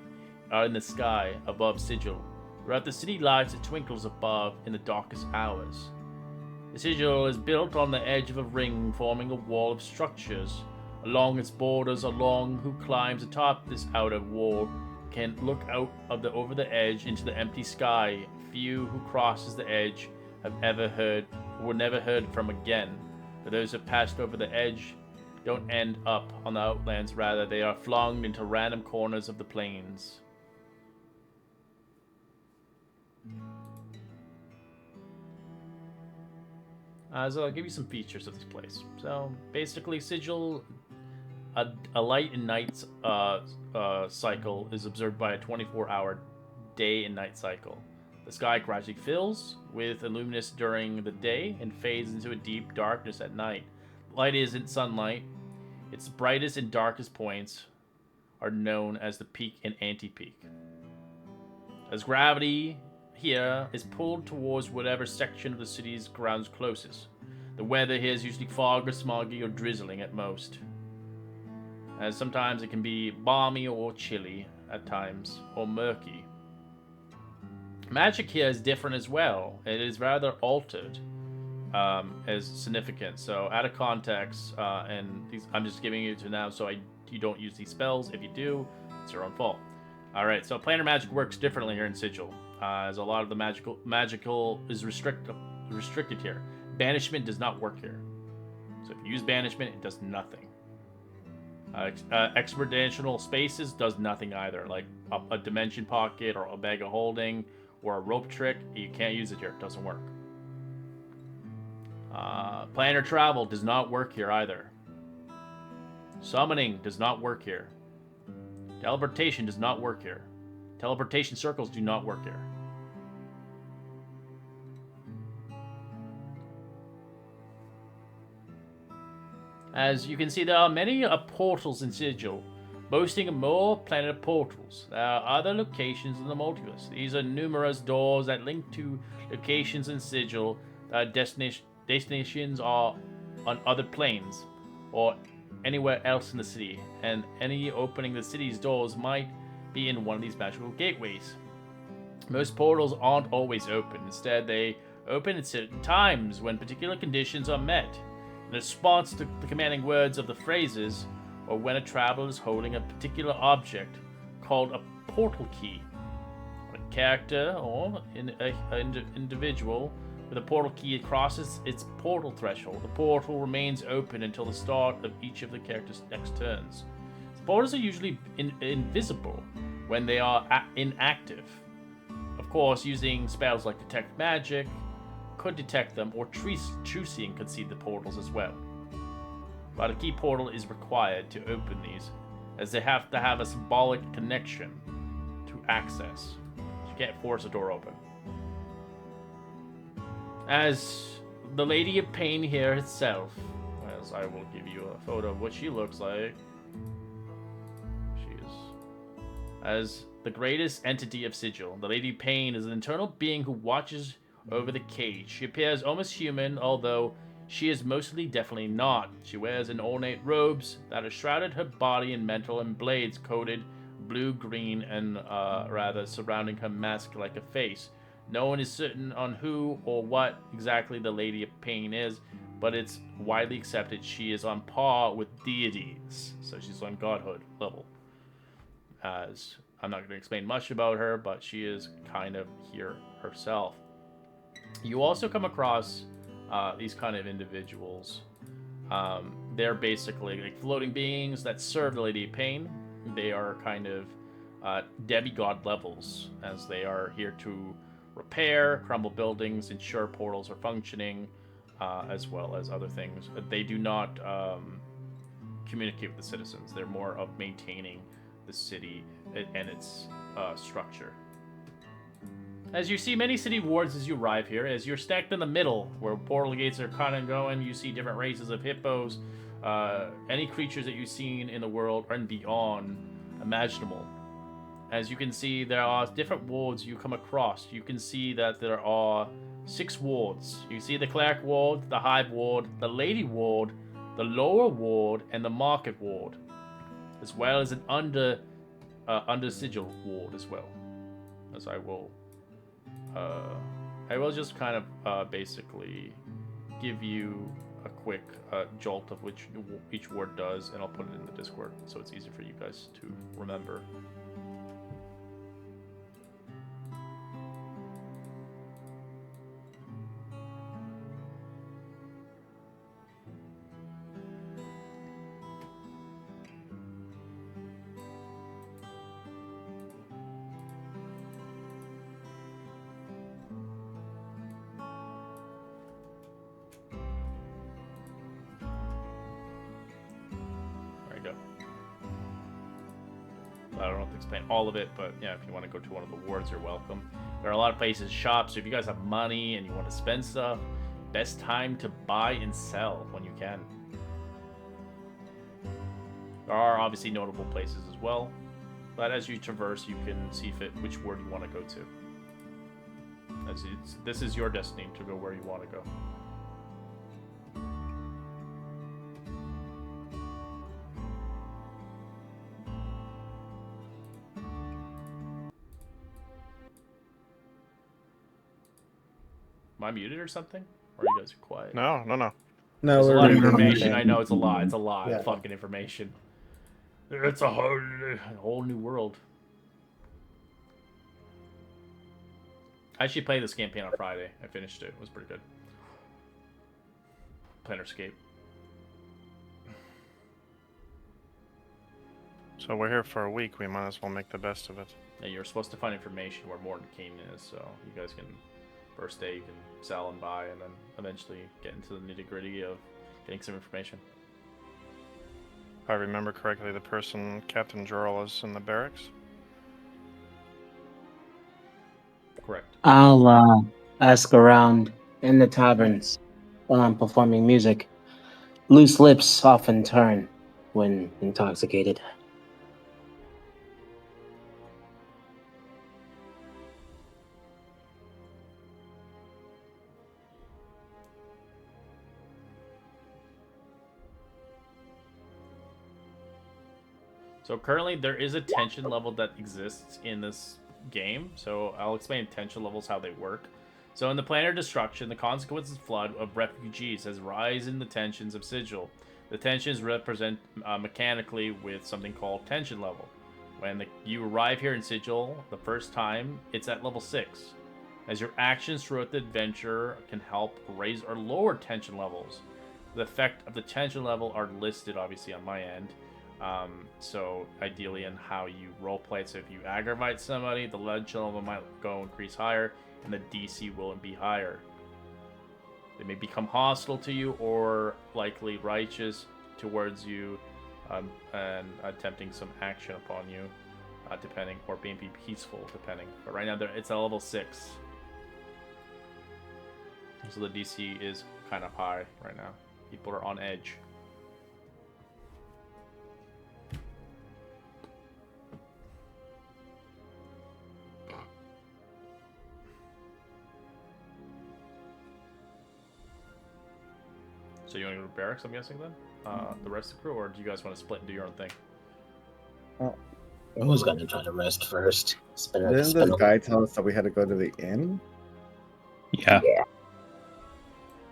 are in the sky above Sigil. Throughout the city lights, it twinkles above in the darkest hours. The Sigil is built on the edge of a ring, forming a wall of structures. Along its borders, along who climbs atop this outer wall can look out of over the edge into the empty sky. Few who crosses the edge have ever heard, were never heard from again. For those who passed over the edge, don't end up on the Outlands. Rather, they are flung into random corners of the plains. So I'll give you some features of this place. So basically, Sigil, a light and night cycle is observed by a 24-hour day and night cycle. The sky gradually fills with illuminous during the day and fades into a deep darkness at night. Light isn't sunlight. Its brightest and darkest points are known as the peak and anti-peak. As gravity here is pulled towards whatever section of the city's grounds closest. The weather here is usually fog or smoggy or drizzling at most. As sometimes it can be balmy or chilly at times, or murky. Magic here is different as well. It is rather altered as significant. So out of context, and these, I'm just giving you to now so you don't use these spells. If you do, it's your own fault. Alright, so planar magic works differently here in Sigil, as a lot of the magical is restricted here. Banishment does not work here. So if you use banishment, it does nothing. Exponential spaces does nothing either, like a dimension pocket or a bag of holding or a rope trick. You can't use it here, it doesn't work. Planar travel does not work here either. Summoning does not work here. Teleportation does not work here. Teleportation circles do not work here. As you can see, there are many portals in Sigil, boasting more planet portals. There are other locations in the multiverse. These are numerous doors that link to locations in Sigil. Destinations are on other planes or anywhere else in the city, and any opening the city's doors might be in one of these magical gateways. Most portals aren't always open. Instead, they open at certain times when particular conditions are met. In response to the commanding words of the phrases, or when a traveler is holding a particular object called a portal key. When a character or an individual with a portal key crosses its portal threshold, the portal remains open until the start of each of the character's next turns. The portals are usually invisible when they are inactive. Of course, using spells like Detect Magic could detect them, or True Seeing could see the portals as well. But a key portal is required to open these, as they have to have a symbolic connection to access. You can't force a door open. As the Lady of Pain here itself, as I will give you a photo of what she looks like. She is as the greatest entity of Sigil. The Lady of Pain is an internal being who watches over the cage. She appears almost human, although she is mostly definitely not. She wears an ornate robes that have shrouded her body in metal and blades coated blue-green and rather surrounding her mask like a face. No one is certain on who or what exactly the Lady of Pain is, but it's widely accepted she is on par with deities. So she's on godhood level. As I'm not going to explain much about her, but she is kind of here herself. You also come across these kind of individuals. They're basically like floating beings that serve the Lady of Pain. They are kind of demigod levels, as they are here to repair, crumble buildings, ensure portals are functioning, as well as other things. They do not communicate with the citizens. They're more of maintaining the city and its structure. As you see many city wards as you arrive here, as you're stacked in the middle, where portal gates are kind of going, you see different races of hippos, any creatures that you've seen in the world and beyond imaginable. As you can see, there are different wards you come across. You can see that there are 6 wards. You see the Cleric ward, the Hive ward, the Lady ward, the Lower ward, and the Market ward, as well as an under Sigil ward as well. As I will just kind of basically give you a quick jolt of which each ward does, and I'll put it in the Discord so it's easy for you guys to remember. go. I don't have to explain all of it, but yeah, if you want to go to one of the wards, you're welcome. There are a lot of places, shops, so if you guys have money and you want to spend stuff, best time to buy and sell when you can. There are obviously notable places as well, but as you traverse, you can see fit which ward you want to go to. This is your destiny to go where you want to go. Am I muted or something? Or are you guys quiet? No. No, There's a lot of we're information. okay. I know it's a lot. It's a lot Yeah. of fucking information. It's a whole new world. I actually played this campaign on Friday. I finished it. It was pretty good. Planescape. So we're here for a week. We might as well make the best of it. Yeah, you're supposed to find information where Mordenkainen is, so you guys can first day you can sell and buy, and then eventually get into the nitty gritty of getting some information. If I remember correctly, the person, Captain Jorl, is in the barracks. Correct. I'll ask around in the taverns while I'm performing music. Loose lips often turn when intoxicated. So currently there is a tension level that exists in this game. So I'll explain tension levels, how they work. So in the planar destruction, the consequences flood of refugees has rise in the tensions of Sigil. The tensions represent mechanically with something called tension level. When you arrive here in Sigil the first time, it's at level 6. As your actions throughout the adventure can help raise or lower tension levels. The effect of the tension level are listed obviously on my end. So ideally in how you roleplay it. So if you aggravate somebody, the tension level might go increase higher, and the DC will be higher. They may become hostile to you or likely righteous towards you, and attempting some action upon you, depending, or being peaceful depending. But right now it's a level 6, so the DC is kind of high right now. People are on edge. So you want to go to barracks, I'm guessing, then? The rest of the crew, or do you guys want to split and do your own thing? Who's gonna try to rest first? Didn't this guy tell us that we had to go to the inn? Yeah.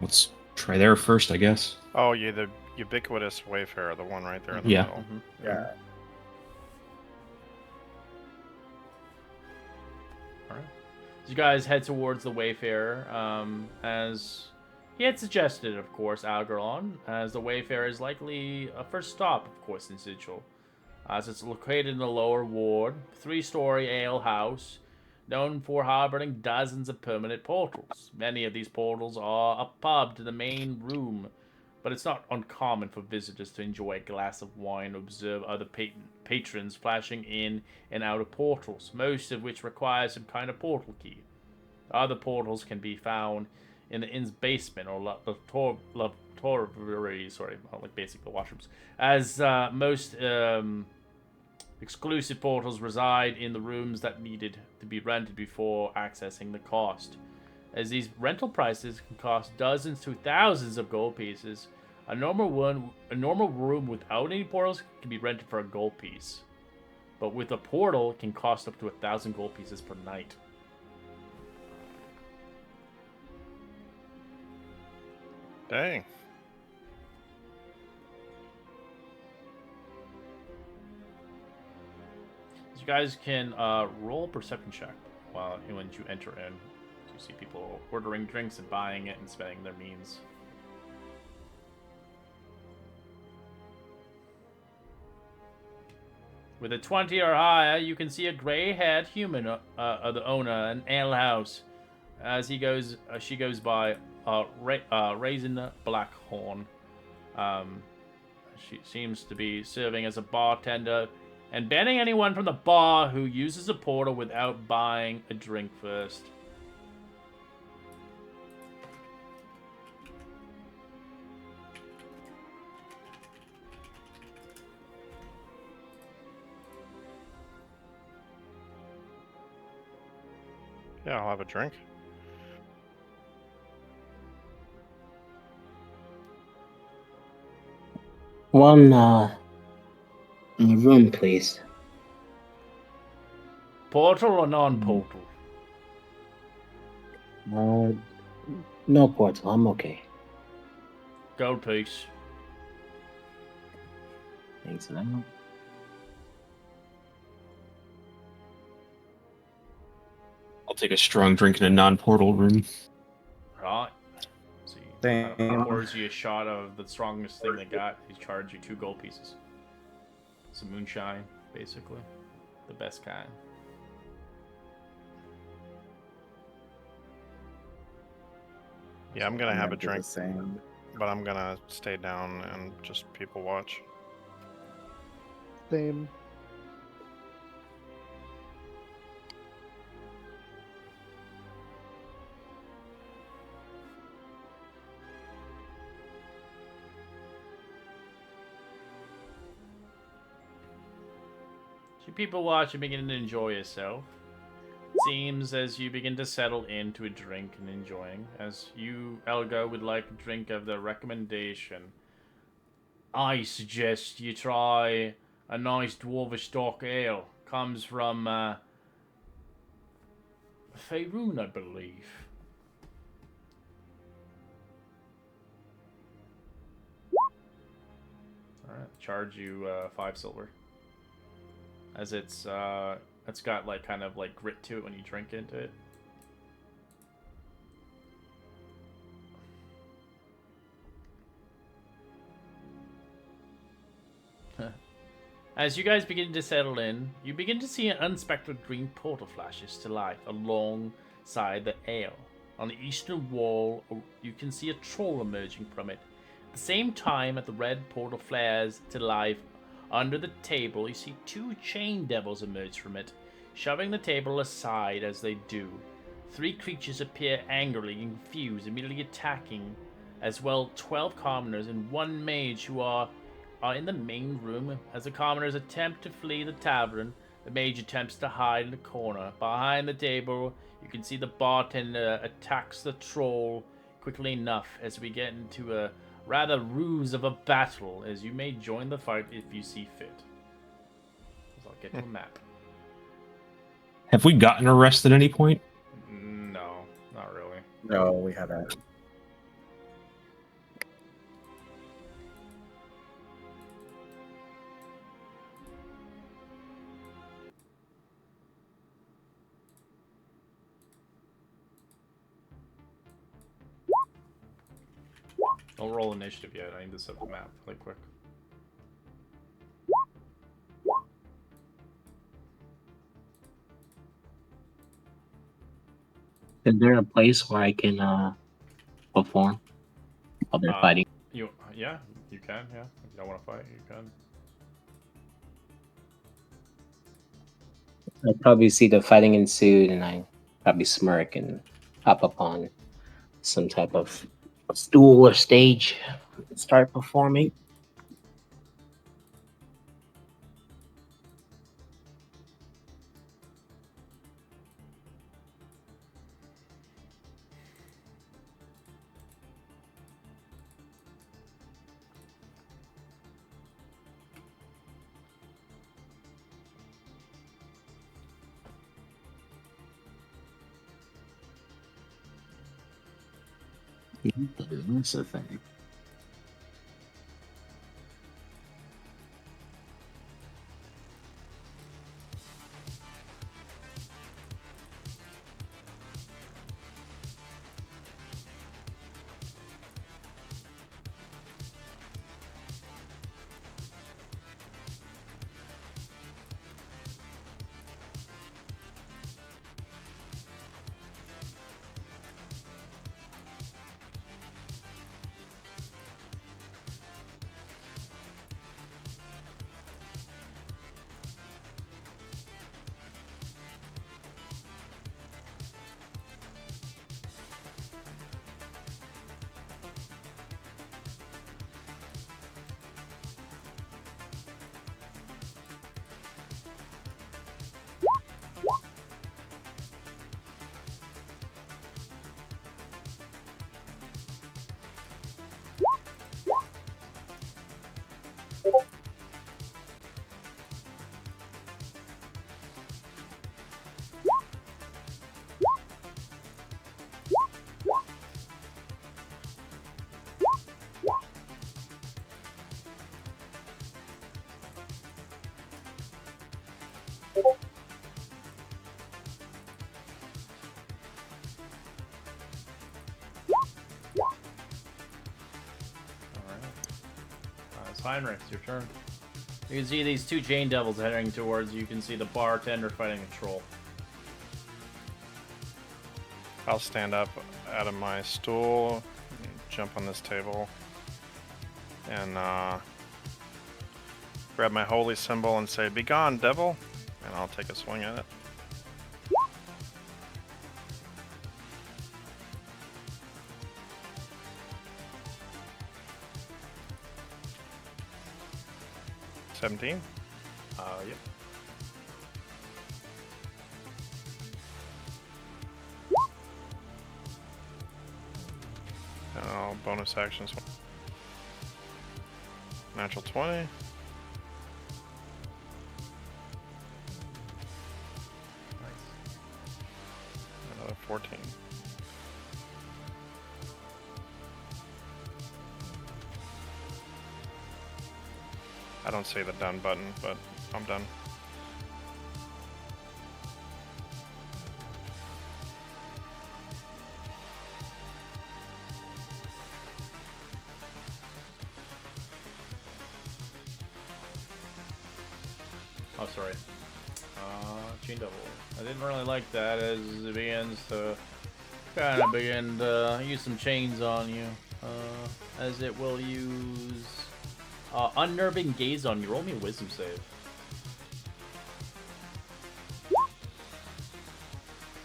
Let's try there first, I guess. Oh, yeah, the ubiquitous Wayfarer, the one right there in the Yeah. middle. Yeah. Alright. So you guys head towards the Wayfarer, as he had suggested, of course, Algerlon, as the Wayfarer is likely a first stop, of course, in Sigil. As it's located in the lower ward, 3-story ale house, known for harboring dozens of permanent portals. Many of these portals are a pub to the main room, but it's not uncommon for visitors to enjoy a glass of wine or observe other patrons flashing in and out of portals, most of which require some kind of portal key. Other portals can be found in the inn's basement or lavatory, like basically the washrooms, as most exclusive portals reside in the rooms that needed to be rented before accessing the cost. As these rental prices can cost dozens to thousands of gold pieces, a normal room without any portals can be rented for a gold piece. But with a portal, it can cost up to 1,000 gold pieces per night. Dang. You guys can roll a perception check when you enter in. So you see people ordering drinks and buying it and spending their means. With a 20 or higher, you can see a gray-haired human, the owner, an alehouse, as she goes by, raising the Blackhorn. She seems to be serving as a bartender and banning anyone from the bar who uses a portal without buying a drink first. Yeah, I'll have a drink. One room, please. Portal or non-portal? No portal. I'm okay. Gold piece. Thanks for that. I'll take a strong drink in a non-portal room. Right. So Damn. he pours you a shot of the strongest thing they got. He charged you 2 gold pieces. Some moonshine, basically. The best kind. Yeah, I'm gonna have a do the drink, same. but I'm gonna stay down and just people watch. Same. You people watch and begin to enjoy yourself. Seems as you begin to settle into a drink and enjoying. As you, Elga, would like a drink of the recommendation, I suggest you try a nice dwarvish dark ale. Comes from Faerun, I believe. Alright, charge you 5 silver. As it's got like kind of like grit to it when you drink into it. As you guys begin to settle in, you begin to see an unspectral green portal flashes to life alongside the ale. On the eastern wall, you can see a troll emerging from it. At the same time, as the red portal flares to life under the table, you see 2 chain devils emerge from it, shoving the table aside as they do. 3 creatures appear angrily and confused, immediately attacking, as well 12 commoners and 1 mage who are in the main room. As the commoners attempt to flee the tavern, the mage attempts to hide in the corner. Behind the table, you can see the bartender attacks the troll quickly enough as we get into a rather ruse of a battle, as you may join the fight if you see fit. So I'll get to a map. Have we gotten a rest at any point? No, not really. No, we haven't. Don't roll initiative yet. I need to set the map really quick. Is there a place where I can perform while they're fighting? You can. Yeah. If you don't want to fight, you can. I'll probably see the fighting ensued, and I probably smirk and hop up on some type of stool or stage and start performing. That's a thing. It's Heinrich, it's your turn. You can see these two Jane Devils heading towards you. You can see the bartender fighting a troll. I'll stand up out of my stool, jump on this table, and grab my holy symbol and say, "Begone, devil!" And I'll take a swing at it. "17." Yep. And I'll bonus actions. Natural 20. Another 14. I don't see the done button, but I'm done. Oh, sorry. Chain Devil. I didn't really like that as it begins to kind of begin to use some chains on you. As it will use Unnerving Gaze on you. Roll me a wisdom save.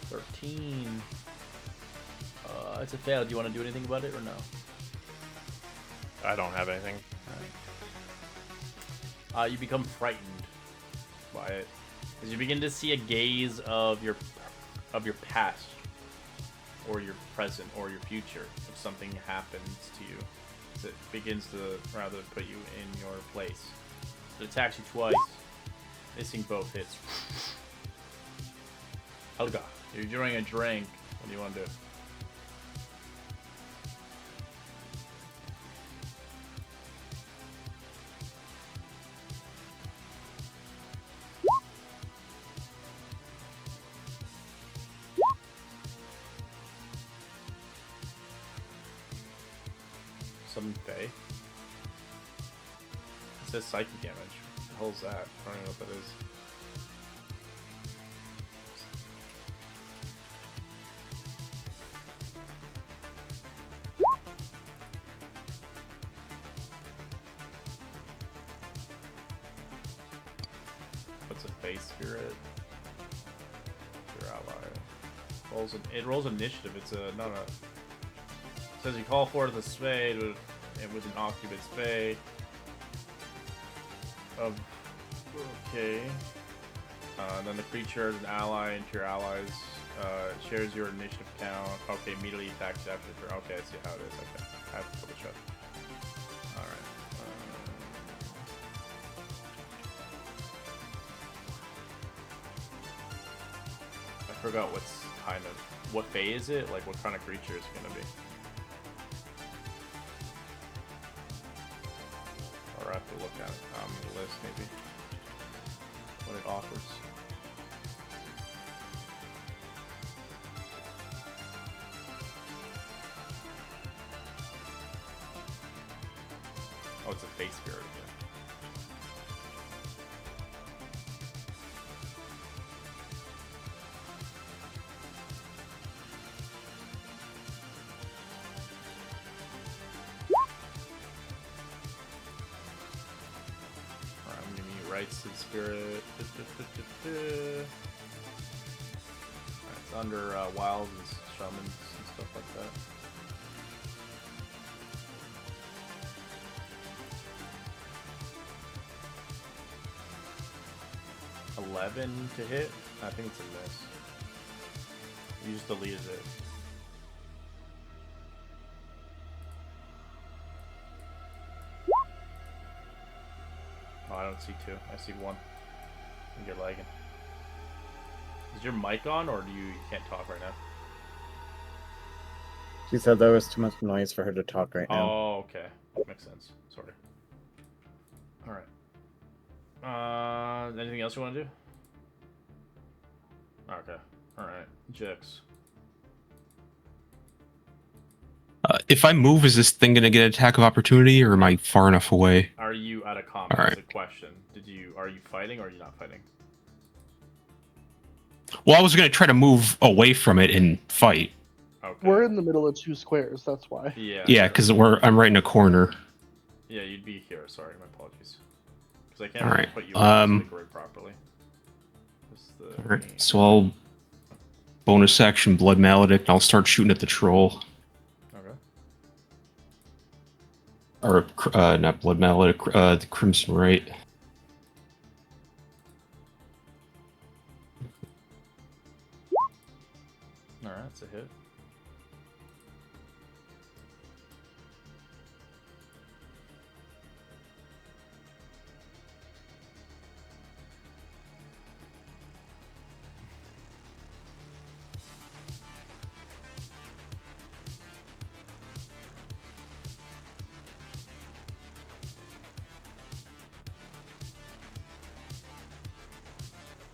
13. It's a fail. Do you want to do anything about it or no? I don't have anything. You become frightened by it as you begin to see a gaze of your past or your present or your future. If something happens to you, it begins to rather put you in your place. It attacks you twice, missing both hits. Helga, you're doing a drink. What do you want to do? Summon Fae. It says psychic damage. What the hell is that? I don't even know what that is. What's a Fae spirit? Your ally. It rolls initiative. It's a not a. It says you call forth a spade with an occupant spade. Okay. Then the creature is an ally into your allies. Shares your initiative count. Okay, immediately attacks after the turn. Okay, I see how it is. Okay. I have to double check. Alright. I forgot what Fae is it? Like, what kind of creature is it gonna be? Or I have to look at it on the list, maybe. What it offers. Oh, it's a Fae spirit. Rights to the spirit. It's under wilds and shamans and stuff like that. 11 to hit? I think it's a miss. You just deleted it. Oh, I don't see two. I see one. I think you're lagging. Is your mic on, or you can't talk right now? She said there was too much noise for her to talk right now. Oh, okay. Makes sense. Sorry. Alright. Anything else you want to do? Okay. Alright. Jix. If I move, is this thing gonna get an attack of opportunity, or am I far enough away? Are you out of combat? Alright. That's a question. Are you fighting or are you not fighting? Well, I was gonna try to move away from it and fight. Okay. We're in the middle of 2 squares, that's why. Yeah. Yeah, because I'm right in a corner. Yeah, you'd be here. Sorry, my apologies. Because I can't All really right, put you into the grid properly. All right, so I'll bonus action Blood Maledict, and I'll start shooting at the troll. Okay. Or not Blood Maledict, the Crimson Rite. Alright, that's a hit.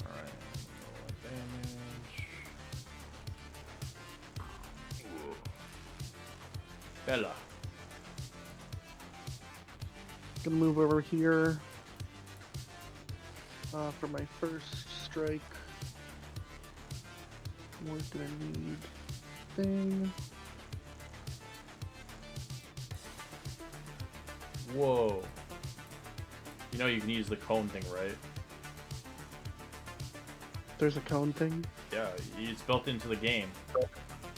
Alright, roll damage. Ooh. Bella. Gonna move over here for my first strike. What do I need? Thing. Whoa. You know you can use the cone thing, right? There's a cone thing. Yeah, it's built into the game.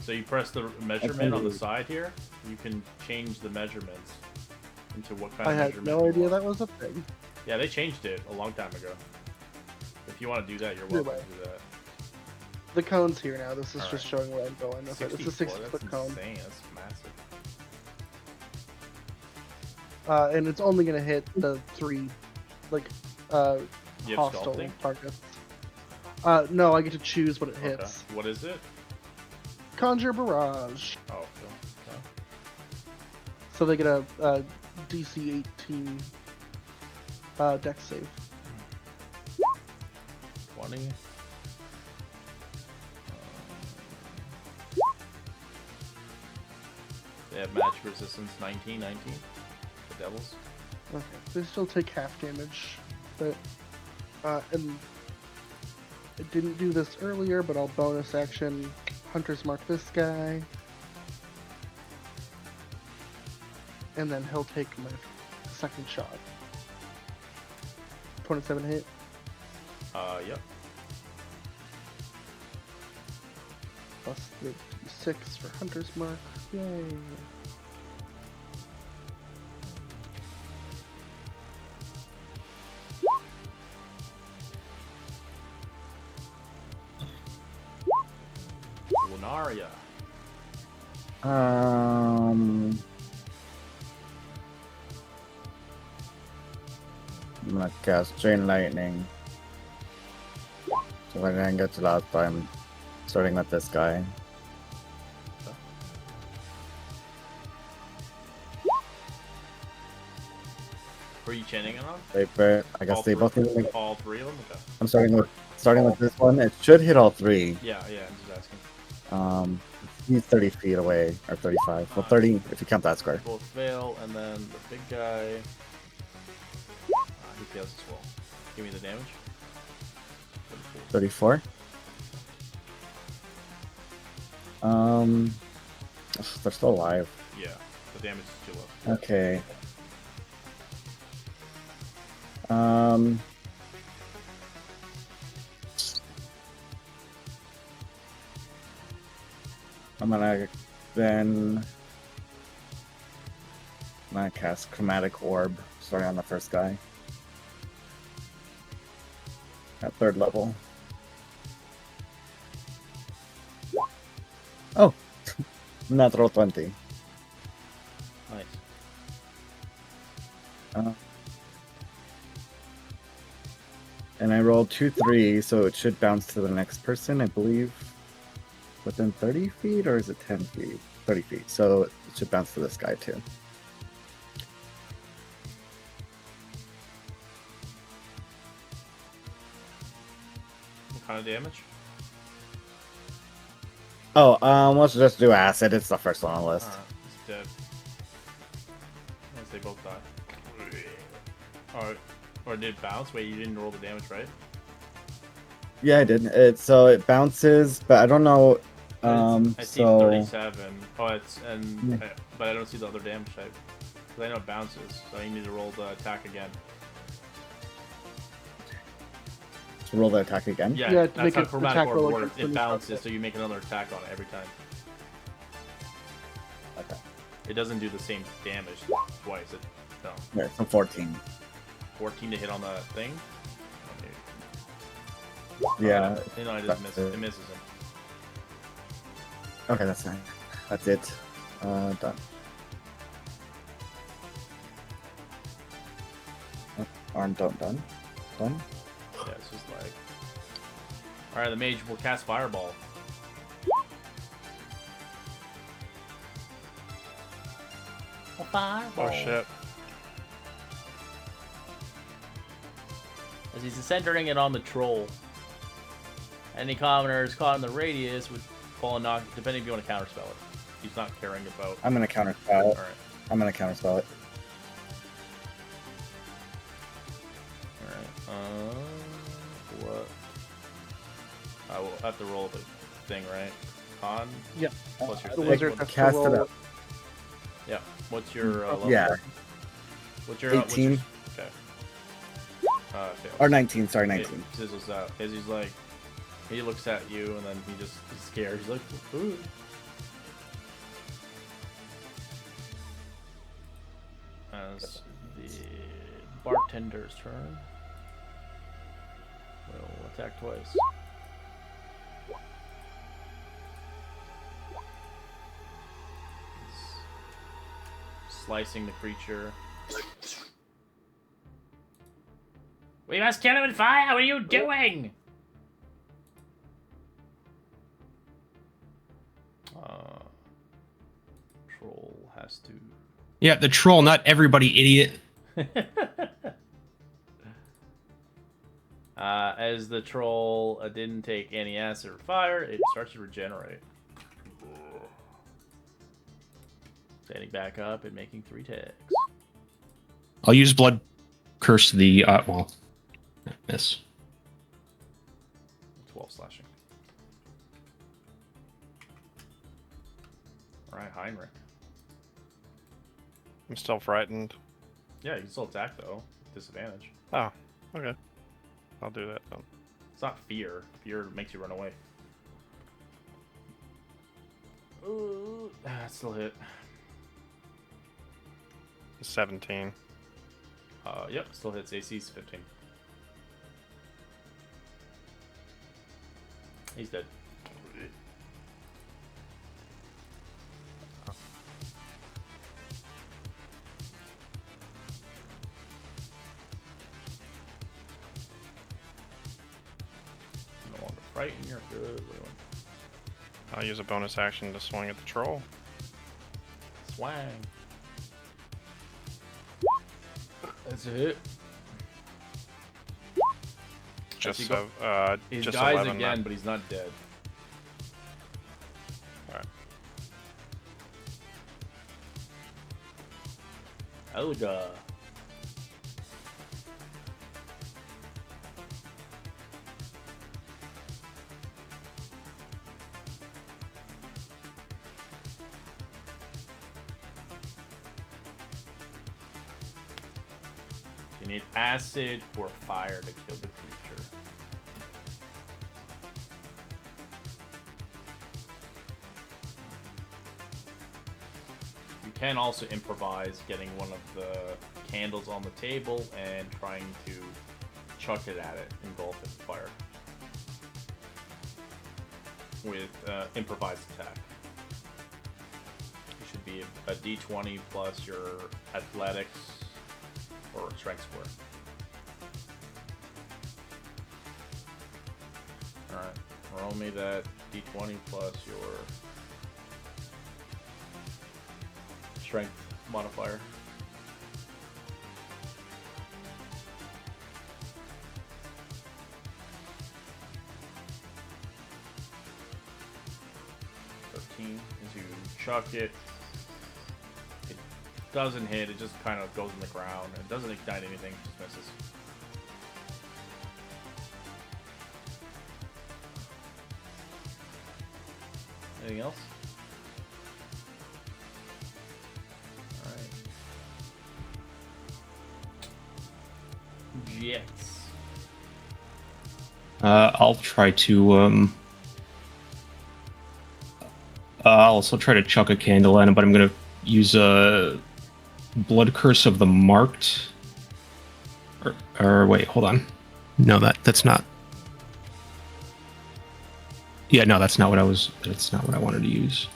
So you press the measurement on the side here, you can change the measurements into what kind I of had measurement no you idea want. that was a thing. Yeah, they changed it a long time ago. If you want to do that, you're Either welcome way. to do that. The cone's here now. This is Alright. just showing where I'm going with it. It's a 64, 6-foot that's cone. insane. That's massive. And it's only gonna hit the 3, like, You have hostile sculpting? targets. No, I get to choose what it Okay. hits. What is it? Conjure Barrage. Oh, cool. Okay. So they get a DC 18 dex save. 20. They have magic resistance 19. The devils. Okay, they still take half damage, but and I didn't do this earlier, but I'll bonus action Hunter's Mark this guy, and then he'll take my second shot. 27 hit. Yep. Plus the 6 for Hunter's Mark. Yay. Lunaria. I'm gonna cast Chain Lightning. So I didn't get to last time. Starting with this guy. Were you chanting it on? I guess they both need to make- All 3 of them? Okay. I'm starting with this one. It should hit all 3. Yeah, I'm just asking. He's 30 feet away, or 35. Well, 30 if you count that square. Both fail, and then the big guy. He fails as well. Give me the damage. 34. They're still alive. Yeah, the damage is too low. Okay. I'm gonna cast Chromatic Orb, starting on the first guy. At 3rd level. Oh! Natural 20. Nice. And I rolled 2 3, so it should bounce to the next person, I believe. Within 30 feet, or is it 10 feet? 30 feet. So it should bounce to this guy too. What kind of damage? Let's just do acid. It's the first one on the list. Alright, he's dead. Unless they both die. Alright. Or did it bounce? Wait, you didn't roll the damage, right? Yeah, I did. It bounces, but I don't know. I see So 37. Oh, but I don't see the other damage type. Because I know it bounces, so you need to roll the attack again. to roll the attack again. Yeah, Yeah, to that's make how an chromatic attack orb roll works. against It the bounces, target. so you make another attack on it every time. Okay. It doesn't do the same damage twice. No. Yeah, from 14. 14 to hit on the thing? Yeah. No, it doesn't that's miss. it. It misses him. Okay, that's fine. That's it. Done. Arm done. Done. Yeah, it's just like... Alright, the mage will cast Fireball. A fireball. Oh shit. As he's centering it on the troll. Any commoners caught in the radius would fall and knock, depending if you want to counterspell it. He's not caring about... I'm gonna counterspell it. Alright. I'm gonna counterspell it. Alright. What? I will have to roll the thing, right? Con? Yeah. What's your The thing? wizard What- has to Cast it roll. up. Yeah. What's your level? Yeah. What's your 18. Okay. Fails. Or 19. Sorry, 19. It sizzles out. As he's like, he looks at you and then he's scared. He's like, ooh. As the bartender's turn. Will attack twice. Slicing the creature. We must kill him with fire! What are you doing? Troll has to... Yeah, the troll, not everybody, idiot. As the troll didn't take any acid or fire, it starts to regenerate. Standing back up and making 3 attacks. I'll use blood curse the miss. 12 slashing. Alright, Heinrich. I'm still frightened. Yeah, you can still attack though. Disadvantage. Oh, okay. I'll do that then. It's not fear. Fear makes you run away. Ooh, that still hit. 17. Yep, still hits. AC's 15. He's dead. No longer frightened, you're good. What do you want? I'll use a bonus action to swing at the troll. Swang. That's a hit. Just he so, He just dies 11 again, then. but he's not dead. Alright. Elga. You need acid or fire to kill the creature. You can also improvise getting one of the candles on the table and trying to chuck it at it, engulf it in fire. With improvised attack. It should be a d20 plus your athletics or strength score. Alright, roll me that d20 plus your strength modifier. chuck it. It doesn't hit. It just kind of goes in the ground. It doesn't ignite anything. It just misses. Anything else? Alright. Jets. I'll try to I'll also try to chuck a candle at him, but I'm gonna use a Blood Curse of the Marked. Or wait, hold on. No, that's not. Yeah, no, that's not what I was. That's not what I wanted to use.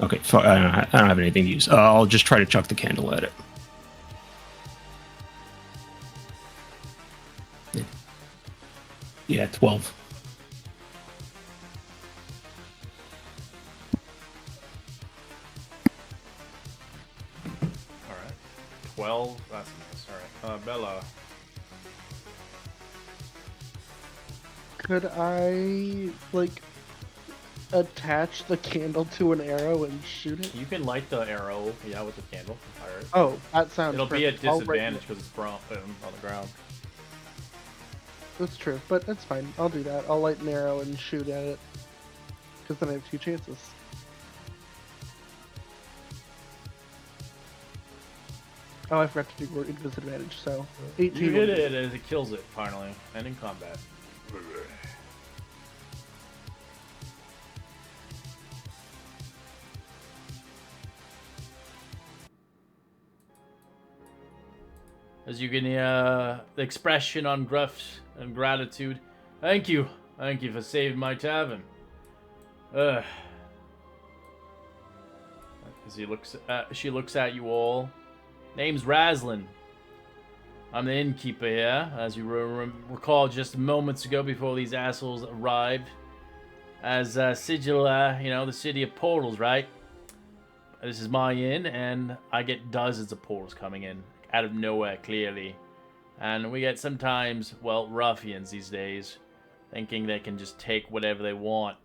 Okay, I don't have anything to use. I'll just try to chuck the candle at it. Yeah, 12. Alright. 12. That's nice. Alright. Bella. Could I, like, attach the candle to an arrow and shoot it? You can light the arrow, yeah, with the candle. Fire it. Oh, that sounds It'll be at perfect. I'll write disadvantage because it's on the ground. That's true, but that's fine. I'll do that. I'll light an arrow and shoot at it. Because then I have 2 chances. Oh, I forgot to do disadvantage, so 18. You hit it as it kills it, finally, and in combat. As you can hear the expression on Gruff's and gratitude. Thank you for saving my tavern. As she looks at you all. Name's Raslin. I'm the innkeeper here, as you recall just moments ago before these assholes arrived. As Sigil, the city of portals, right? This is my inn, and I get dozens of portals coming in. Out of nowhere, clearly. And we get sometimes, well, ruffians these days, thinking they can just take whatever they want.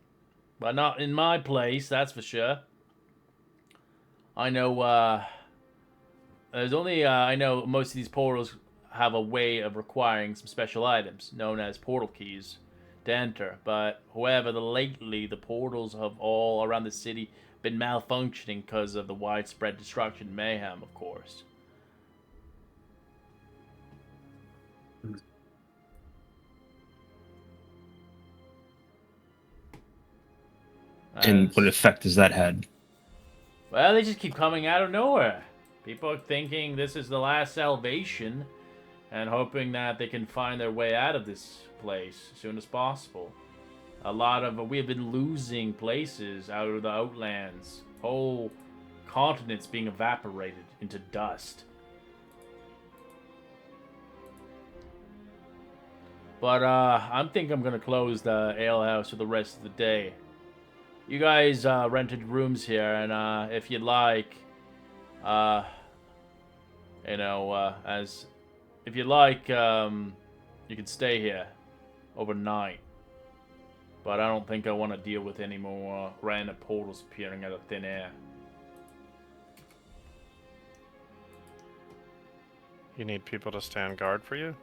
But not in my place, that's for sure. I know, I know most of these portals have a way of requiring some special items, known as portal keys, to enter. But, however, lately, the portals have all around the city been malfunctioning because of the widespread destruction and mayhem, of course. And what effect has that had? Well, they just keep coming out of nowhere. People are thinking this is the last salvation and hoping that they can find their way out of this place as soon as possible. We have been losing places out of the Outlands. Whole continents being evaporated into dust. But I'm going to close the alehouse for the rest of the day. You guys rented rooms here, and if you'd like, you can stay here overnight. But I don't think I want to deal with any more random portals appearing out of thin air. You need people to stand guard for you?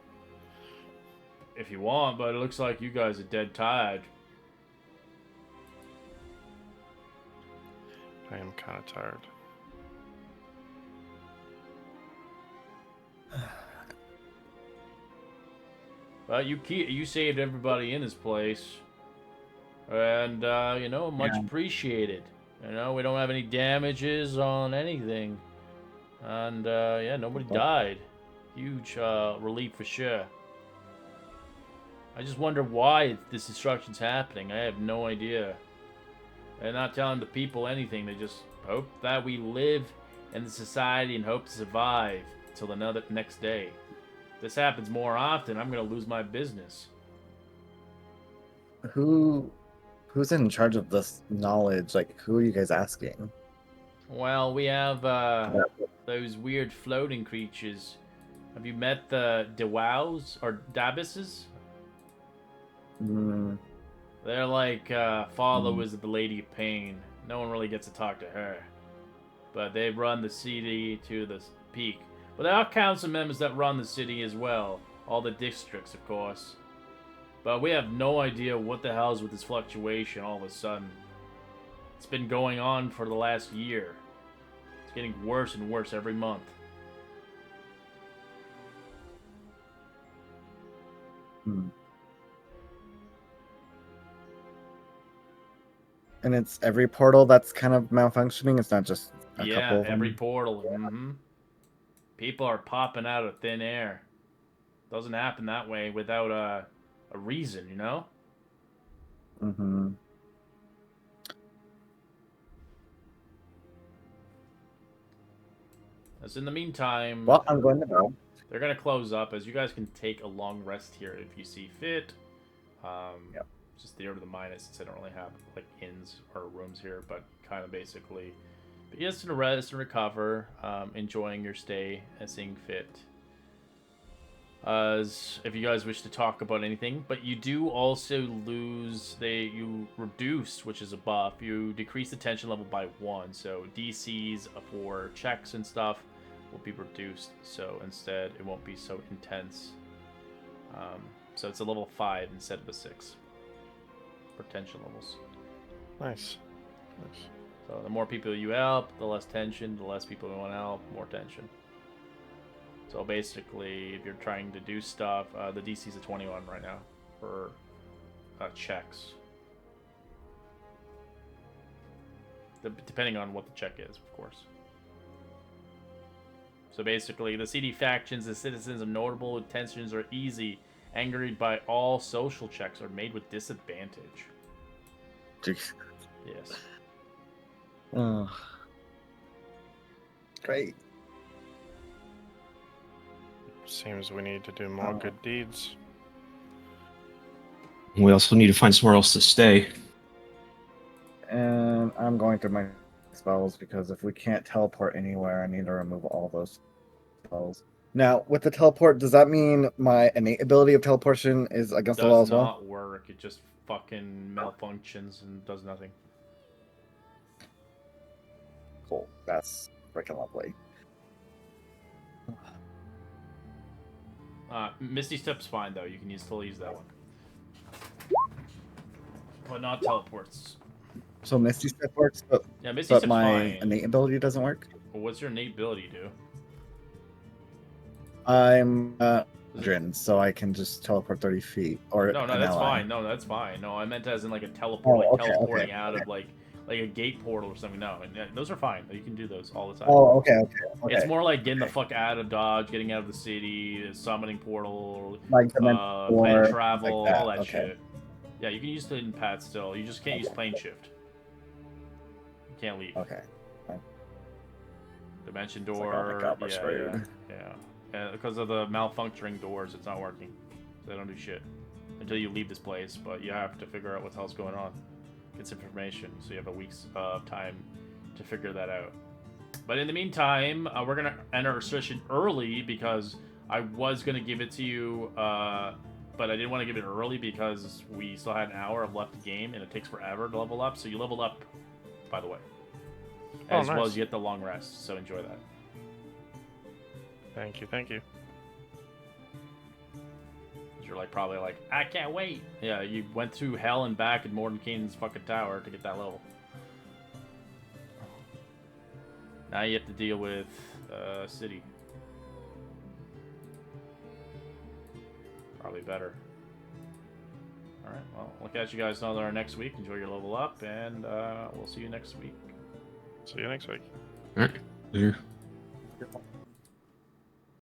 If you want, but it looks like you guys are dead tired. I am kind of tired. Well, you saved everybody in this place, and much appreciated. We don't have any damages on anything, and nobody died. Huge relief for sure. I just wonder why this destruction's happening. I have no idea. They're not telling the people anything. They just hope that we live in the society and hope to survive till the next day. If this happens more often, I'm going to lose my business. Who's in charge of this knowledge? Like, who are you guys asking? Well, we have those weird floating creatures. Have you met the Dewows or Dabises? They're like followers of the Lady of Pain. No one really gets to talk to her. But they run the city to the peak. But there are council members that run the city as well. All the districts, of course. But we have no idea what the hell is with this fluctuation all of a sudden. It's been going on for the last year. It's getting worse and worse every month. Hmm. And it's every portal that's kind of malfunctioning. It's not just a couple of every them. portal. People are popping out of thin air. Doesn't happen that way without a reason, you know? Mm-hmm. As in the meantime, Well, I'm going to go. they're going to close up, as you guys can take a long rest here if you see fit. Yep. Just 0 to the minus, since I don't really have like inns or rooms here, but kind of basically just to rest and recover, enjoying your stay and seeing fit. As if you guys wish to talk about anything, but you do also lose. You reduce, which is a buff. You decrease the tension level by 1, so DCs for checks and stuff will be reduced. So instead, it won't be so intense. So it's a level 5 instead of a 6 for tension levels. Nice. So the more people you help, the less tension. The less people you want to help, more tension. So basically, if you're trying to do stuff, the DC is a 21 right now for checks. Depending on what the check is, of course. So basically, the CD factions, the citizens of notable tensions are easy, angered by all social checks, are made with disadvantage. Jeez. Yes. Oh. Great. Seems we need to do more good deeds. We also need to find somewhere else to stay. And I'm going through my spells because if we can't teleport anywhere, I need to remove all those spells. Now, with the teleport, does that mean my innate ability of teleportation is against the law Does as well? not work. It just fucking malfunctions and does nothing. Cool. That's freaking lovely. Misty Step's fine though. You can still use that one, but not teleports. So Misty Step works, but, Yeah, Misty but Step's my fine. innate ability doesn't work? Well, what's your innate ability do? I'm Drin, so I can just teleport 30 feet. Or No, an that's ally. fine. No, that's fine. No, I meant as in like a teleport, Oh, okay, teleporting okay, out okay. of like a gate portal or something. No, those are fine. You can do those all the time. Oh, okay. It's more like getting the fuck out of Dodge, getting out of the city, summoning portal, Like plane or travel, like that. all that Okay. shit. Yeah, you can use the pad still. You just can't use plane shift. You can't leave. Okay. Dimension It's like, door. oh my God, we're screwed. Yeah. Because of the malfunctioning doors, it's not working. They don't do shit until you leave this place. But you have to figure out what the hell's going on. Get some information, so you have a week's time to figure that out. But in the meantime, we're gonna enter our session early because I was gonna give it to you, but I didn't want to give it early because we still had an hour of left game, and it takes forever to level up. So you leveled up, by the way, as well nice. as you get the long rest. So enjoy that. Thank you, thank you. You're like probably like, I can't wait. Yeah, you went through hell and back in Mordenkainen's fucking tower to get that level. Now you have to deal with city. Probably better. Alright, well, we'll catch you guys another next week. Enjoy your level up, and we'll see you next week. See you next week. All right. Later.